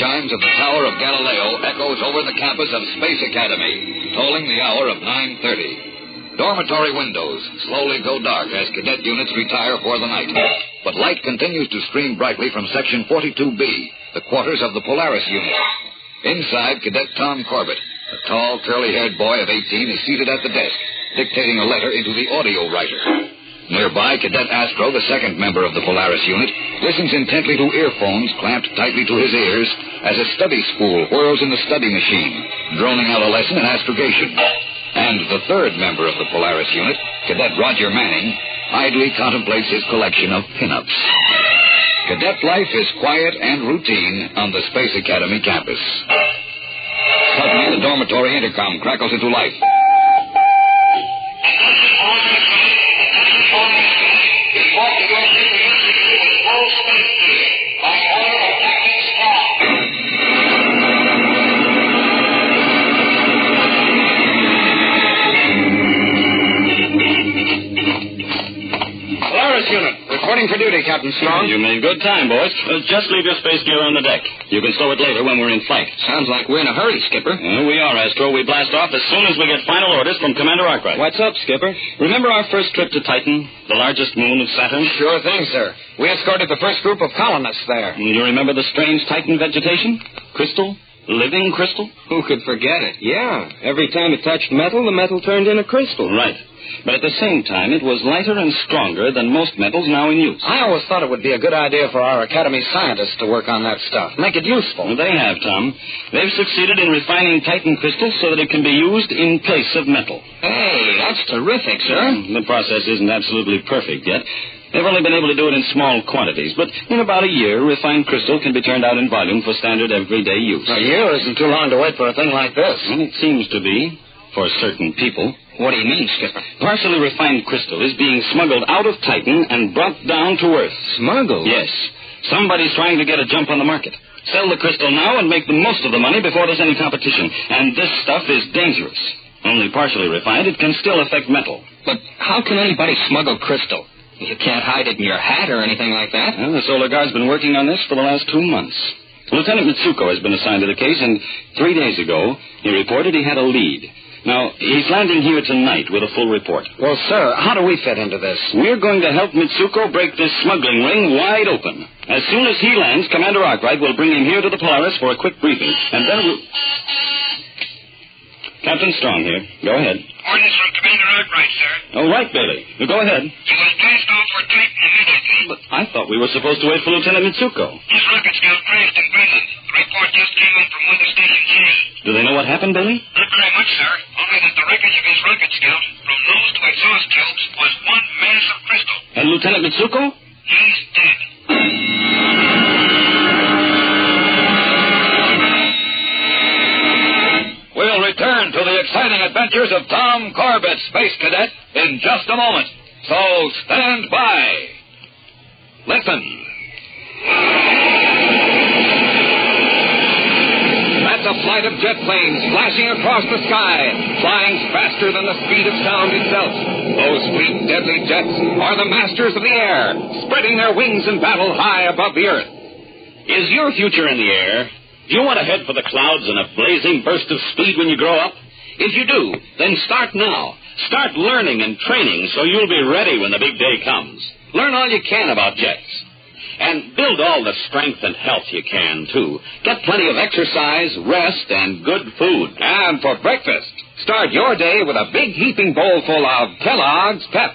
Chimes of the Tower of Galileo echoes over the campus of Space Academy, tolling the hour of 9:30. Dormitory windows slowly go dark as cadet units retire for the night. But light continues to stream brightly from Section 42B, the quarters of the Polaris unit. Inside, Cadet Tom Corbett, a tall, curly-haired boy of 18, is seated at the desk, dictating a letter into the audio writer. Nearby, Cadet Astro, the second member of the Polaris unit, listens intently to earphones clamped tightly to his ears as a study spool whirls in the study machine, droning out a lesson in astrogation. And the third member of the Polaris unit, Cadet Roger Manning, idly contemplates his collection of pinups. Cadet life is quiet and routine on the Space Academy campus. Suddenly, the dormitory intercom crackles into life. Unit, reporting for duty, Captain Strong. You made good time, boys. Just leave your space gear on the deck. You can stow it later when we're in flight. Sounds like we're in a hurry, Skipper. We are, Astro. We blast off as soon as we get final orders from Commander Arkwright. What's up, Skipper? Remember our first trip to Titan, the largest moon of Saturn? Sure thing, sir. We escorted the first group of colonists there. You remember the strange Titan vegetation? Crystal? Living crystal? Who could forget it? Yeah. Every time it touched metal, the metal turned into crystal. Right. But at the same time, it was lighter and stronger than most metals now in use. I always thought it would be a good idea for our Academy scientists to work on that stuff. Make it useful. Well, they have, Tom. They've succeeded in refining Titan crystal so that it can be used in place of metal. Hey, that's terrific, sir. The process isn't absolutely perfect yet. They've only been able to do it in small quantities, but in about a year, refined crystal can be turned out in volume for standard everyday use. A year isn't too long to wait for a thing like this. Well, it seems to be, for certain people. What do you mean, Skipper? Partially refined crystal is being smuggled out of Titan and brought down to Earth. Smuggled? Yes. Somebody's trying to get a jump on the market. Sell the crystal now and make the most of the money before there's any competition. And this stuff is dangerous. Only partially refined, it can still affect metal. But how can anybody smuggle crystal? You can't hide it in your hat or anything like that. Well, the Solar Guard's been working on this for the last 2 months. Lieutenant Mitsuko has been assigned to the case, and 3 days ago, he reported he had a lead. Now, he's landing here tonight with a full report. Well, sir, how do we fit into this? We're going to help Mitsuko break this smuggling ring wide open. As soon as he lands, Commander Arkwright will bring him here to the Polaris for a quick briefing, and then we'll... Captain Strong here. Go ahead. Orders from Commander Arkwright, sir. All right, Bailey. Go ahead. He will blast off for Titan immediately. But I thought we were supposed to wait for Lieutenant Mitsuko. His rocket scout crashed in Greenland. The report just came in from weather station G. Do they know what happened, Bailey? Not very much, sir. Only that the wreckage of his rocket scout, from nose to exhaust tubes, was one mass of crystal. And Lieutenant Mitsuko? He's dead. We'll return to the exciting adventures of Tom Corbett, Space Cadet, in just a moment. So stand by. Listen. That's a flight of jet planes flashing across the sky, flying faster than the speed of sound itself. Those fleet, deadly jets are the masters of the air, spreading their wings in battle high above the earth. Is your future in the air? Do you want to head for the clouds in a blazing burst of speed when you grow up? If you do, then start now. Start learning and training so you'll be ready when the big day comes. Learn all you can about jets. And build all the strength and health you can, too. Get plenty of exercise, rest, and good food. And for breakfast, start your day with a big heaping bowl full of Kellogg's Pep.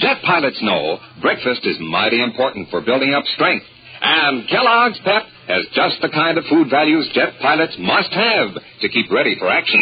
Jet pilots know breakfast is mighty important for building up strength. And Kellogg's Pep has just the kind of food values jet pilots must have to keep ready for action.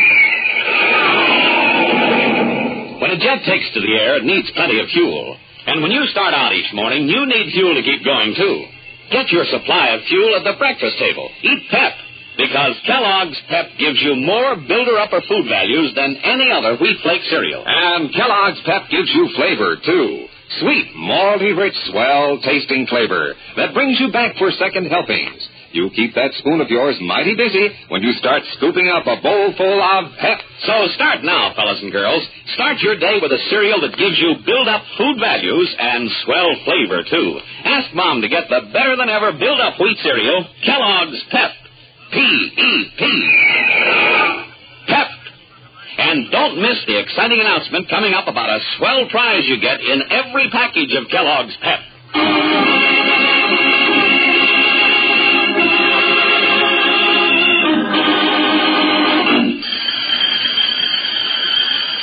When a jet takes to the air, it needs plenty of fuel. And when you start out each morning, you need fuel to keep going, too. Get your supply of fuel at the breakfast table. Eat Pep, because Kellogg's Pep gives you more builder-upper food values than any other wheat flake cereal. And Kellogg's Pep gives you flavor, too. Sweet, malty-rich, swell-tasting flavor that brings you back for second helpings. You keep that spoon of yours mighty busy when you start scooping up a bowl full of Pep. So start now, fellas and girls. Start your day with a cereal that gives you build-up food values and swell flavor, too. Ask Mom to get the better-than-ever build-up wheat cereal, Kellogg's Pep. P-E-P. Pep. And don't miss the exciting announcement coming up about a swell prize you get in every package of Kellogg's Pep.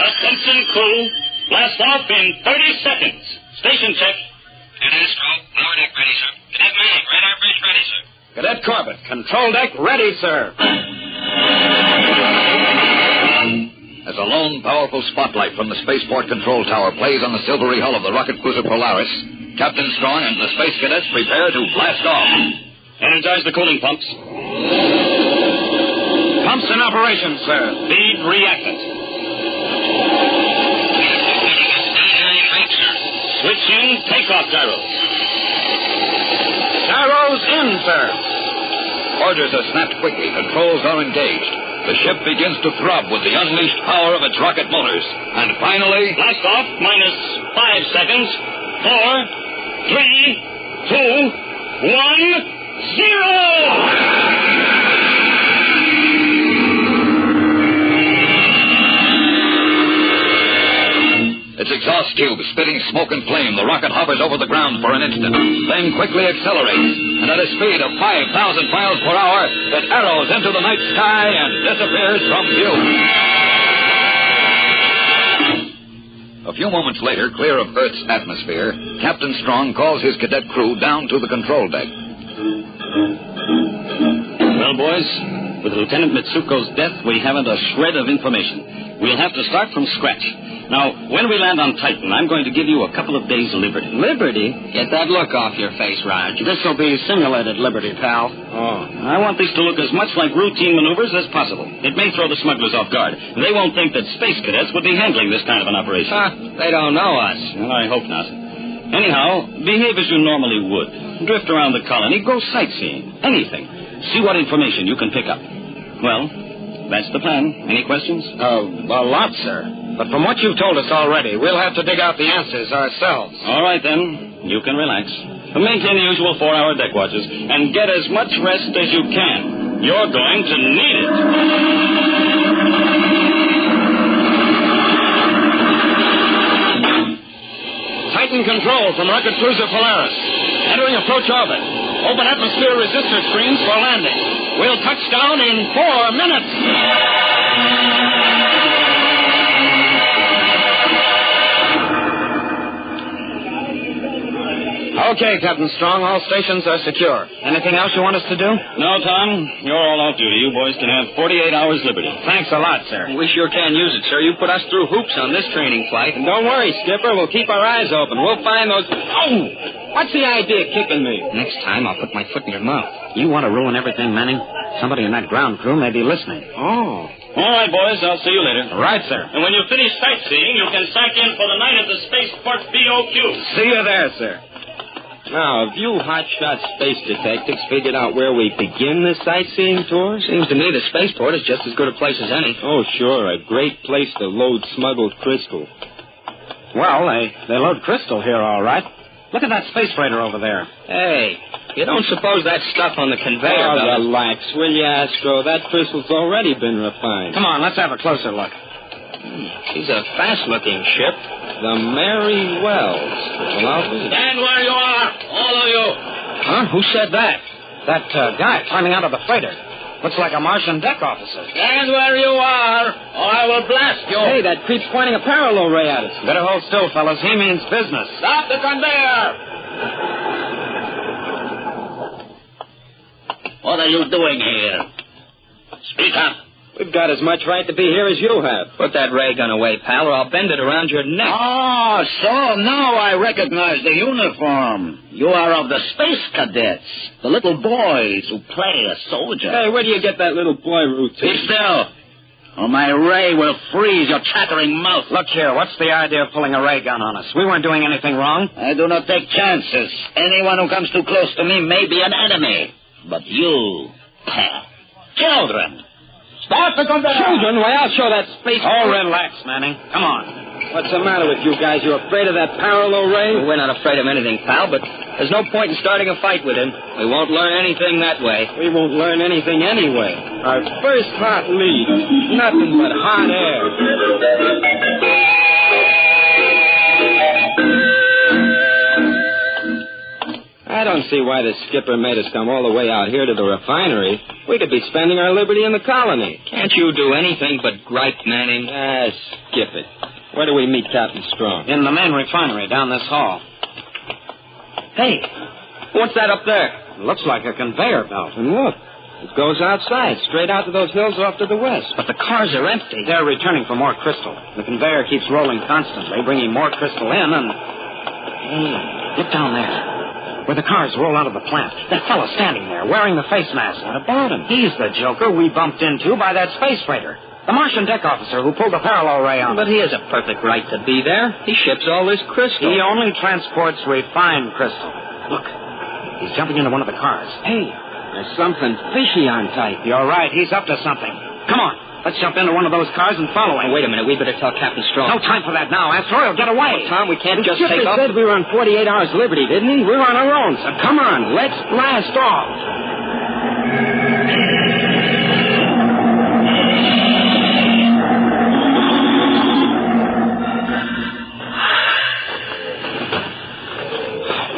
Attention, crew. Blast off in 30 seconds. Station check. Cadet Astro, lower deck ready, sir. Cadet Manning, radar bridge ready, sir. Cadet Corbett, control deck ready, sir. As a lone, powerful spotlight from the spaceport control tower plays on the silvery hull of the rocket cruiser Polaris, Captain Strong and the space cadets prepare to blast off. Energize the cooling pumps. Pumps in operation, sir. Feed reactant. Switch in takeoff gyros. Gyros in, sir. Orders are snapped quickly. Controls are engaged. The ship begins to throb with the unleashed power of its rocket motors. And finally... Blast off, minus 5 seconds. 4, 3, 2, 1, 0! Its exhaust tube spitting smoke and flame, the rocket hovers over the ground for an instant, then quickly accelerates, and at a speed of 5,000 miles per hour, it arrows into the night sky and disappears from view. A few moments later, clear of Earth's atmosphere, Captain Strong calls his cadet crew down to the control deck. Well, boys, with Lieutenant Mitsuko's death, we haven't a shred of information. We'll have to start from scratch. Now, when we land on Titan, I'm going to give you a couple of days' liberty. Liberty? Get that look off your face, Raj. This will be simulated liberty, pal. Oh. I want this to look as much like routine maneuvers as possible. It may throw the smugglers off guard. They won't think that space cadets would be handling this kind of an operation. They don't know us. Well, I hope not. Anyhow, behave as you normally would. Drift around the colony, go sightseeing, anything. See what information you can pick up. Well, that's the plan. Any questions? A lot, sir. But from what you've told us already, we'll have to dig out the answers ourselves. All right, then. You can relax. Maintain the usual 4-hour deck watches and get as much rest as you can. You're going to need it. Titan control from rocket cruiser Polaris. Entering approach orbit. Open atmosphere resistor screens for landing. We'll touch down in 4 minutes. Okay, Captain Strong, all stations are secure. Anything else you want us to do? No, Tom. You're all off duty. You boys can have 48 hours liberty. Thanks a lot, sir. We sure can use it, sir. You put us through hoops on this training flight. And don't worry, Skipper. We'll keep our eyes open. We'll find those... Oh! What's the idea kicking me? Next time, I'll put my foot in your mouth. You want to ruin everything, Manning? Somebody in that ground crew may be listening. Oh. All right, boys. I'll see you later. Right, sir. And when you finish sightseeing, you can psych in for the night at the spaceport BOQ. See you there, sir. Now, have you hotshot space detectives figured out where we begin this sightseeing tour? Seems to me the spaceport is just as good a place as any. Oh, sure. A great place to load smuggled crystal. Well, they load crystal here, all right. Look at that space freighter over there. Hey, you don't suppose that stuff on the conveyor belt... Relax, will you, Astro? That crystal's already been refined. Come on, let's have a closer look. She's a fast-looking ship. The Mary Wells. Well, stand where you are, all of you. Huh? Who said that? That guy climbing out of the freighter. Looks like a Martian deck officer. Stand where you are, or I will blast you. Hey, that creep's pointing a parallel ray at us. Better hold still, fellas. He means business. Stop the conveyor. What are you doing here? Speak up. We've got as much right to be here as you have. Put that ray gun away, pal, or I'll bend it around your neck. Oh, so now I recognize the uniform. You are of the Space Cadets, the little boys who play a soldier. Hey, where do you get that little boy routine? Be still, or my ray will freeze your chattering mouth. Look here, what's the idea of pulling a ray gun on us? We weren't doing anything wrong. I do not take chances. Anyone who comes too close to me may be an enemy. But you, children, start the conveyor. Children? Why, I'll show that space... Oh, relax, Manning. Come on. What's the matter with you guys? You afraid of that parallel ray? Well, we're not afraid of anything, pal, but there's no point in starting a fight with him. We won't learn anything that way. We won't learn anything anyway. Our first hot lead. Nothing but hot air. I don't see why the skipper made us come all the way out here to the refinery. We could be spending our liberty in the colony. Can't you do anything but gripe, Manning? Skip it. Where do we meet Captain Strong? In the main refinery, down this hall. Hey, what's that up there? It looks like a conveyor belt. And look, it goes outside, straight out to those hills off to the west. But the cars are empty. They're returning for more crystal. The conveyor keeps rolling constantly, bringing more crystal in, and... Hey, look down there. Where the cars roll out of the plant. That fellow standing there, wearing the face mask. What about him? He's the joker we bumped into by that space freighter. The Martian deck officer who pulled the parallel ray on. But he has a perfect right to be there. He ships all this crystal. He only transports refined crystal. Look, he's jumping into one of the cars. Hey, there's something fishy on tight. You're right, he's up to something. Come on. Let's jump into one of those cars and follow him. Wait a minute. We better tell Captain Strong. No time for that now. Astro, he'll get away. Well, Tom, we can't just take off. He said we were on 48 hours liberty, didn't he? We're on our own, so come on. Let's blast off.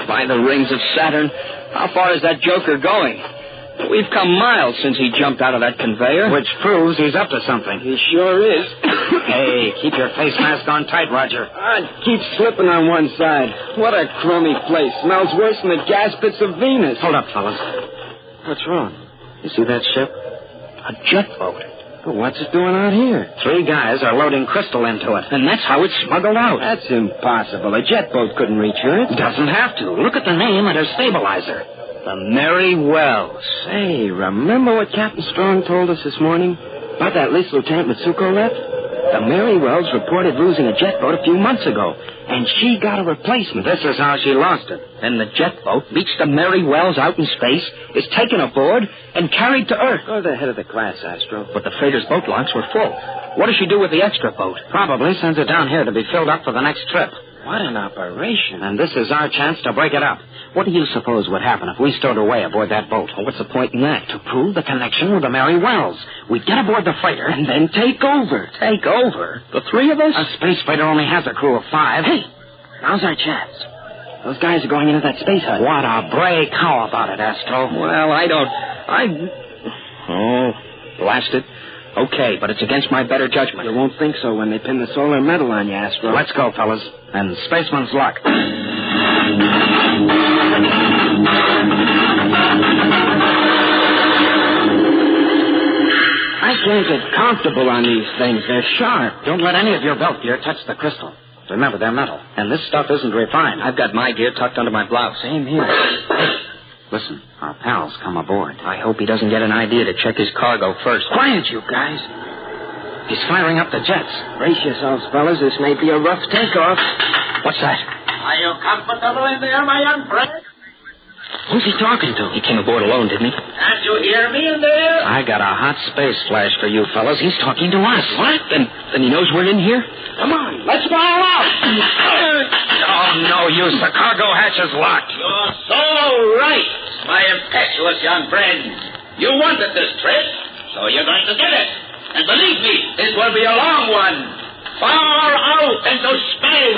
By the rings of Saturn, how far is that joker going? We've come miles since he jumped out of that conveyor. Which proves he's up to something. He sure is. Hey, keep your face mask on tight, Roger. I keep slipping on one side. What a crummy place. Smells worse than the gas pits of Venus. Hold up, fellas. What's wrong? You see that ship? A jet boat. Well, what's it doing out here? 3 guys are loading crystal into it, and that's how it's smuggled out. That's impossible. A jet boat couldn't reach her. It doesn't have to. Look at the name and her stabilizer. The Mary Wells. Say, remember what Captain Strong told us this morning about that list Lieutenant Mitsuko left? The Mary Wells reported losing a jet boat a few months ago, and she got a replacement. This is how she lost it. Then the jet boat meets the Mary Wells out in space, is taken aboard, and carried to Earth. Go to the head of the class, Astro. But the freighter's boat locks were full. What does she do with the extra boat? Probably sends it down here to be filled up for the next trip. What an operation. And this is our chance to break it up. What do you suppose would happen if we stowed away aboard that boat? Well, what's the point in that? To prove the connection with the Mary Wells. We'd get aboard the freighter and then take over. Take over? The 3 of us? A space freighter only has a crew of 5. Hey, now's our chance. Those guys are going into that space hut. What a break. How about it, Astro? Well, Oh, blast it. Okay, but it's against my better judgment. You won't think so when they pin the solar medal on you, Astro. Let's go, fellas. And spaceman's luck. I can't get comfortable on these things. They're sharp. Don't let any of your belt gear touch the crystal. Remember, they're metal. And this stuff isn't refined. I've got my gear tucked under my blouse. Same here. Hey, listen, our pal's come aboard. I hope he doesn't get an idea to check his cargo first. Quiet, you guys. He's firing up the jets. Brace yourselves, fellas. This may be a rough takeoff. What's that? Are you comfortable in there, my young friend? Who's he talking to? He came aboard alone, didn't he? Can't you hear me in there? I got a hot space flash for you fellas. He's talking to us. What? Then he knows we're in here? Come on, let's fire out. Oh, no use. The cargo hatch is locked. You're so right, my impetuous young friend. You wanted this trip, so you're going to get it. And believe me, this will be a long one. Far out into space.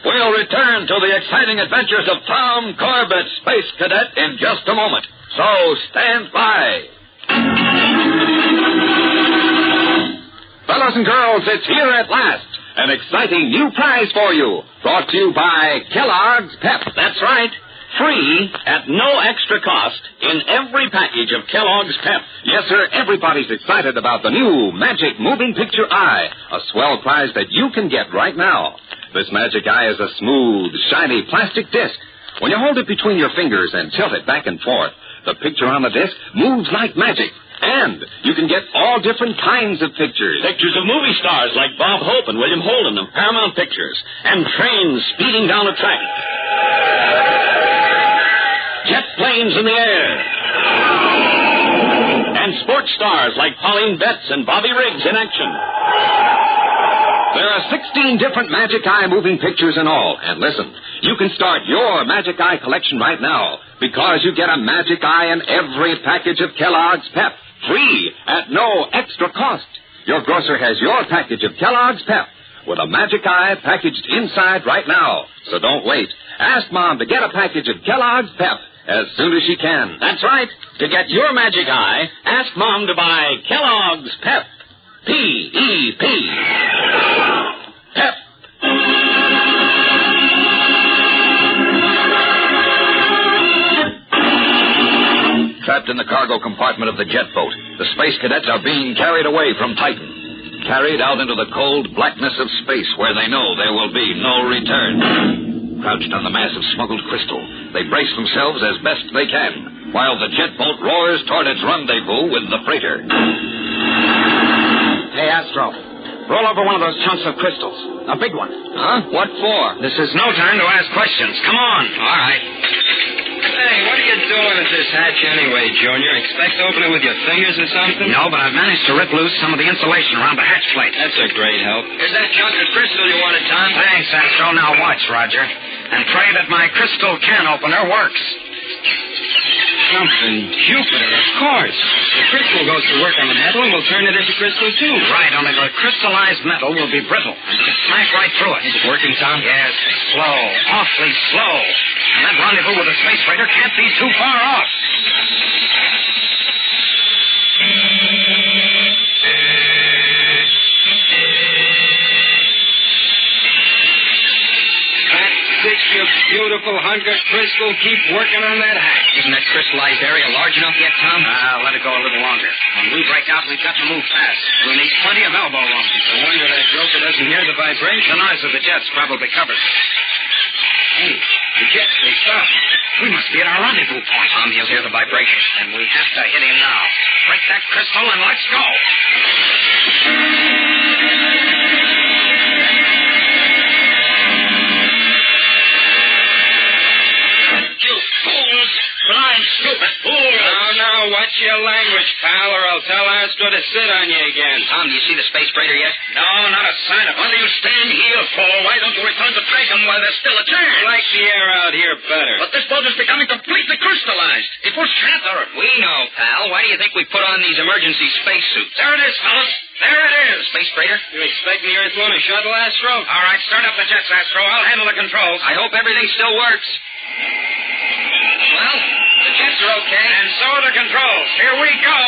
We'll return to the exciting adventures of Tom Corbett, Space Cadet, in just a moment. So stand by. Fellas and girls, it's here at last. An exciting new prize for you. Brought to you by Kellogg's Pep. That's right. Free at no extra cost in every package of Kellogg's Pep. Yes, sir. Everybody's excited about the new Magic Moving Picture Eye, a swell prize that you can get right now. This Magic Eye is a smooth, shiny plastic disc. When you hold it between your fingers and tilt it back and forth, the picture on the disc moves like magic. And you can get all different kinds of pictures. Pictures of movie stars like Bob Hope and William Holden of Paramount Pictures. And trains speeding down a track. Jet planes in the air. And sports stars like Pauline Betts and Bobby Riggs in action. There are 16 different Magic Eye moving pictures in all. And listen, you can start your Magic Eye collection right now because you get a Magic Eye in every package of Kellogg's Pep. Free at no extra cost. Your grocer has your package of Kellogg's Pep with a Magic Eye packaged inside right now. So don't wait. Ask Mom to get a package of Kellogg's Pep as soon as she can. That's right. To get your Magic Eye, ask Mom to buy Kellogg's Pep. P-E-P. Pep. Trapped in the cargo compartment of the jet boat, the space cadets are being carried away from Titan. Carried out into the cold blackness of space where they know there will be no return. Crouched on the mass of smuggled crystal, they brace themselves as best they can, while the jet boat roars toward its rendezvous with the freighter. Hey, Astro, roll over one of those chunks of crystals. A big one. Huh? What for? This is no time to ask questions. Come on. All right. Hey, what are you doing at this hatch anyway, Junior? Expect to open it with your fingers or something? No, but I've managed to rip loose some of the insulation around the hatch plate. That's a great help. Here's that chunk of crystal you wanted, Tom. Thanks, Astro. Now watch, Roger. And pray that my crystal can opener works. Jumping Jupiter, of course. The crystal goes to work on the metal and we'll turn it into crystal, too. Right, only the crystallized metal will be brittle. You can smash right through it. Is it working, Tom? Yes, slow, awfully slow. And that rendezvous with the space freighter can't be too far off. You beautiful hunk of crystal. Keep working on that hatch. Isn't that crystallized area large enough yet, Tom? Let it go a little longer. When we break out, we've got to move fast. We'll need plenty of elbow room. No wonder that joker doesn't hear the vibration. The noise of the jet's probably covered. Hey, the jet, they stopped. We must be at our rendezvous point. Tom, he'll hear the vibration. And we have to hit him now. Break that crystal and let's go. Blind, stupid fool! Now, watch your language, pal, or I'll tell Astro to sit on you again. Tom, do you see the space freighter yet? No, not a sign of it. What do you stand here for? Why don't you return to Titan while there's still a chance? I like the air out here better. But this boat is becoming completely crystallized. It will shatter. We know, pal. Why do you think we put on these emergency spacesuits? There it is, fellas. There it is. Space freighter? You expecting the Earth Lunar shuttle, Astro? All right, start up the jets, Astro. I'll handle the controls. I hope everything still works. Well, the jets are okay. And so are the controls. Here we go.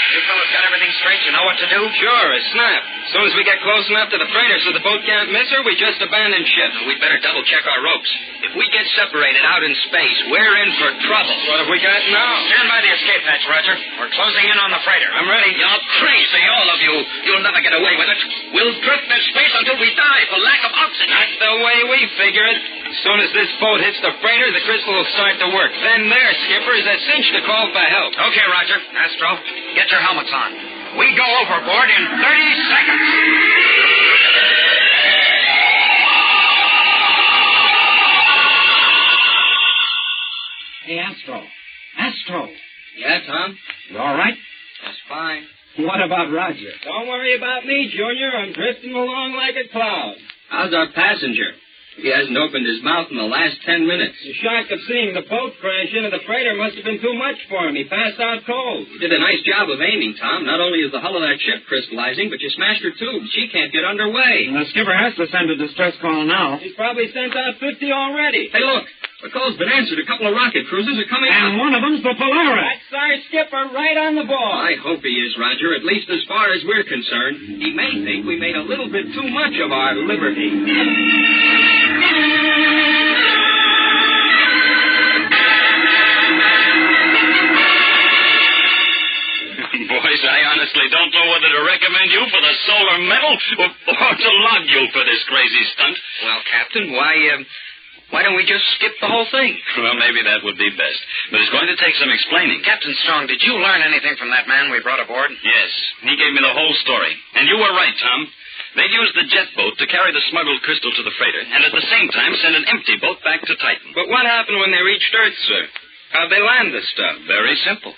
You fellas got everything straight? You know what to do? Sure, a snap. As soon as we get close enough to the freighter so the boat can't miss her, we just abandon ship. We'd better double-check our ropes. If we get separated out in space, we're in for trouble. What have we got now? Stand by the escape hatch, Roger. We're closing in on the freighter. I'm ready. You're crazy, all of you. You'll never get away with it. We'll drift in space until we die for lack of oxygen. Not the way we figure it. As soon as this boat hits the freighter, the crystal will start to work. Then there, Skipper, is a cinch to call for help. Okay, Roger. Astro, get your helmets on. We go overboard in 30 seconds. Hey, Astro. Astro. Yeah, Tom? You all right? Just fine. What about Roger? Don't worry about me, Junior. I'm drifting along like a cloud. How's our passenger? He hasn't opened his mouth in the last 10 minutes. The shock of seeing the boat crash into the freighter must have been too much for him. He passed out cold. You did a nice job of aiming, Tom. Not only is the hull of that ship crystallizing, but you smashed her tubes. She can't get underway. The skipper has to send a distress call now. He's probably sent out 50 already. Hey, look. The call's been answered. A couple of rocket cruisers are coming out. And one of them's the Polaris. That's our skipper right on the ball. I hope he is, Roger, at least as far as we're concerned. He may think we made a little bit too much of our liberty. Boys, I honestly don't know whether to recommend you for the solar medal or to log you for this crazy stunt. Well, Captain, why don't we just skip the whole thing? Well, maybe that would be best. But it's going to take some explaining. Captain Strong, did you learn anything from that man we brought aboard? Yes. He gave me the whole story. And you were right, Tom. They'd used the jet boat to carry the smuggled crystal to the freighter, and at the same time send an empty boat back to Titan. But what happened when they reached Earth, sir? How'd they land the stuff? Very simple.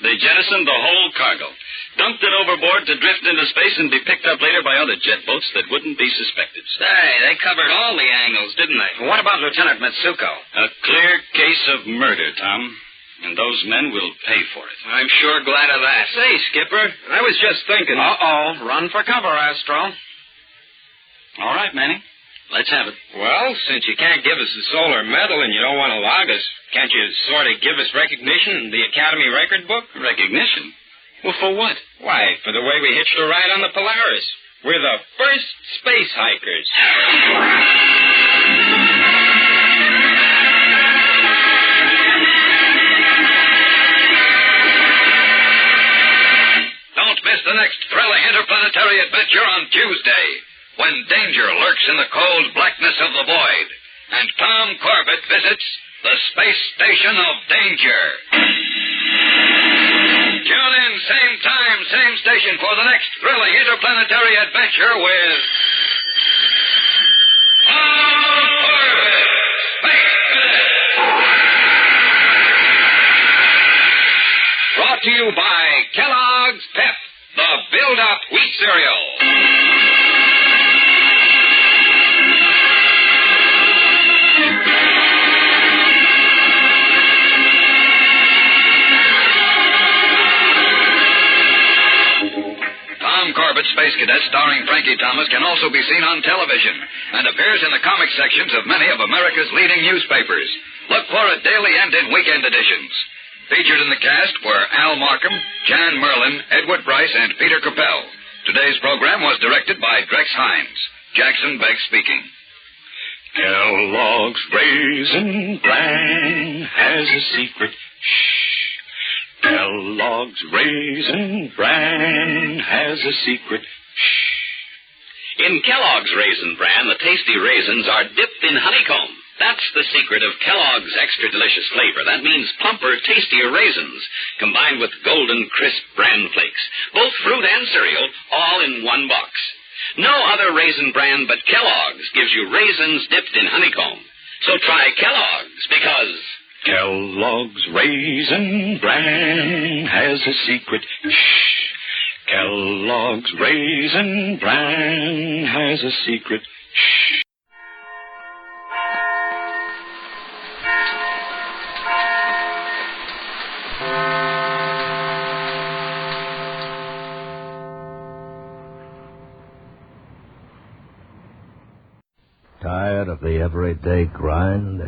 They jettisoned the whole cargo, dumped it overboard to drift into space and be picked up later by other jet boats that wouldn't be suspected. Say, they covered all the angles, didn't they? What about Lieutenant Mitsuko? A clear case of murder, Tom. And those men will pay for it. I'm sure glad of that. Say, Skipper, I was just thinking... Uh-oh. Run for cover, Astro. All right, Manny. Let's have it. Well, since you can't give us the solar medal and you don't want to log us, can't you sort of give us recognition in the Academy record book? Recognition? Well, for what? Why, for the way we hitched a ride on the Polaris. We're the first space hikers. Don't miss the next thrilling interplanetary adventure on Tuesday, when danger lurks in the cold blackness of the void, and Tom Corbett visits the space station of danger. Tune in, same time, same station, for the next thrilling interplanetary adventure with Tom Corbett, Space Cadet. Brought to you by Kellogg's Pep, the build-up wheat cereal. Corbett, Space Cadet, starring Frankie Thomas, can also be seen on television and appears in the comic sections of many of America's leading newspapers. Look for it daily and in weekend editions. Featured in the cast were Al Markham, Jan Merlin, Edward Bryce, and Peter Capell. Today's program was directed by Drex Hines. Jackson Begg speaking. Kellogg's Raisin Bran has a secret. Shh. Kellogg's Raisin Bran has a secret. Shh. In Kellogg's Raisin Bran, the tasty raisins are dipped in honeycomb. That's the secret of Kellogg's extra delicious flavor. That means plumper, tastier raisins, combined with golden, crisp bran flakes. Both fruit and cereal, all in one box. No other raisin brand but Kellogg's gives you raisins dipped in honeycomb. So try Kellogg's, because... Kellogg's Raisin Bran has a secret. Shh. Kellogg's Raisin Bran has a secret. Shh. Tired of the everyday grind?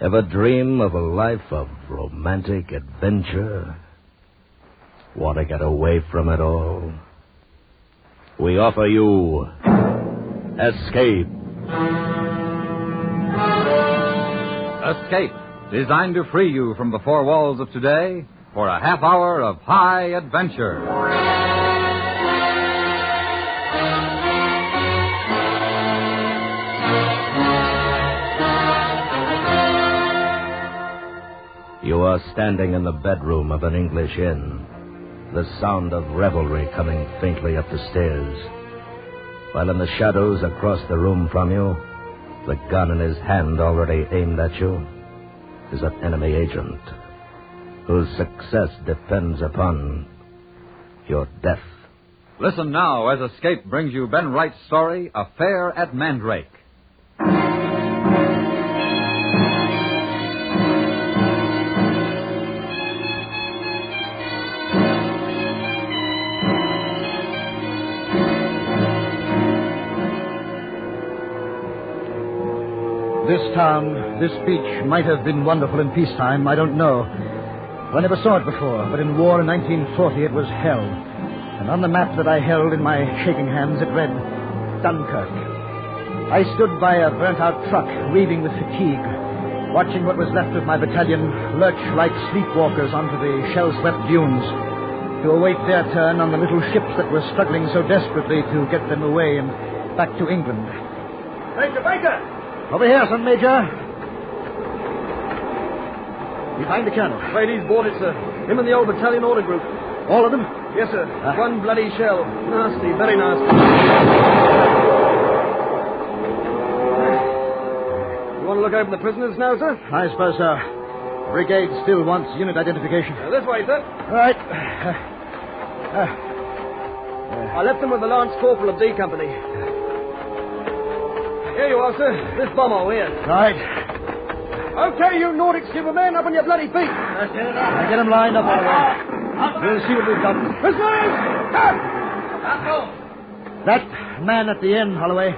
Ever dream of a life of romantic adventure? Want to get away from it all? We offer you Escape. Escape, designed to free you from the four walls of today for a half hour of high adventure. You are standing in the bedroom of an English inn, the sound of revelry coming faintly up the stairs, while in the shadows across the room from you, the gun in his hand already aimed at you, is an enemy agent whose success depends upon your death. Listen now as Escape brings you Ben Wright's story, Affair at Mandrake. This town, this beach, might have been wonderful in peacetime. I don't know. I never saw it before, but in war in 1940 it was hell. And on the map that I held in my shaking hands, it read Dunkirk. I stood by a burnt-out truck, reeling with fatigue, watching what was left of my battalion lurch like sleepwalkers onto the shell-swept dunes to await their turn on the little ships that were struggling so desperately to get them away and back to England. Major Baker! Over here, son, Major. Behind the colonel. Brady's boarded, sir. Him and the old battalion order group. All of them? Yes, sir. One bloody shell. Nasty, very nasty. You want to look over the prisoners now, sir? I suppose so. Brigade still wants unit identification. This way, sir. All right. I left them with the Lance Corporal of D Company. Here you are, sir. This bomb here. Right. Okay, you Nordic Superman, up on your bloody feet. I get them lined up all the way. We'll see what we've got. Prisoners! That man at the end, Holloway.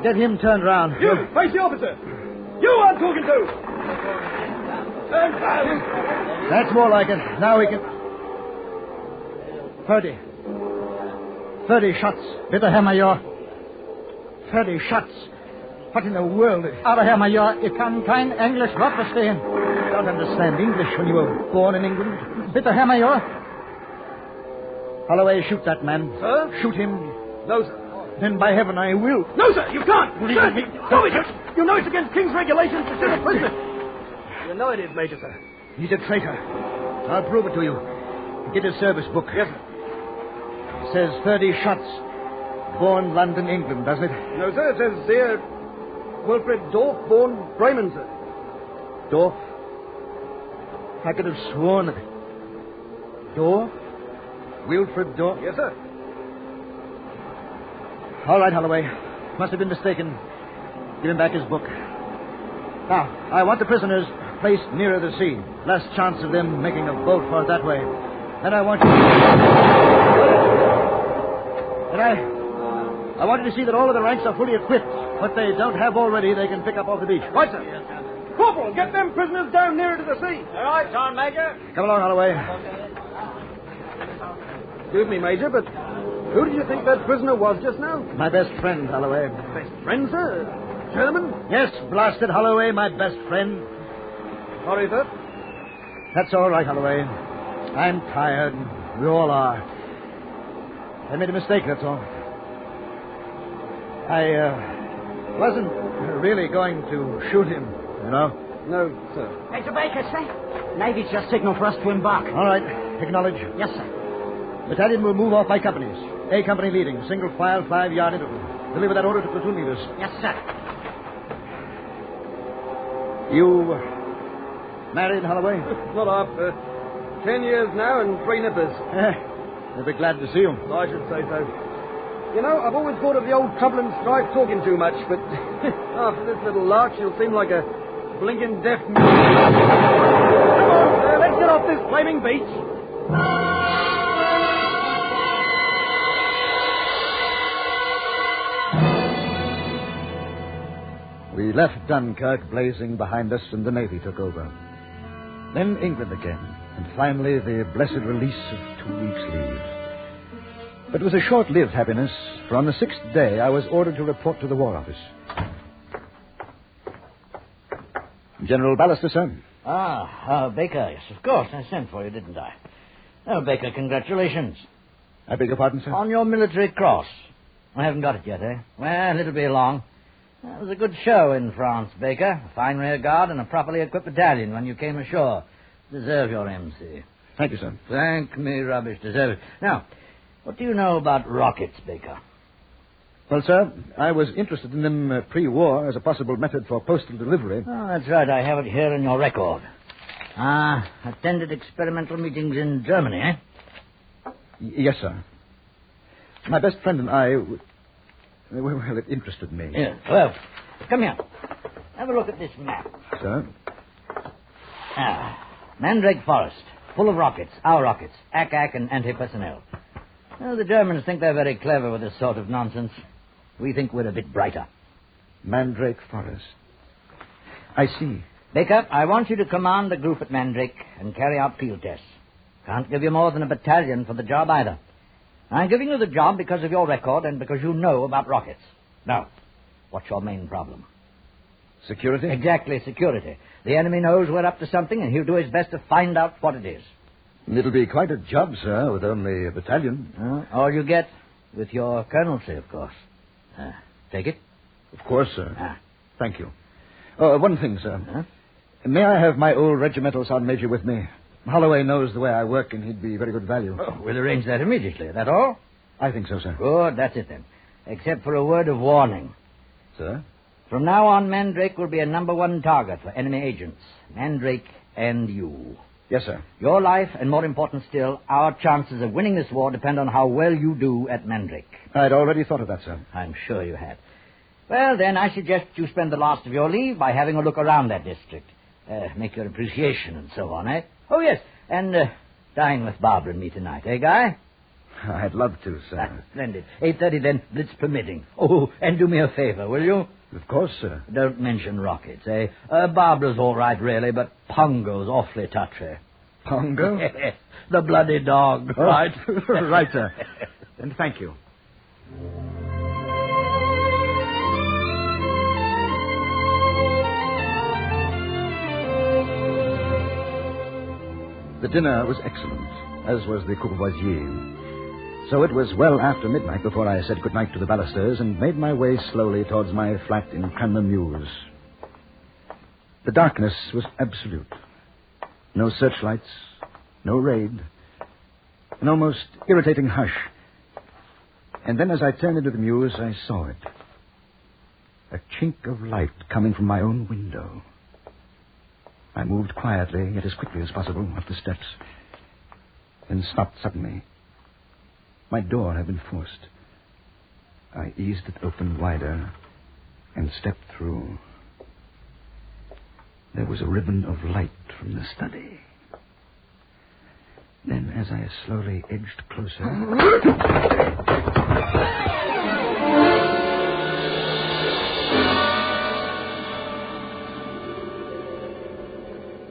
Get him turned round. You, face the officer. You I'm talking to. Turn round. That's more like it. Now we can... 30 shots. Bitte, Herr Major. 30 shots. What in the world? Aber, Herr Major, ich kann kein Englisch Wort verstehen. You don't understand English when you were born in England. Bitte, Herr Major. Holloway, shoot that man. Sir? Shoot him. No, sir. Then by heaven I will. No, sir, you can't. Sir, no, you know it's against King's regulations to shoot a prisoner. You know it is, Major, sir. He's a traitor. I'll prove it to you. Get his service book. Yes, sir. It says 30 shots. Born London, England, doesn't it? No, sir, it says here... Wilfred Dorf, born Bremen, sir. Dorf? I could have sworn it. Dorf? Wilfred Dorf? Yes, sir. All right, Holloway. Must have been mistaken. Give him back his book. Now, I want the prisoners placed nearer the sea. Last chance of them making a boat for it that way. Then I want you... I want you to see that all of the ranks are fully equipped. What they don't have already, they can pick up off the beach. Right, sir. Corporal, get them prisoners down nearer to the sea. All right, Sergeant Major. Come along, Holloway. Excuse me, Major, but who did you think that prisoner was just now? My best friend, Holloway. Best friend, sir? German? Yes, blasted Holloway, my best friend. Sorry, sir. That's all right, Holloway. I'm tired. We all are. I made a mistake, that's all. I wasn't really going to shoot him, you know. No, sir. Major Baker, sir. Navy's just signaled for us to embark. All right. Acknowledge. Yes, sir. Battalion will move off by companies. A company leading. Single file, 5-yard interval. Deliver that order to platoon leaders. Yes, sir. You married, Holloway? Not half. 10 years now and 3 nippers. They'll be glad to see you. I should say so. You know, I've always thought of the old trouble and strife talking too much, but after this little lark, she'll seem like a blinking deaf mute. Come on, sir, let's get off this flaming beach. We left Dunkirk blazing behind us, and the Navy took over. Then England again, and finally the blessed release of 2 weeks' leave. But it was a short-lived happiness, for on the 6th day I was ordered to report to the War Office. General Ballister, sir. Baker, yes, of course. I sent for you, didn't I? Oh, Baker, congratulations. I beg your pardon, sir? On your military cross. I haven't got it yet, eh? Well, it'll be along. It was a good show in France, Baker. A fine rear guard and a properly equipped battalion when you came ashore. Deserve your MC. Thank you, sir. Thank me, rubbish. Deserve it. Now, what do you know about rockets, Baker? Well, sir, I was interested in them pre-war as a possible method for postal delivery. Oh, that's right. I have it here in your record. Attended experimental meetings in Germany, eh? Yes, sir. My best friend and I... Well, it interested me. Yeah. Well, come here. Have a look at this map. Sir? Mandrake Forest, full of rockets, our rockets, ack-ack and anti-personnel. Well, the Germans think they're very clever with this sort of nonsense. We think we're a bit brighter. Mandrake Forest. I see. Baker, I want you to command the group at Mandrake and carry out field tests. Can't give you more than a battalion for the job either. I'm giving you the job because of your record and because you know about rockets. Now, what's your main problem? Security? Exactly, security. The enemy knows we're up to something, and he'll do his best to find out what it is. It'll be quite a job, sir, with only a battalion. All you get with your colonelcy, of course. Take it? Of course, sir. Thank you. One thing, sir. May I have my old regimental sergeant major with me? Holloway knows the way I work, and he'd be very good value. Oh, we'll arrange that immediately. That all? I think so, sir. Good, that's it then. Except for a word of warning. Sir? From now on, Mandrake will be a number one target for enemy agents. Mandrake and you. Yes, sir. Your life, and more important still, our chances of winning this war depend on how well you do at Mandrake. I'd already thought of that, sir. I'm sure you had. Well, then, I suggest you spend the last of your leave by having a look around that district. Make your appreciation and so on, eh? Oh, yes, and dine with Barbara and me tonight, eh, Guy? I'd love to, sir. Splendid. 8:30 then, blitz permitting. Oh, and do me a favor, will you? Of course, sir. Don't mention rockets, eh? Barbara's all right, really, but Pongo's awfully touchy. Pongo? The bloody dog, right? Right, sir. And thank you. The dinner was excellent, as was the courvoisier. So it was well after midnight before I said goodnight to the balusters and made my way slowly towards my flat in Cranmer Mews. The darkness was absolute. No searchlights, no raid, an almost irritating hush. And then as I turned into the mews, I saw it. A chink of light coming from my own window. I moved quietly, yet as quickly as possible, up the steps, then stopped suddenly. My door had been forced. I eased it open wider and stepped through. There was a ribbon of light from the study. Then, as I slowly edged closer...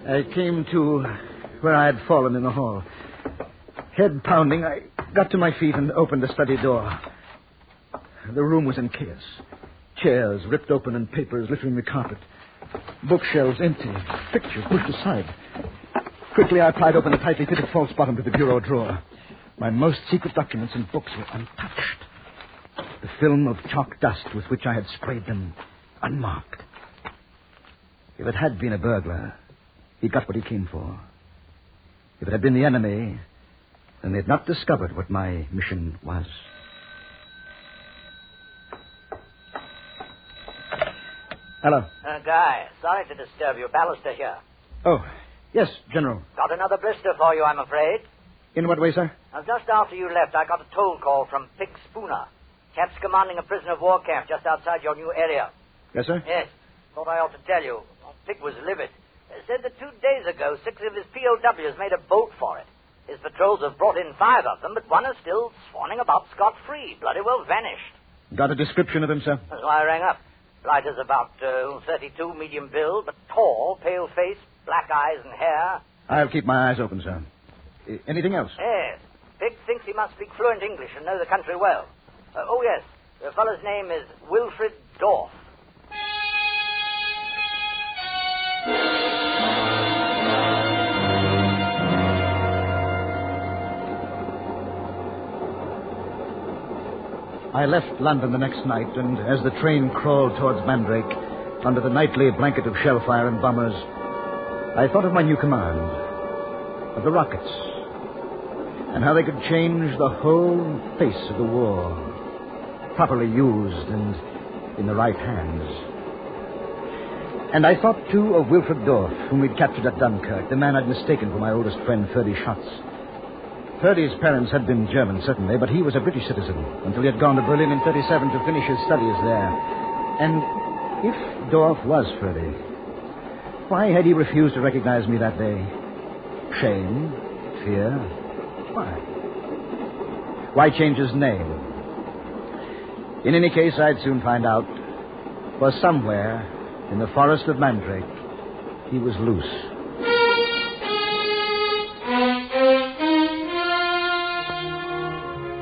I came to where I had fallen in the hall. Head pounding, I got to my feet and opened the study door. The room was in chaos. Chairs ripped open and papers littering the carpet. Bookshelves empty, pictures pushed aside. Quickly, I pried open a tightly fitted false bottom to the bureau drawer. My most secret documents and books were untouched. The film of chalk dust with which I had sprayed them, unmarked. If it had been a burglar, he got what he came for. If it had been the enemy, then they'd not discovered what my mission was. Hello. Guy, sorry to disturb you. Baluster here. Oh, yes, General. Got another blister for you, I'm afraid. In what way, sir? Now, just after you left, I got a toll call from Pig Spooner. Cap's commanding a prisoner of war camp just outside your new area. Yes, sir? Yes. Thought I ought to tell you. Pig was livid. Said that 2 days ago, 6 of his POWs made a boat for it. His patrols have brought in 5 of them, but one is still swanning about scot-free. Bloody well vanished. Got a description of him, sir? That's why I rang up. Blighter's about 32, medium build, but tall, pale face, black eyes and hair. I'll keep my eyes open, sir. Anything else? Yes. Pig thinks he must speak fluent English and know the country well. Oh, yes. The fellow's name is Wilfred Dorff. I left London the next night, and as the train crawled towards Mandrake, under the nightly blanket of shellfire and bombers, I thought of my new command, of the rockets, and how they could change the whole face of the war, properly used and in the right hands. And I thought, too, of Wilfred Dorff, whom we'd captured at Dunkirk, the man I'd mistaken for my oldest friend, Ferdy Schatz. Ferdy's parents had been German, certainly, but he was a British citizen until he had gone to Berlin in 1937 to finish his studies there. And if Dorff was Ferdy, why had he refused to recognize me that day? Shame? Fear? Why? Why change his name? In any case, I'd soon find out. For somewhere, in the forest of Mandrake, he was loose.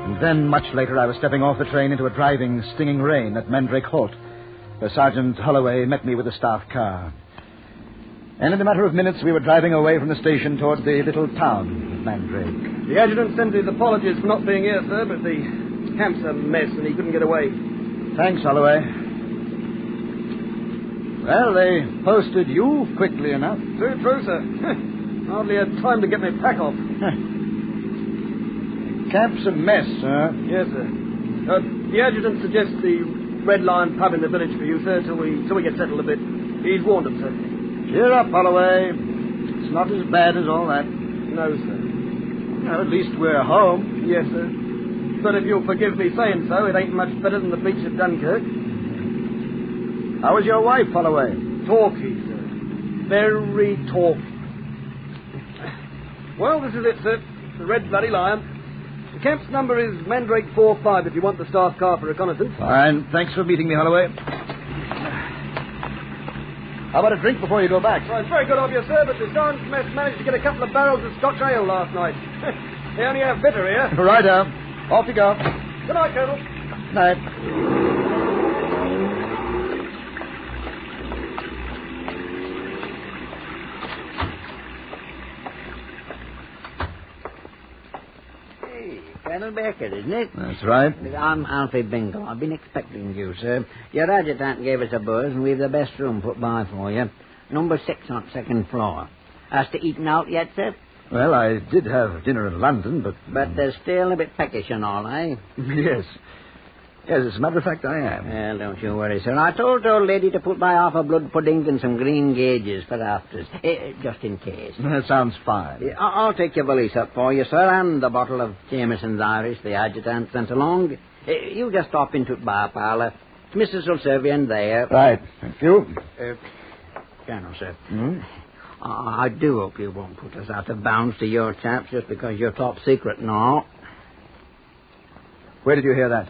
And then, much later, I was stepping off the train into a driving, stinging rain at Mandrake Halt, where Sergeant Holloway met me with a staff car. And in a matter of minutes, we were driving away from the station towards the little town of Mandrake. The adjutant sent his apologies for not being here, sir, but the camp's a mess and he couldn't get away. Thanks, Holloway. Well, they posted you quickly enough. True, sir. Hardly had time to get my pack off. Camp's a mess, sir. Yes, sir. The adjutant suggests the Red Lion pub in the village for you, sir, till we get settled a bit. He's warned us, sir. Cheer up, Holloway. It's not as bad as all that. No, sir. Well, at least we're home. Yes, sir. But if you'll forgive me saying so, it ain't much better than the beach at Dunkirk. How was your wife, Holloway? Talky, sir. Very talky. Well, this is it, sir. The Red Bloody Lion. The camp's number is Mandrake 45 if you want the staff car for reconnaissance. Fine. Thanks for meeting me, Holloway. How about a drink before you go back? Well, it's very good of you, sir, but the sergeant's mess managed to get a couple of barrels of Scotch ale last night. They only have bitter here. Right, off you go. Good night, Colonel. Night. Colonel Baker, isn't it? That's right. I'm Alfie Bingle. I've been expecting you, sir. Your adjutant gave us a buzz, and we've the best room put by for you. Number 6 on second floor. Has to eaten out yet, sir? Well, I did have dinner in London, but... But they're still a bit peckish and all, eh? Yes. Yes, as a matter of fact, I am. Well, don't you worry, sir. I told the old lady to put by half a blood pudding and some green gauges for afters, just in case. That sounds fine. I'll take your valise up for you, sir, and the bottle of Jameson's Irish the adjutant sent along. You just stop into the bar parlour. Mrs. will serve you in there. Right. Thank you. Colonel, sir. I do hope you won't put us out of bounds to your chaps just because you're top secret and all. Where did you hear that?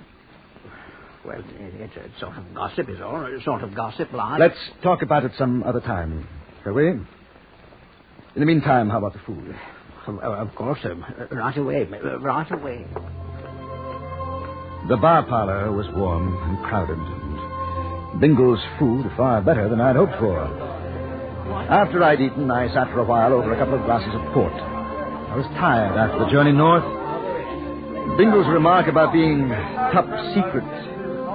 Well, it's a sort of gossip is all. A sort of gossip like. Let's talk about it some other time, shall we? In the meantime, how about the food? Of course, sir. Right away. Right away. The bar parlour was warm and crowded, and Bingle's food far better than I'd hoped for. After I'd eaten, I sat for a while over a couple of glasses of port. I was tired after the journey north. Bingle's remark about being top secret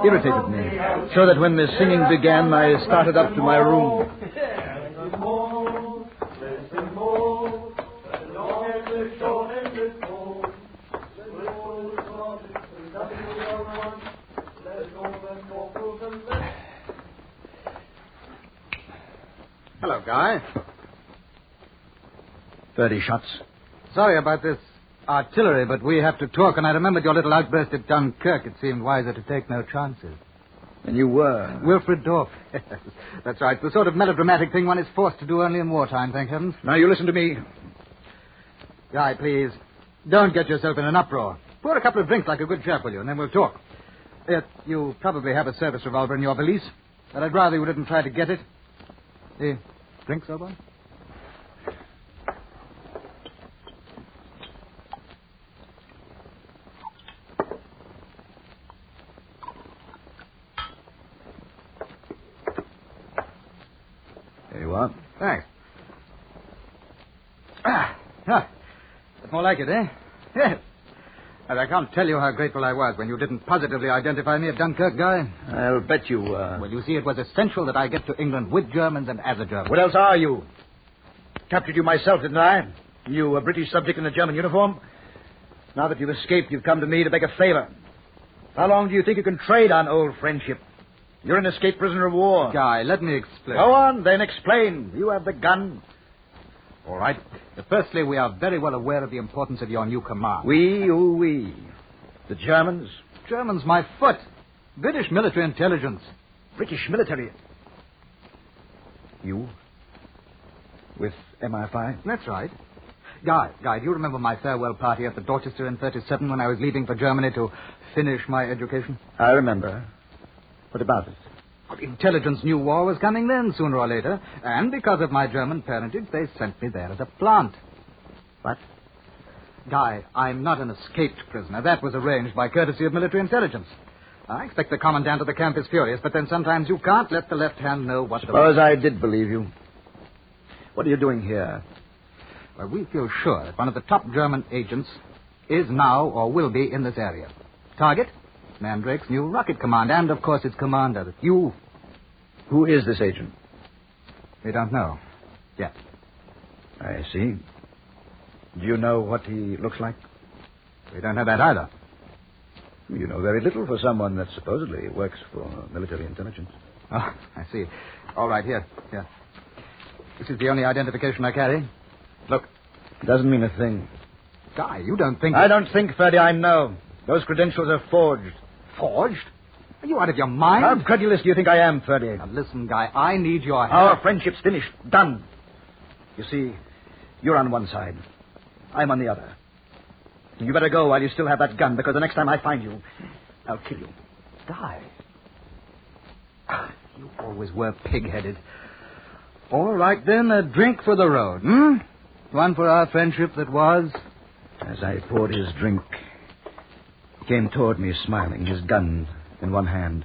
irritated me, so that when the singing began, I started up to my room. Hello, Guy. 30 shots. Sorry about this artillery, but we have to talk, and I remembered your little outburst at Dunkirk. It seemed wiser to take no chances. And you were? Wilfred Dorff. That's right. The sort of melodramatic thing one is forced to do only in wartime, thank heavens. Now, you listen to me. Guy, please, don't get yourself in an uproar. Pour a couple of drinks like a good chap, will you, and then we'll talk. You probably have a service revolver in your valise, but I'd rather you didn't try to get it. Drink, Sober? There you are. Thanks. That's more like it, eh? Yes. And I can't tell you how grateful I was when you didn't positively identify me at Dunkirk, Guy. I'll bet you were. Well, you see, it was essential that I get to England with Germans and as a German. What else are you? Captured you myself, didn't I? You, a British subject in a German uniform? Now that you've escaped, you've come to me to beg a favor. How long do you think you can trade on old friendship? You're an escaped prisoner of war. Guy, let me explain. Go on, then explain. You have the gun. All right. Firstly, we are very well aware of the importance of your new command. We. The Germans? Germans, my foot. British military intelligence. British military? You? With MI5? That's right. Guy, do you remember my farewell party at the Dorchester in 37 when I was leaving for Germany to finish my education? I remember. What about it? Intelligence knew war was coming then, sooner or later. And because of my German parentage, they sent me there as a plant. What? Guy, I'm not an escaped prisoner. That was arranged by courtesy of military intelligence. I expect the commandant of the camp is furious, but then sometimes you can't let the left hand know what to do. Suppose I did believe you. What are you doing here? Well, we feel sure that one of the top German agents is now or will be in this area. Target? Mandrake's new rocket command, and, of course, its commander, you. Who is this agent? We don't know yet. I see. Do you know what he looks like? We don't know that either. You know very little for someone that supposedly works for military intelligence. Oh, I see. All right, here. This is the only identification I carry. Look. Doesn't mean a thing. Guy, you don't think... I don't think, Ferdy, I know. Those credentials are forged. Forged? Are you out of your mind? How credulous do you think I am, Ferdy? Now, listen, Guy, I need your help. Our friendship's finished. Done. You see, you're on one side. I'm on the other. You better go while you still have that gun, because the next time I find you, I'll kill you. Guy. You always were pig-headed. All right, then, a drink for the road, One for our friendship that was... As I poured his drink, he came toward me smiling, his gun in one hand.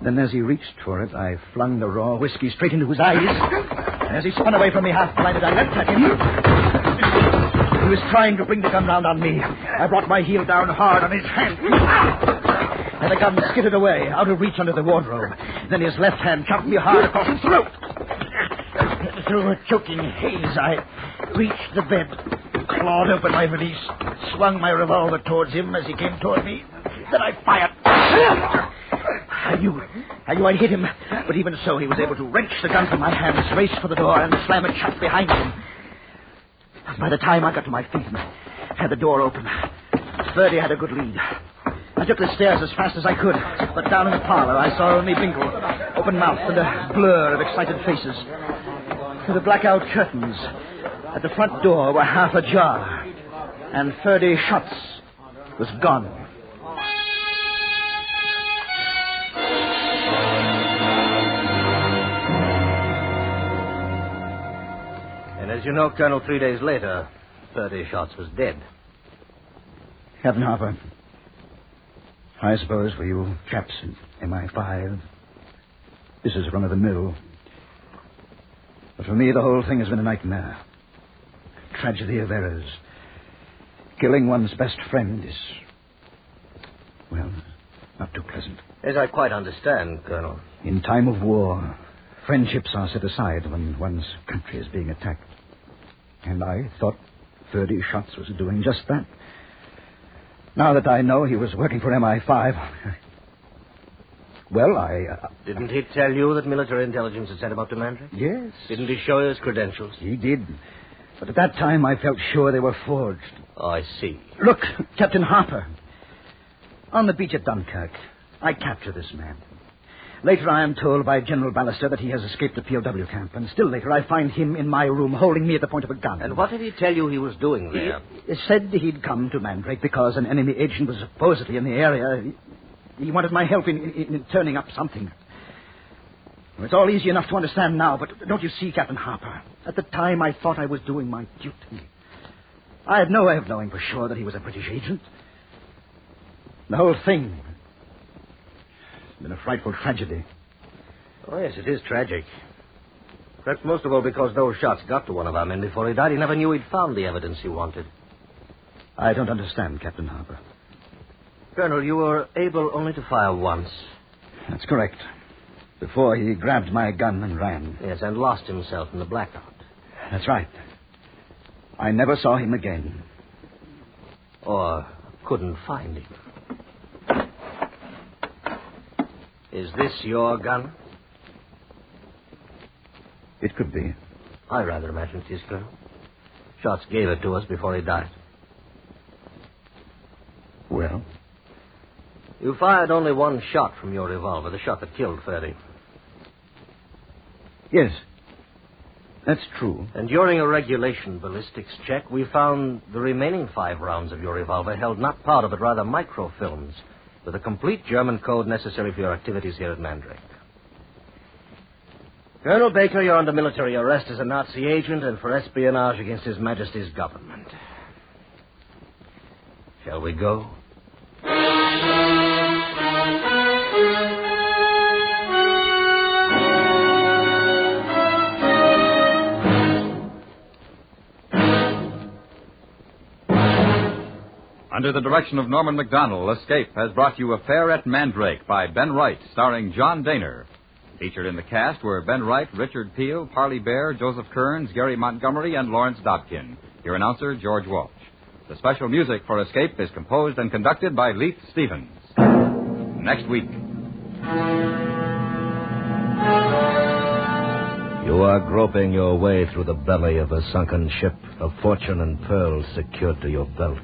Then as he reached for it, I flung the raw whiskey straight into his eyes. And as he spun away from me half-blinded, I leapt at him. He was trying to bring the gun round on me. I brought my heel down hard on his hand. And the gun skidded away, out of reach under the wardrobe. Then his left hand chopped me hard across the throat. Through a choking haze, I reached the bed, clawed open my valise, swung my revolver towards him as he came toward me. Then I fired. I knew I'd hit him, but even so, he was able to wrench the gun from my hands, race for the door, and slam it shut behind him. By the time I got to my feet and had the door open, Ferdy had a good lead. I took the stairs as fast as I could, but down in the parlor I saw only Binkle, open mouth and a blur of excited faces. Through the blackout curtains, at the front door were half ajar, and Ferdy Schutz was gone. And as you know, Colonel, 3 days later, Ferdy Schutz was dead. Captain Harper, I suppose for you chaps in MI5, this is run-of-the-mill. But for me, the whole thing has been a nightmare. Tragedy of errors. Killing one's best friend is, well, not too pleasant. As I quite understand, Colonel. In time of war, friendships are set aside when one's country is being attacked. And I thought Ferdy Schutz was doing just that. Now that I know he was working for MI5, well, Didn't he tell you that military intelligence had sent him up to Mandrake? Yes. Didn't he show you his credentials? He did. But at that time, I felt sure they were forged. Oh, I see. Look, Captain Harper. On the beach at Dunkirk, I capture this man. Later, I am told by General Ballister that he has escaped the POW camp. And still later, I find him in my room holding me at the point of a gun. And what did he tell you he was doing there? He said he'd come to Mandrake because an enemy agent was supposedly in the area. He wanted my help in turning up something. It's all easy enough to understand now, but don't you see, Captain Harper? At the time, I thought I was doing my duty. I had no way of knowing for sure that he was a British agent. The whole thing has been a frightful tragedy. Oh, yes, it is tragic. Perhaps most of all because those shots got to one of our men before he died. He never knew he'd found the evidence he wanted. I don't understand, Captain Harper. Colonel, you were able only to fire once. That's correct. Before he grabbed my gun and ran. Yes, and lost himself in the blackout. That's right. I never saw him again. Or couldn't find him. Is this your gun? It could be. I rather imagine it is, Colonel. Schutz gave it to us before he died. Well? You fired only one shot from your revolver, the shot that killed Ferdy. Yes. That's true. And during a regulation ballistics check, we found the remaining 5 rounds of your revolver held not powder, but rather microfilms, with a complete German code necessary for your activities here at Mandrake. Colonel Baker, you're under military arrest as a Nazi agent and for espionage against His Majesty's government. Shall we go? Under the direction of Norman MacDonald, Escape has brought you Affair at Mandrake by Ben Wright, starring John Daner. Featured in the cast were Ben Wright, Richard Peel, Parley Bear, Joseph Kearns, Gary Montgomery, and Lawrence Dobkin. Your announcer, George Walsh. The special music for Escape is composed and conducted by Leith Stevens. Next week. You are groping your way through the belly of a sunken ship, of fortune and pearls secured to your belt.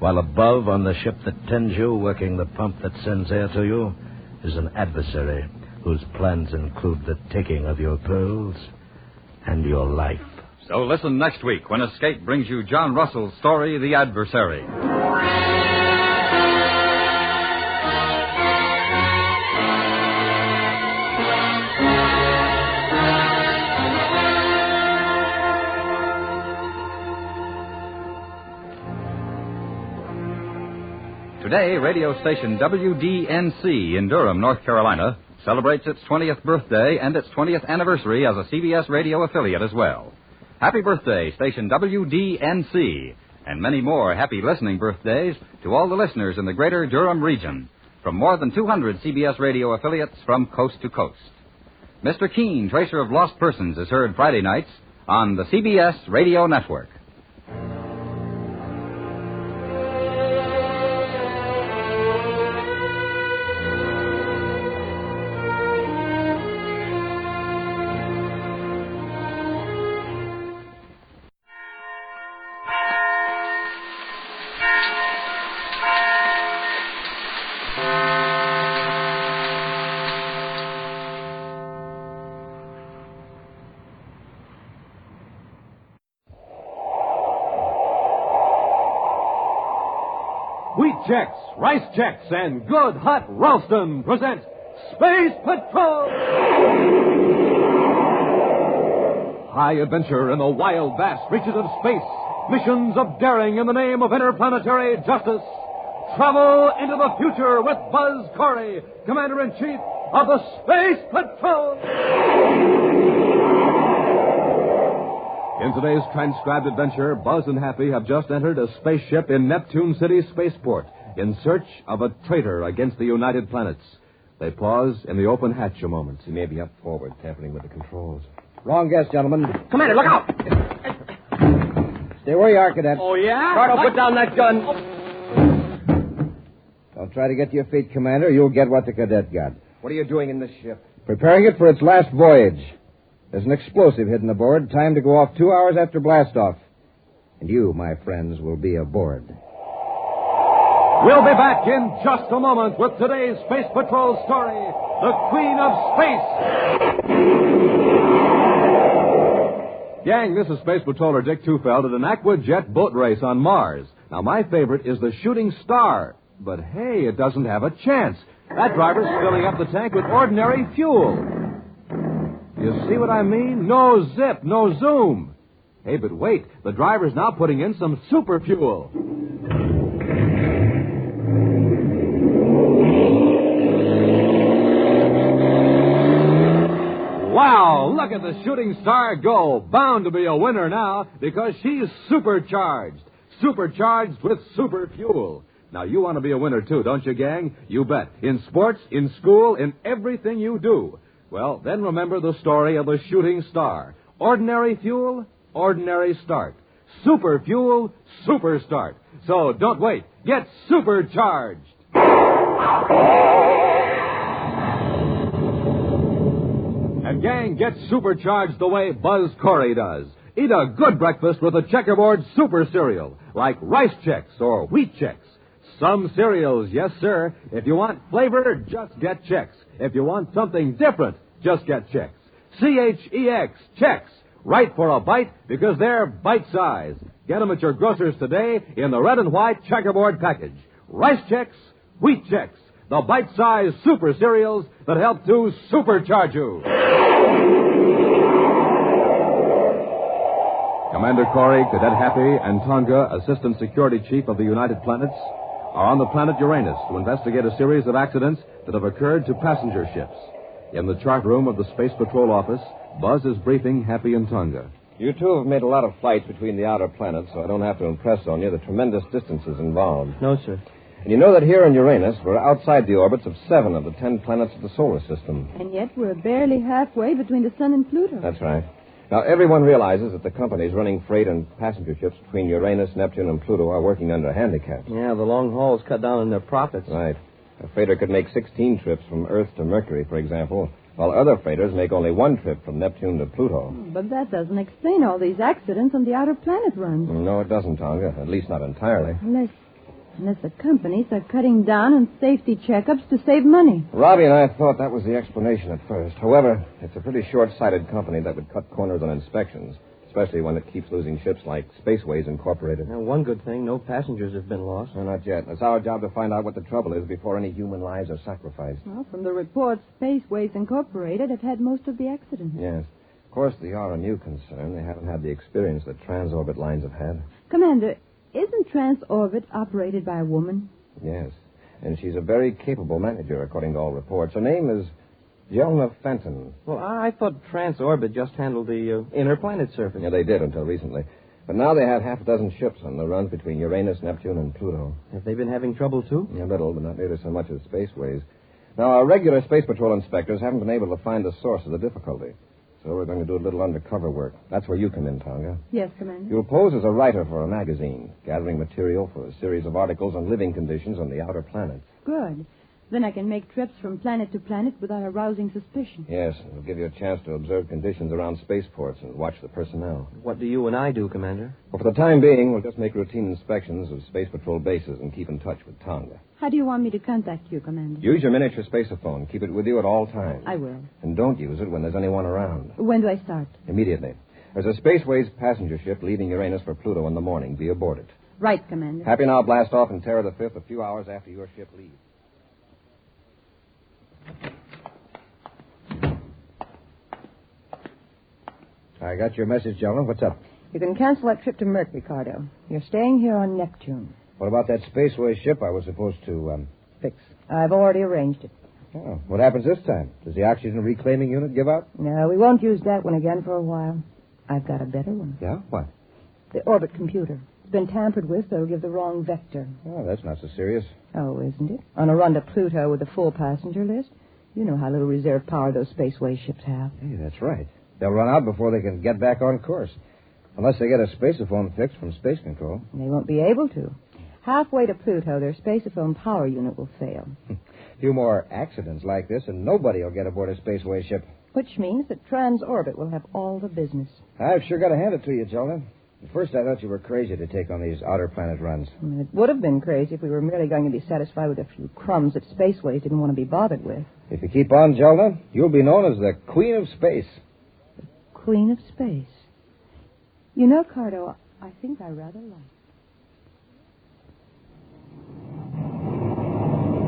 While above, on the ship that tends you, working the pump that sends air to you, is an adversary whose plans include the taking of your pearls and your life. So listen next week when Escape brings you John Russell's story, The Adversary. Today, radio station WDNC in Durham, North Carolina, celebrates its 20th birthday and its 20th anniversary as a CBS radio affiliate as well. Happy birthday, station WDNC, and many more happy listening birthdays to all the listeners in the greater Durham region, from more than 200 CBS radio affiliates from coast to coast. Mr. Keene, Tracer of Lost Persons, is heard Friday nights on the CBS Radio Network. Wheat Chex, Rice Chex, and Good Hot Ralston present Space Patrol! High adventure in the wild, vast reaches of space. Missions of daring in the name of interplanetary justice. Travel into the future with Buzz Corey, Commander-in-Chief of the Space Patrol! In today's transcribed adventure, Buzz and Happy have just entered a spaceship in Neptune City Spaceport in search of a traitor against the United Planets. They pause in the open hatch a moment. He may be up forward, tampering with the controls. Wrong guess, gentlemen. Commander, look out! Stay where you are, Cadet. Oh, yeah? Cardo, put down that gun. Don't try to get to your feet, Commander. You'll get what the Cadet got. What are you doing in this ship? Preparing it for its last voyage. There's an explosive hidden aboard, timed to go off 2 hours after blastoff. And you, my friends, will be aboard. We'll be back in just a moment with today's Space Patrol story, The Queen of Space. Gang, this is Space Patroller Dick Tufeld at an Aquajet boat race on Mars. Now, my favorite is the Shooting Star. But, hey, it doesn't have a chance. That driver's filling up the tank with ordinary fuel. You see what I mean? No zip, no zoom. Hey, but wait. The driver's now putting in some super fuel. Wow, look at the Shooting Star go. Bound to be a winner now because she's supercharged. Supercharged with super fuel. Now, you want to be a winner, too, don't you, gang? You bet. In sports, in school, in everything you do. Well, then remember the story of the Shooting Star. Ordinary fuel, ordinary start. Super fuel, super start. So don't wait. Get supercharged. And gang, get supercharged the way Buzz Corey does. Eat a good breakfast with a checkerboard super cereal, like Rice Chex or Wheat Chex. Some cereals, yes, sir. If you want flavor, just get Chex. If you want something different, just get Chex. C-H-E-X, Chex. Right for a bite because they're bite-sized. Get them at your grocer's today in the red and white checkerboard package. Rice Chex, Wheat Chex. The bite-sized super cereals that help to supercharge you. Commander Corey, Cadet Happy, and Tonga, Assistant Security Chief of the United Planets, are on the planet Uranus to investigate a series of accidents that have occurred to passenger ships. In the chart room of the Space Patrol office, Buzz is briefing Happy and Tonga. You two have made a lot of flights between the outer planets, so I don't have to impress on you the tremendous distances involved. No, sir. And you know that here on Uranus, we're outside the orbits of 7 of the 10 planets of the solar system. And yet we're barely halfway between the Sun and Pluto. That's right. Now, everyone realizes that the companies running freight and passenger ships between Uranus, Neptune, and Pluto are working under handicaps. Yeah, the long hauls cut down on their profits. Right. A freighter could make 16 trips from Earth to Mercury, for example, while other freighters make only 1 trip from Neptune to Pluto. But that doesn't explain all these accidents on the outer planet runs. No, it doesn't, Tonga. At least not entirely. Unless the companies are cutting down on safety checkups to save money. Robbie and I thought that was the explanation at first. However, it's a pretty short-sighted company that would cut corners on inspections, especially when it keeps losing ships like Spaceways Incorporated. Now, one good thing, no passengers have been lost. No, not yet. It's our job to find out what the trouble is before any human lives are sacrificed. Well, from the reports, Spaceways Incorporated have had most of the accidents. Yes. Of course, the RMU concern. They haven't had the experience that Transorbit lines have had. Commander, isn't Transorbit operated by a woman? Yes. And she's a very capable manager, according to all reports. Her name is Jelna Fenton. Well, I thought Transorbit just handled the inner planet surface. Yeah, they did until recently. But now they have half a dozen ships on the runs between Uranus, Neptune, and Pluto. Have they been having trouble, too? A little, but not nearly so much as Spaceways. Now, our regular Space Patrol inspectors haven't been able to find the source of the difficulty. So we're going to do a little undercover work. That's where you come in, Tonga. Yes, Commander. You'll pose as a writer for a magazine, gathering material for a series of articles on living conditions on the outer planets. Good. Then I can make trips from planet to planet without arousing suspicion. Yes, it'll give you a chance to observe conditions around spaceports and watch the personnel. What do you and I do, Commander? Well, for the time being, we'll just make routine inspections of Space Patrol bases and keep in touch with Tonga. How do you want me to contact you, Commander? Use your miniature spaceophone. Keep it with you at all times. I will. And don't use it when there's anyone around. When do I start? Immediately. There's a Spaceways passenger ship leaving Uranus for Pluto in the morning. Be aboard it. Right, Commander. Happy now blast off in Terra the 5th a few hours after your ship leaves. I got your message, gentlemen. What's up? You can cancel that trip to Mercury, Cardo. You're staying here on Neptune. What about that Spaceways ship I was supposed to, fix? I've already arranged it. Oh, what happens this time? Does the oxygen reclaiming unit give out? No, we won't use that one again for a while. I've got a better one. Yeah? What? The orbit computer. It's been tampered with, so it'll give the wrong vector. Oh, that's not so serious. Oh, isn't it? On a run to Pluto with a full passenger list, you know how little reserve power those Spaceways ships have. Hey, that's right. They'll run out before they can get back on course. Unless they get a spaceophone fixed from Space Control. They won't be able to. Halfway to Pluto, their spaceophone power unit will fail. A few more accidents like this, and nobody will get aboard a Spaceway ship. Which means that Transorbit will have all the business. I've sure got to hand it to you, Jelna. At first, I thought you were crazy to take on these outer planet runs. It would have been crazy if we were merely going to be satisfied with a few crumbs that Spaceways didn't want to be bothered with. If you keep on, Jelna, you'll be known as the Queen of Space. Queen of Space. You know, Cardo, I think I rather like.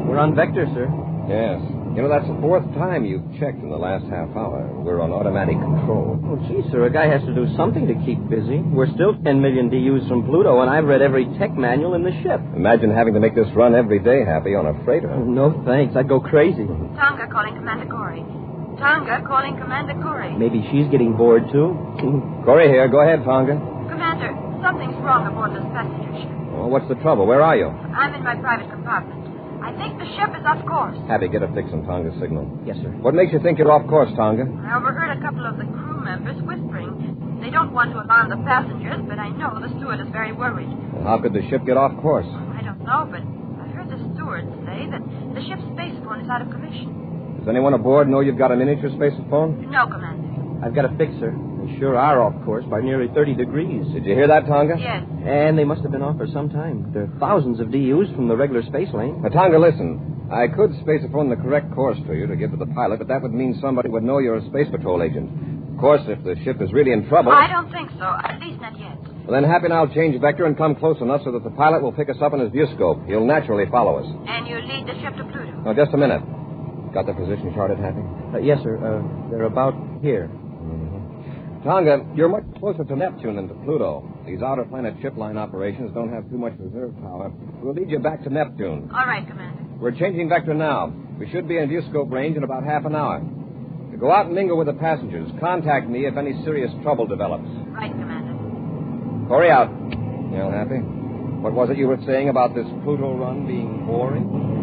We're on vector, sir. Yes. You know, that's the 4th time you've checked in the last half hour. We're on automatic control. Oh, gee, sir, a guy has to do something to keep busy. We're still 10 million DUs from Pluto, and I've read every tech manual in the ship. Imagine having to make this run every day, Happy, on a freighter. Oh, no, thanks. I'd go crazy. Tonga calling Commander Corey. Tonga calling Commander Corey. Maybe she's getting bored, too. Corey here. Go ahead, Tonga. Commander, something's wrong aboard this passenger ship. Well, what's the trouble? Where are you? I'm in my private compartment. I think the ship is off course. Happy, get a fix on Tonga's signal. Yes, sir. What makes you think you're off course, Tonga? I overheard a couple of the crew members whispering. They don't want to alarm the passengers, but I know the steward is very worried. Well, how could the ship get off course? I don't know, but I heard the steward say that the ship's spacephone is out of commission. Does anyone aboard know you've got a miniature spaceophone? No, Commander. I've got a fix, sir. They sure are off course by nearly 30 degrees. Did you hear that, Tonga? Yes. And they must have been off for some time. There are thousands of DUs from the regular space lane. Now, Tonga, listen. I could spaceophone the correct course to you to give to the pilot, but that would mean somebody would know you're a Space Patrol agent. Of course, if the ship is really in trouble... I don't think so. At least not yet. Well, then Happy and I'll change vector and come close enough so that the pilot will pick us up in his viewscope. He'll naturally follow us. And you lead the ship to Pluto? Now, just a minute. Got the position charted, Happy? Yes, sir. They're about here. Tonga, you're much closer to Neptune than to Pluto. These outer planet ship line operations don't have too much reserve power. We'll lead you back to Neptune. All right, Commander. We're changing vector now. We should be in viewscope range in about half an hour. To go out and mingle with the passengers. Contact me if any serious trouble develops. Right, Commander. Corey out. Well, Happy, what was it you were saying about this Pluto run being boring?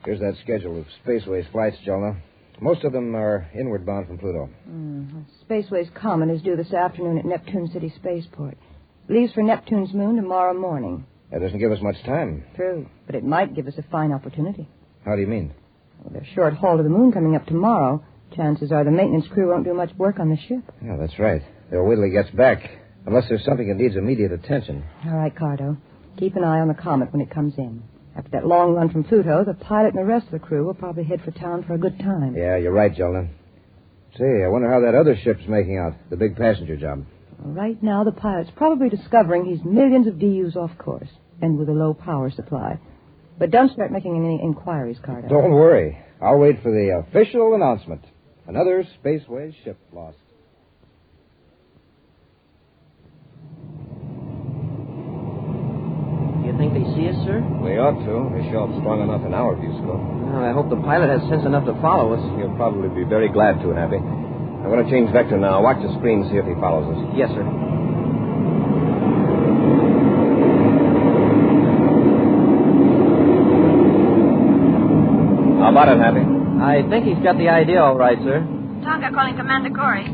Here's that schedule of Spaceway's flights, Jonah. Most of them are inward bound from Pluto. Spaceway's Comet is due this afternoon at Neptune City Spaceport. Leaves for Neptune's moon tomorrow morning. That doesn't give us much time. True, but it might give us a fine opportunity. How do you mean? Well, there's short haul to the moon coming up tomorrow. Chances are the maintenance crew won't do much work on the ship. Yeah, that's right. They'll wait till he gets back. Unless there's something that needs immediate attention. All right, Cardo. Keep an eye on the Comet when it comes in. After that long run from Pluto, the pilot and the rest of the crew will probably head for town for a good time. Yeah, you're right, Jonah. Say, I wonder how that other ship's making out, the big passenger job. Well, right now, the pilot's probably discovering he's millions of DUs off course and with a low power supply. But don't start making any inquiries, Cardo. Don't worry. I'll wait for the official announcement. Another Spaceway ship lost. You think they see us, sir? We ought to. They show up strong enough in our viewscope. Well, I hope the pilot has sense enough to follow us. He'll probably be very glad to, Happy. I'm going to change vector now. Watch the screen, see if he follows us. Yes, sir. How about it, Happy? I think he's got the idea all right, sir. Tonga calling Commander Corey.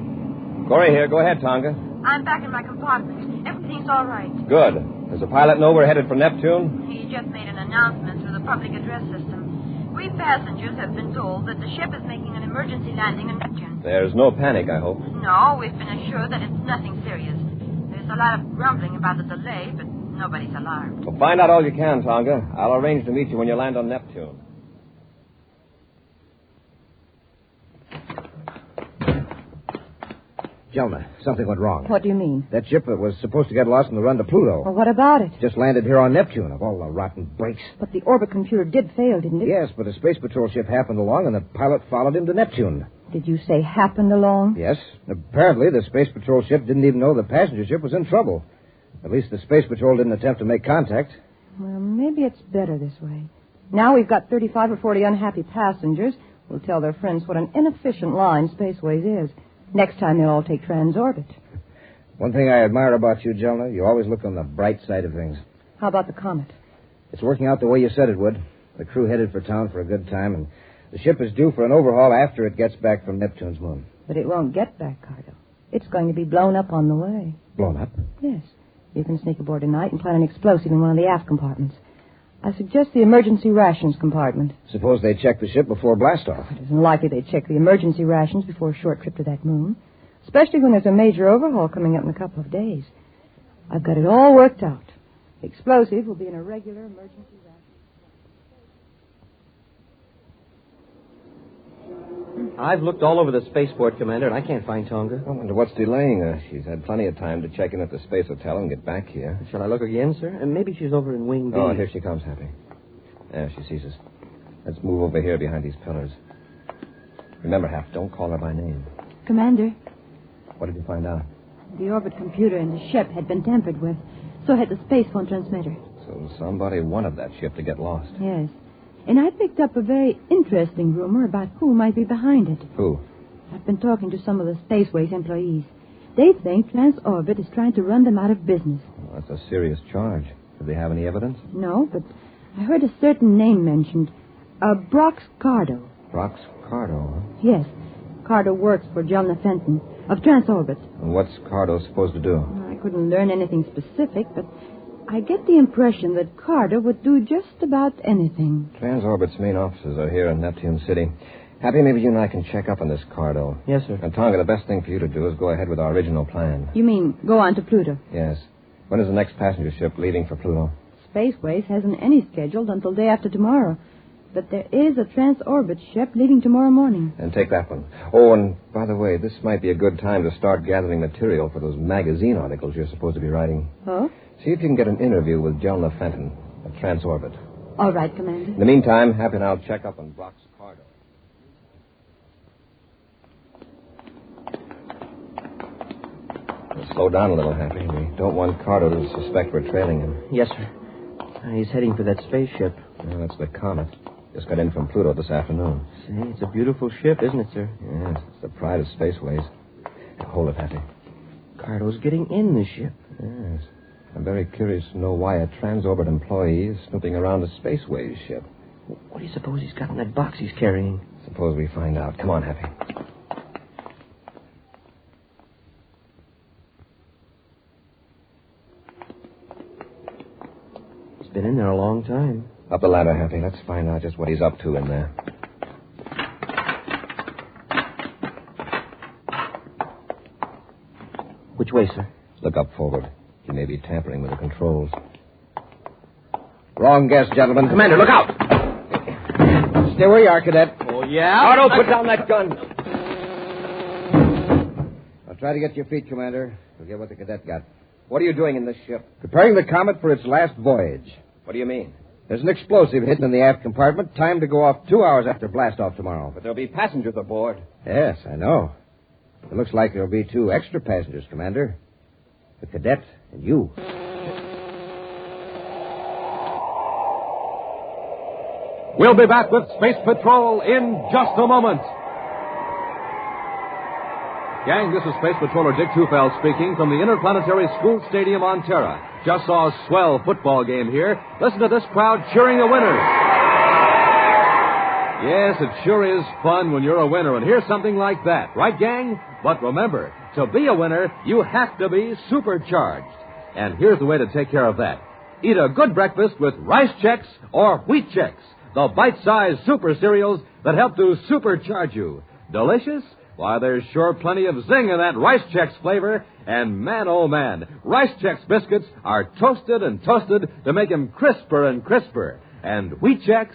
Corey here. Go ahead, Tonga. I'm back in my compartment. Everything's all right. Good. Does the pilot know we're headed for Neptune? He just made an announcement through the public address system. We passengers have been told that the ship is making an emergency landing in Neptune. There's no panic, I hope. No, we've been assured that it's nothing serious. There's a lot of grumbling about the delay, but nobody's alarmed. Well, find out all you can, Tonga. I'll arrange to meet you when you land on Neptune. Jonah, something went wrong. What do you mean? That ship that was supposed to get lost in the run to Pluto. Well, what about it? Just landed here on Neptune, of all the rotten breaks. But the orbit computer did fail, didn't it? Yes, but a space patrol ship happened along, and the pilot followed him to Neptune. Did you say happened along? Yes. Apparently, the space patrol ship didn't even know the passenger ship was in trouble. At least the space patrol didn't attempt to make contact. Well, maybe it's better this way. Now we've got 35 or 40 unhappy passengers. We'll tell their friends what an inefficient line Spaceways is. Next time they'll all take transorbit. One thing I admire about you, Jonah, you always look on the bright side of things. How about the Comet? It's working out the way you said it would. The crew headed for town for a good time, and the ship is due for an overhaul after it gets back from Neptune's moon. But it won't get back, Cardo. It's going to be blown up on the way. Blown up? Yes. You can sneak aboard tonight and plant an explosive in one of the aft compartments. I suggest the emergency rations compartment. Suppose they check the ship before blastoff. It isn't likely they'd check the emergency rations before a short trip to that moon, especially when there's a major overhaul coming up in a couple of days. I've got it all worked out. The explosive will be in a regular emergency ration. I've looked all over the spaceport, Commander, and I can't find Tonga. I wonder what's delaying her. She's had plenty of time to check in at the space hotel and get back here. Shall I look again, sir? And maybe she's over in Wing B. Oh, here she comes, Happy. There, she sees us. Let's move over here behind these pillars. Remember, Hap, don't call her by name. Commander, What did you find out? the orbit computer in the ship had been tampered with. So had the space phone transmitter. So somebody wanted that ship to get lost. Yes. And I picked up a very interesting rumor about who might be behind it. Who? I've been talking to some of the Spaceways employees. They think Transorbit is trying to run them out of business. Well, that's a serious charge. Do they have any evidence? No, but I heard a certain name mentioned. Brox Cardo. Brox Cardo, huh? Yes. Cardo works for Jonah Fenton of Transorbit. And what's Cardo supposed to do? I couldn't learn anything specific, but I get the impression that Cardo would do just about anything. Transorbit's main offices are here in Neptune City. Happy, maybe you and I can check up on this Cardo. Yes, sir. And Tonga, the best thing for you to do is go ahead with our original plan. You mean go on to Pluto? Yes. When is the next passenger ship leaving for Pluto? Spaceways hasn't any scheduled until day after tomorrow. but there is a transorbit ship leaving tomorrow morning. And take that one. Oh, and by the way, this might be a good time to start gathering material for those magazine articles you're supposed to be writing. Oh? See if you can get an interview with Jelna Fenton at Transorbit. All right, Commander. In the meantime, Happy and I'll check up on Brock's cargo. Slow down a little, Happy. We don't want Cardo to suspect we're trailing him. Yes, sir. He's heading for that spaceship. Well, that's the Comet. Just got in from Pluto this afternoon. See, it's a beautiful ship, isn't it, sir? Yes, it's the pride of spaceways. Now, hold it, Happy. Cardo's getting in the ship. Yes. I'm very curious to know why a Transorbit employee is snooping around a spaceways ship. What do you suppose he's got in that box he's carrying? Suppose we find out. Come on, Happy. He's been in there a long time. Up the ladder, Happy. Let's find out just what he's up to in there. Which way, sir? Look up forward. He may be tampering with the controls. Wrong guess, gentlemen. Commander, look out! Stay where you are, Cadet. Oh, yeah? Cardo, put down that gun. I'll try to get to your feet, Commander. Forget what the Cadet got. What are you doing in this ship? Preparing the Comet for its last voyage. What do you mean? There's an explosive hidden in the aft compartment, timed to go off 2 hours after blastoff tomorrow. But there'll be passengers aboard. Yes, I know. It looks like there'll be 2 extra passengers, Commander. The Cadet and you. We'll be back with Space Patrol in just a moment. Gang, this is Space Patroller Dick Tufeld speaking from the Interplanetary School Stadium on Terra. Just saw a swell football game here. Listen to this crowd cheering the winners. Yes, it sure is fun when you're a winner and hear something like that. Right, gang? But remember, to be a winner, you have to be supercharged. And here's the way to take care of that. Eat a good breakfast with Rice Chex or Wheat Chex, the bite-sized super cereals that help to supercharge you. Delicious? Why, there's sure plenty of zing in that Rice Chex flavor. And man, oh man, Rice Chex biscuits are toasted and toasted to make them crisper and crisper. And Wheat Chex?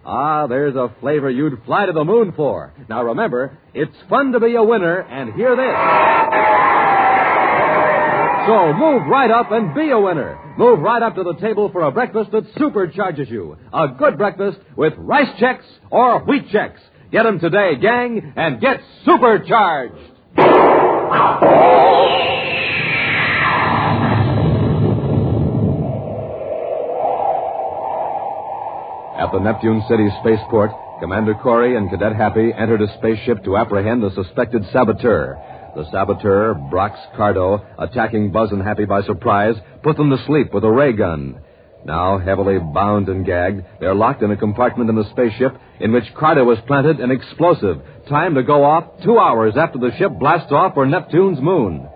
Ah, there's a flavor you'd fly to the moon for. Now remember, it's fun to be a winner, and hear this. So move right up and be a winner. Move right up to the table for a breakfast that supercharges you. A good breakfast with Rice Chex or Wheat Chex. Get them today, gang, and get supercharged. At the Neptune City spaceport, Commander Corey and Cadet Happy entered a spaceship to apprehend a suspected saboteur. The saboteur, Brock's Cardo, attacking Buzz and Happy by surprise, put them to sleep with a ray gun. Now, heavily bound and gagged, they're locked in a compartment in the spaceship in which Cardo has planted an explosive, timed to go off 2 hours after the ship blasts off for Neptune's moon.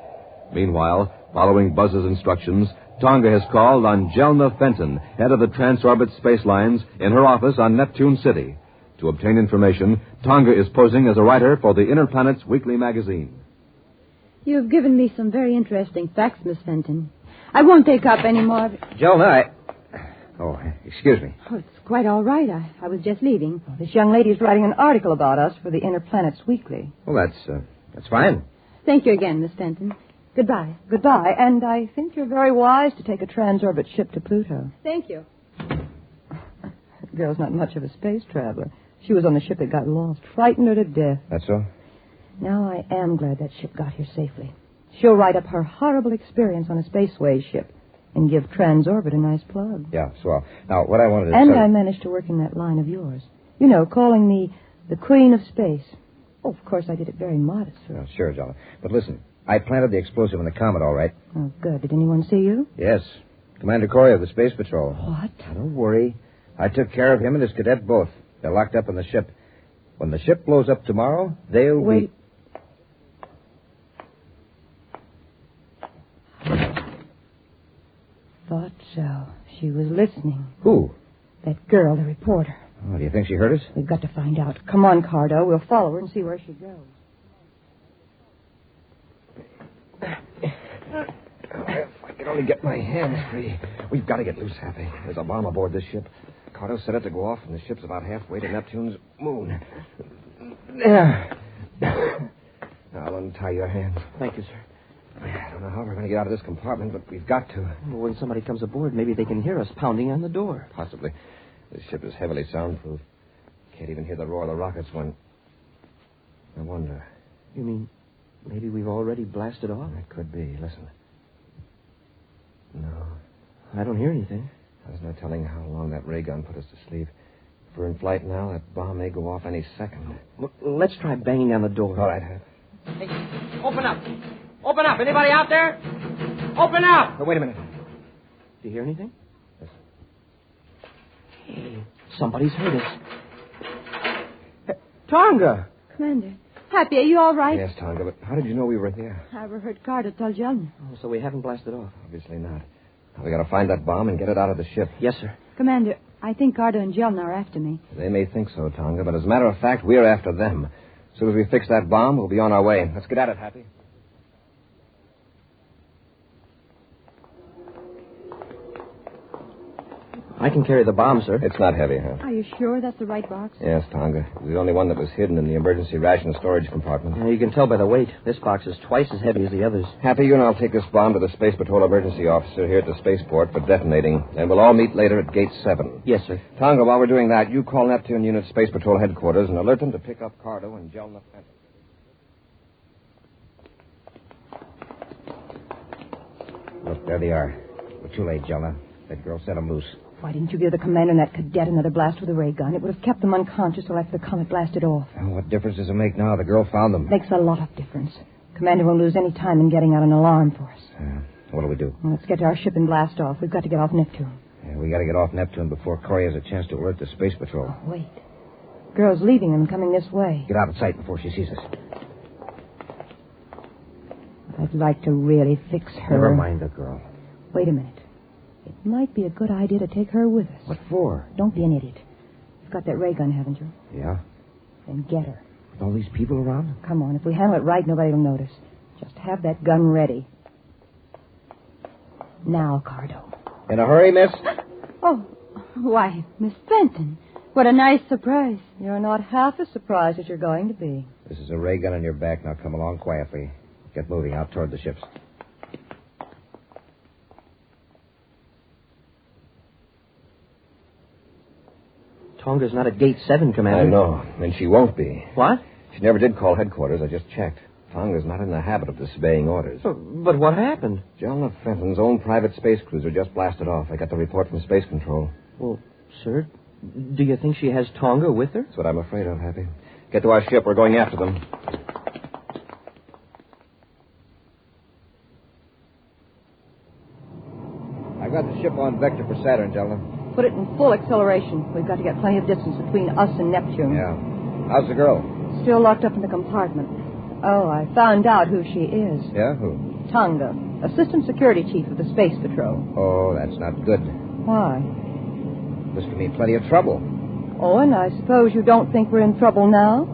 Meanwhile, following Buzz's instructions, Tonga has called on Jelna Fenton, head of the Transorbit Space Lines, in her office on Neptune City. To obtain information, Tonga is posing as a writer for the Interplanet's weekly magazine. You've given me some very interesting facts, Miss Fenton. I won't take up any more. Jelna, Oh, excuse me. Oh, it's quite all right. I was just leaving. Oh, this young lady's writing an article about us for the Interplanet's Weekly. Well, that's fine. Thank you again, Miss Fenton. Goodbye. Goodbye. And I think you're very wise to take a transorbit ship to Pluto. Thank you. The girl's not much of a space traveler. She was on the ship that got lost. Frightened her to death. That's so? Now I am glad that ship got here safely. She'll write up her horrible experience on a spaceways ship and give Transorbit a nice plug. Yeah, swell. Now, what I wanted to And say... I managed to work in that line of yours. You know, calling me the Queen of Space. Oh, of course, I did it very modestly. Oh, sure, Jelna. But listen, I planted the explosive in the Comet, all right. Oh, good. Did anyone see you? Yes. Commander Corey of the Space Patrol. What? Now, don't worry. I took care of him and his cadet both. They're locked up in the ship. When the ship blows up tomorrow, they'll Wait. Thought so. She was listening. Who? That girl, the reporter. Oh, do you think she heard us? We've got to find out. Come on, Cardo. We'll follow her and see where she goes. If I could only get my hands free. We've got to get loose, Happy. There's a bomb aboard this ship. Carter set it to go off, and the ship's about halfway to Neptune's moon. There. I'll untie your hands. Thank you, sir. I don't know how we're going to get out of this compartment, but we've got to. Well, when somebody comes aboard, maybe they can hear us pounding on the door. Possibly. This ship is heavily soundproof. Can't even hear the roar of the rockets when... I wonder. You mean maybe we've already blasted off? It could be. Listen. No. I don't hear anything. There's no telling how long that ray gun put us to sleep. If we're in flight now, that bomb may go off any second. Well, let's try banging on the door. All right, Hap. Hey, open up. Open up. Anybody out there? Open up. Oh, wait a minute. Do you hear anything? Listen. Hey, somebody's heard us. Hey, Tonga. Commander. Happy, are you all right? Yes, Tonga, but how did you know we were here? I overheard Carter tell Jelna. Oh, so we haven't blasted off? Obviously not. Now, we got to find that bomb and get it out of the ship. Yes, sir. Commander, I think Carter and Jelna are after me. They may think so, Tonga, but as a matter of fact, we're after them. As soon as we fix that bomb, we'll be on our way. Let's get at it, Happy. I can carry the bomb, sir. It's not heavy, huh? Are you sure that's the right box? Yes, Tonga. It was the only one that was hidden in the emergency ration storage compartment. You can tell by the weight. This box is twice as heavy as the others. Happy, you and I'll take this bomb to the Space Patrol emergency officer here at the spaceport for detonating, and we'll all meet later at Gate 7. Yes, sir. Tonga, while we're doing that, you call Neptune Unit Space Patrol headquarters and alert them to pick up Cardo and Jelna Fenton. Look, there they are. We're too late, Jelna. That girl set them loose. Why didn't you give the commander and that cadet another blast with a ray gun? It would have kept them unconscious till after the comet blasted off. Well, what difference does it make now? The girl found them. Makes a lot of difference. Commander won't lose any time in getting out an alarm for us. What do we do? Well, let's get to our ship and blast off. We've got to get off Neptune. Yeah, we got to get off Neptune before Corey has a chance to alert the Space Patrol. Oh, wait. Girl's leaving and coming this way. Get out of sight before she sees us. I'd like to really fix her. Never mind the girl. Wait a minute. It might be a good idea to take her with us. What for? Don't be an idiot. You've got that ray gun, haven't you? Yeah. Then get her. With all these people around? Come on. If we handle it right, nobody will notice. Just have that gun ready. Now, Cardo. In a hurry, miss? Oh, why, Miss Fenton. What a nice surprise. You're not half as surprised as you're going to be. This is a ray gun on your back. Now come along quietly. Get moving out toward the ships. Tonga's not at Gate 7, Commander. I know, and she won't be. What? She never did call headquarters. I just checked. Tonga's not in the habit of disobeying orders. But what happened? Jelna Fenton's own private space cruiser just blasted off. I got the report from Space Control. Well, sir, do you think she has Tonga with her? That's what I'm afraid of, Happy. Get to our ship. We're going after them. I've got the ship on vector for Saturn, Jelna. Put it in full acceleration. We've got to get plenty of distance between us and Neptune. Yeah. How's the girl? Still locked up in the compartment. Oh, I found out who she is. Yeah, who? Tonga, Assistant Security Chief of the Space Patrol. Oh, that's not good. Why? This could mean plenty of trouble. Oh, and I suppose you don't think we're in trouble now?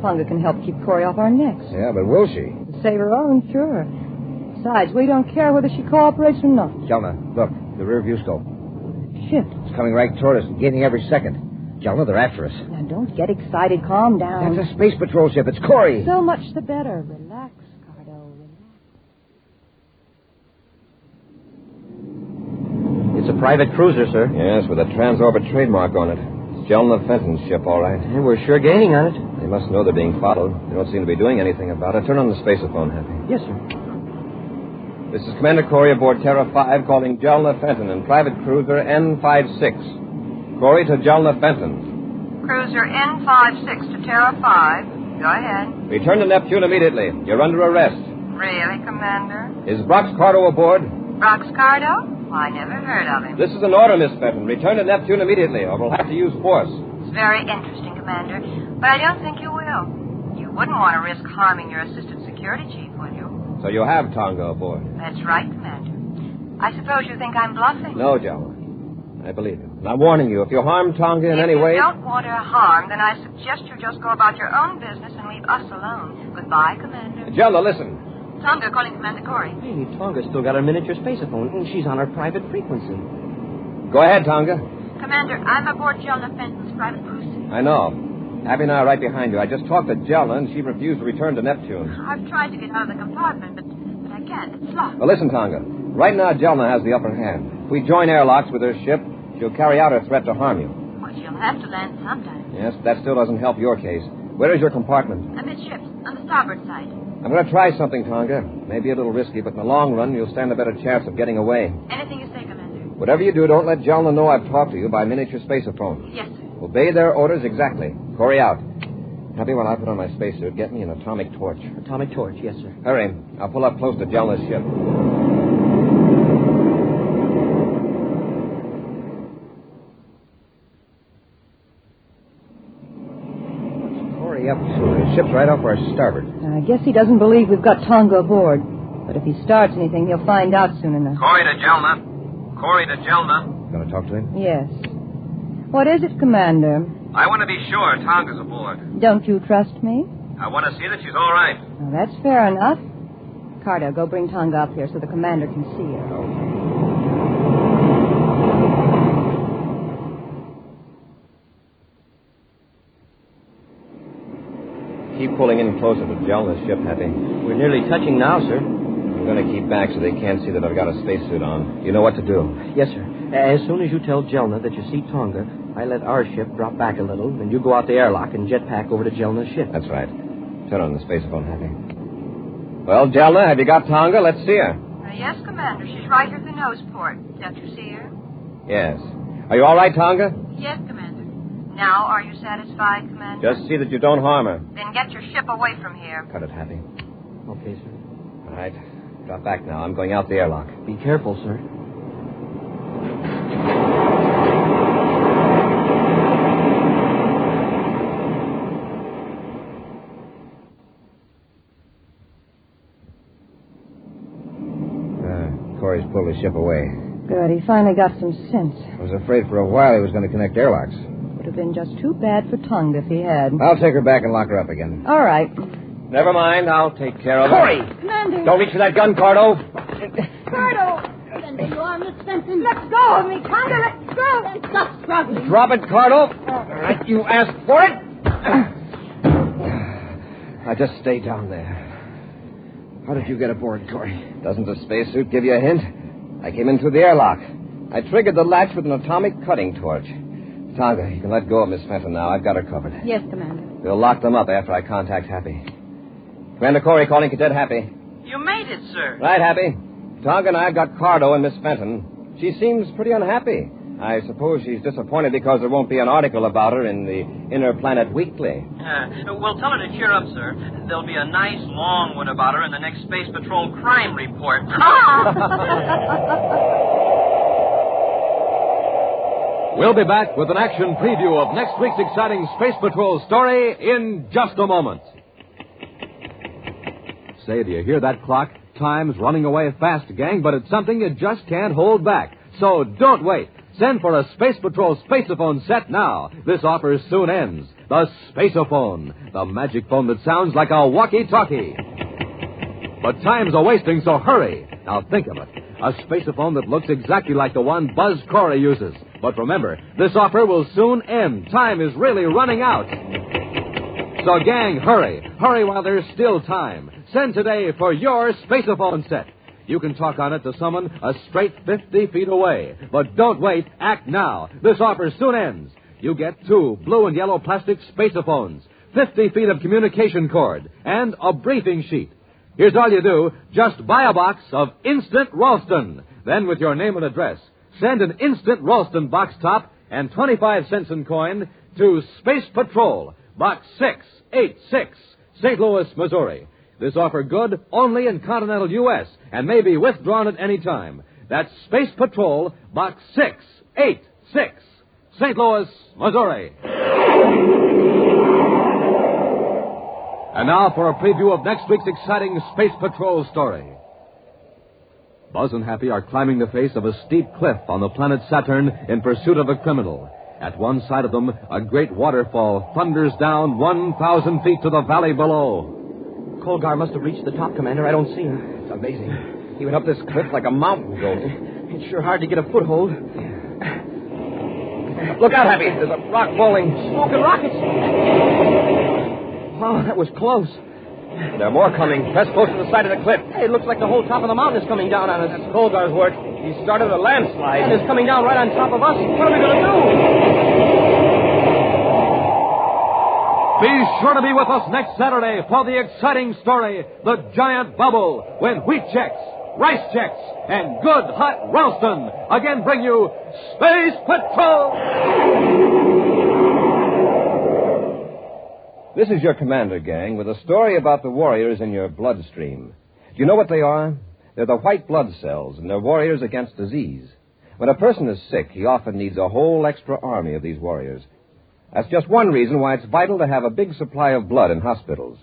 Tonga can help keep Corey off our necks. Yeah, but will she? To save her own, sure. Besides, we don't care whether she cooperates or not. Jelna, look, the rear view scope. Shit. It's coming right toward us and gaining every second. Jelna, they're after us. Now, don't get excited. Calm down. That's a Space Patrol ship. It's Corey. So much the better. Relax, Cardo. It's a private cruiser, sir. Yes, with a Transorbit trademark on it. It's Jelna Fenton's ship, all right. And we're sure gaining on it. They must know they're being followed. They don't seem to be doing anything about it. Turn on the spaceophone, Happy. Yes, sir. This is Commander Corey aboard Terra 5 calling Jelna Fenton in private cruiser N56. Corey to Jelna Fenton. Cruiser N56 to Terra 5. Go ahead. Return to Neptune immediately. You're under arrest. Really, Commander? Is Brox Cardo aboard? Brox Cardo? I never heard of him. This is an order, Miss Fenton. Return to Neptune immediately, or we'll have to use force. It's very interesting, Commander, but I don't think you will. You wouldn't want to risk harming your Assistant Security Chief, would you? So you have Tonga aboard? That's right, Commander. I suppose you think I'm bluffing. No, Jelna. I believe you. And I'm warning you, if you harm Tonga in any way... If you don't want her harmed, then I suggest you just go about your own business and leave us alone. Goodbye, Commander. Jelna, listen. Tonga calling Commander Corey. Hey, Tonga's still got her miniature spaceophone, and she's on her private frequency. Go ahead, Tonga. Commander, I'm aboard Jelna Fenton's private cruiser. I know. Happy and I are right behind you. I just talked to Jelna, and she refused to return to Neptune. I've tried to get out of the compartment, but I can't. It's locked. Well, listen, Tonga. Right now, Jelna has the upper hand. If we join airlocks with her ship, she'll carry out her threat to harm you. Well, she'll have to land sometime. Yes, that still doesn't help your case. Where is your compartment? Amidships, on the starboard side. I'm going to try something, Tonga. Maybe a little risky, but in the long run, you'll stand a better chance of getting away. Anything you say, Commander. Whatever you do, don't let Jelna know I've talked to you by miniature spaceophone. Yes, sir. Obey their orders exactly. Corey out. Happy, when I put on my spacesuit, get me an atomic torch. Atomic torch, yes, sir. Hurry. I'll pull up close to Jelna's ship. Corey up to? His ship's right off our starboard. I guess he doesn't believe we've got Tonga aboard. But if he starts anything, he'll find out soon enough. Corey to Jelna. Corey to Jelna. Going to talk to him? Yes. What is it, Commander? I want to be sure Tonga's aboard. Don't you trust me? I want to see that she's all right. Well, that's fair enough. Carter, go bring Tonga up here so the commander can see her. Keep pulling in closer to Jelna's ship, Happy. We're nearly touching now, sir. I'm going to keep back so they can't see that I've got a spacesuit on. You know what to do. Yes, sir. As soon as you tell Jelna that you see Tonga, I let our ship drop back a little, and you go out the airlock and jetpack over to Jelna's ship. That's right. Turn on the spacephone, Happy. Well, Jelna, have you got Tonga? Let's see her. Yes, Commander. She's right here at the nose port. Don't you see her? Yes. Are you all right, Tonga? Yes, Commander. Now, are you satisfied, Commander? Just see that you don't harm her. Then get your ship away from here. Cut it, Happy. Okay, sir. All right. Drop back now. I'm going out the airlock. Be careful, sir. Corey's pulled his ship away. Good. He finally got some sense. I was afraid for a while he was going to connect airlocks. Would have been just too bad for Tonga if he had. I'll take her back and lock her up again. All right. Never mind. I'll take care of Corey! her. Commander! Don't reach for that gun, Cardo. Cardo! Then there you are, Miss Fenton. Let go of me, Tonga. Let go. Then stop struggling. Drop it, Cardo. All right, you asked for it. I just stay down there. How did you get aboard, Corey? Doesn't the spacesuit give you a hint? I came in through the airlock. I triggered the latch with an atomic cutting torch. Tonga, you can let go of Miss Fenton now. I've got her covered. Yes, Commander. We'll lock them up after I contact Happy. Commander Corey calling Cadet Happy. You made it, sir. Right, Happy. Tonga and I have got Cardo and Miss Fenton. She seems pretty unhappy. I suppose she's disappointed because there won't be an article about her in the Inner Planet Weekly. Well, tell her to cheer up, sir. There'll be a nice long one about her in the next Space Patrol crime report. We'll be back with an action preview of next week's exciting Space Patrol story in just a moment. Say, do you hear that clock? Time's running away fast, gang, but it's something you just can't hold back. So don't wait. Send for a Space Patrol Spaceophone set now. This offer soon ends. The Spaceophone, the magic phone that sounds like a walkie-talkie. But time's a-wasting, so hurry. Now think of it. A spaceophone that looks exactly like the one Buzz Corey uses. But remember, this offer will soon end. Time is really running out. So, gang, hurry. Hurry while there's still time. Send today for your spaceophone set. You can talk on it to someone a straight 50 feet away. But don't wait. Act now. This offer soon ends. You get 2 blue and yellow plastic spaceophones, 50 feet of communication cord, and a briefing sheet. Here's all you do. Just buy a box of Instant Ralston. Then, with your name and address, send an Instant Ralston box top and 25 cents in coin to Space Patrol, Box 686, St. Louis, Missouri. This offer good only in continental U.S. and may be withdrawn at any time. That's Space Patrol, Box 686, St. Louis, Missouri. And now for a preview of next week's exciting Space Patrol story. Buzz and Happy are climbing the face of a steep cliff on the planet Saturn in pursuit of a criminal. At one side of them, a great waterfall thunders down 1,000 feet to the valley below. Colgar must have reached the top, Commander. I don't see him. It's amazing. He went up this cliff like a mountain goat. It's sure hard to get a foothold. Look out, Happy. There's a rock falling. Smoking rockets. Oh, that was close. There are more coming. Press close to the side of the cliff. Hey, it looks like the whole top of the mountain is coming down on us. That's Colgar's work. He started a landslide. And it's coming down right on top of us. What are we going to do? Be sure to be with us next Saturday for the exciting story, The Giant Bubble, when wheat checks, rice checks, and good hot Ralston again bring you Space Patrol! This is your commander, gang, with a story about the warriors in your bloodstream. Do you know what they are? They're the white blood cells, and they're warriors against disease. When a person is sick, he often needs a whole extra army of these warriors. That's just one reason why it's vital to have a big supply of blood in hospitals.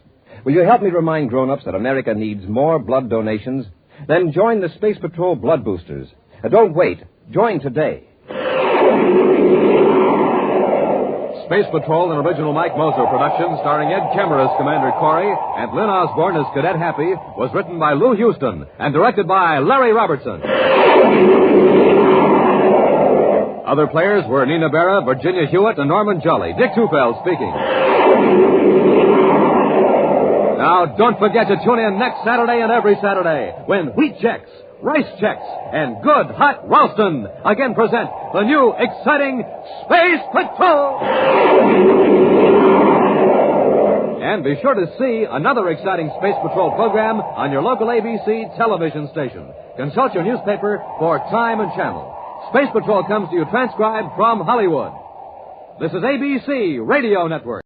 Will you help me remind grown-ups that America needs more blood donations? Then join the Space Patrol Blood Boosters. Don't wait. Join today. Space Patrol, an original Mike Moser production starring Ed Kemmer as Commander Corey and Lynn Osborne as Cadet Happy, was written by Lou Houston and directed by Larry Robertson. Other players were Nina Berra, Virginia Hewitt, and Norman Jolly. Dick Tufeld speaking. Now, don't forget to tune in next Saturday and every Saturday when wheat checks, rice checks, and good hot Ralston again present the new exciting Space Patrol! And be sure to see another exciting Space Patrol program on your local ABC television station. Consult your newspaper for time and channel. Space Patrol comes to you transcribed from Hollywood. This is ABC Radio Network.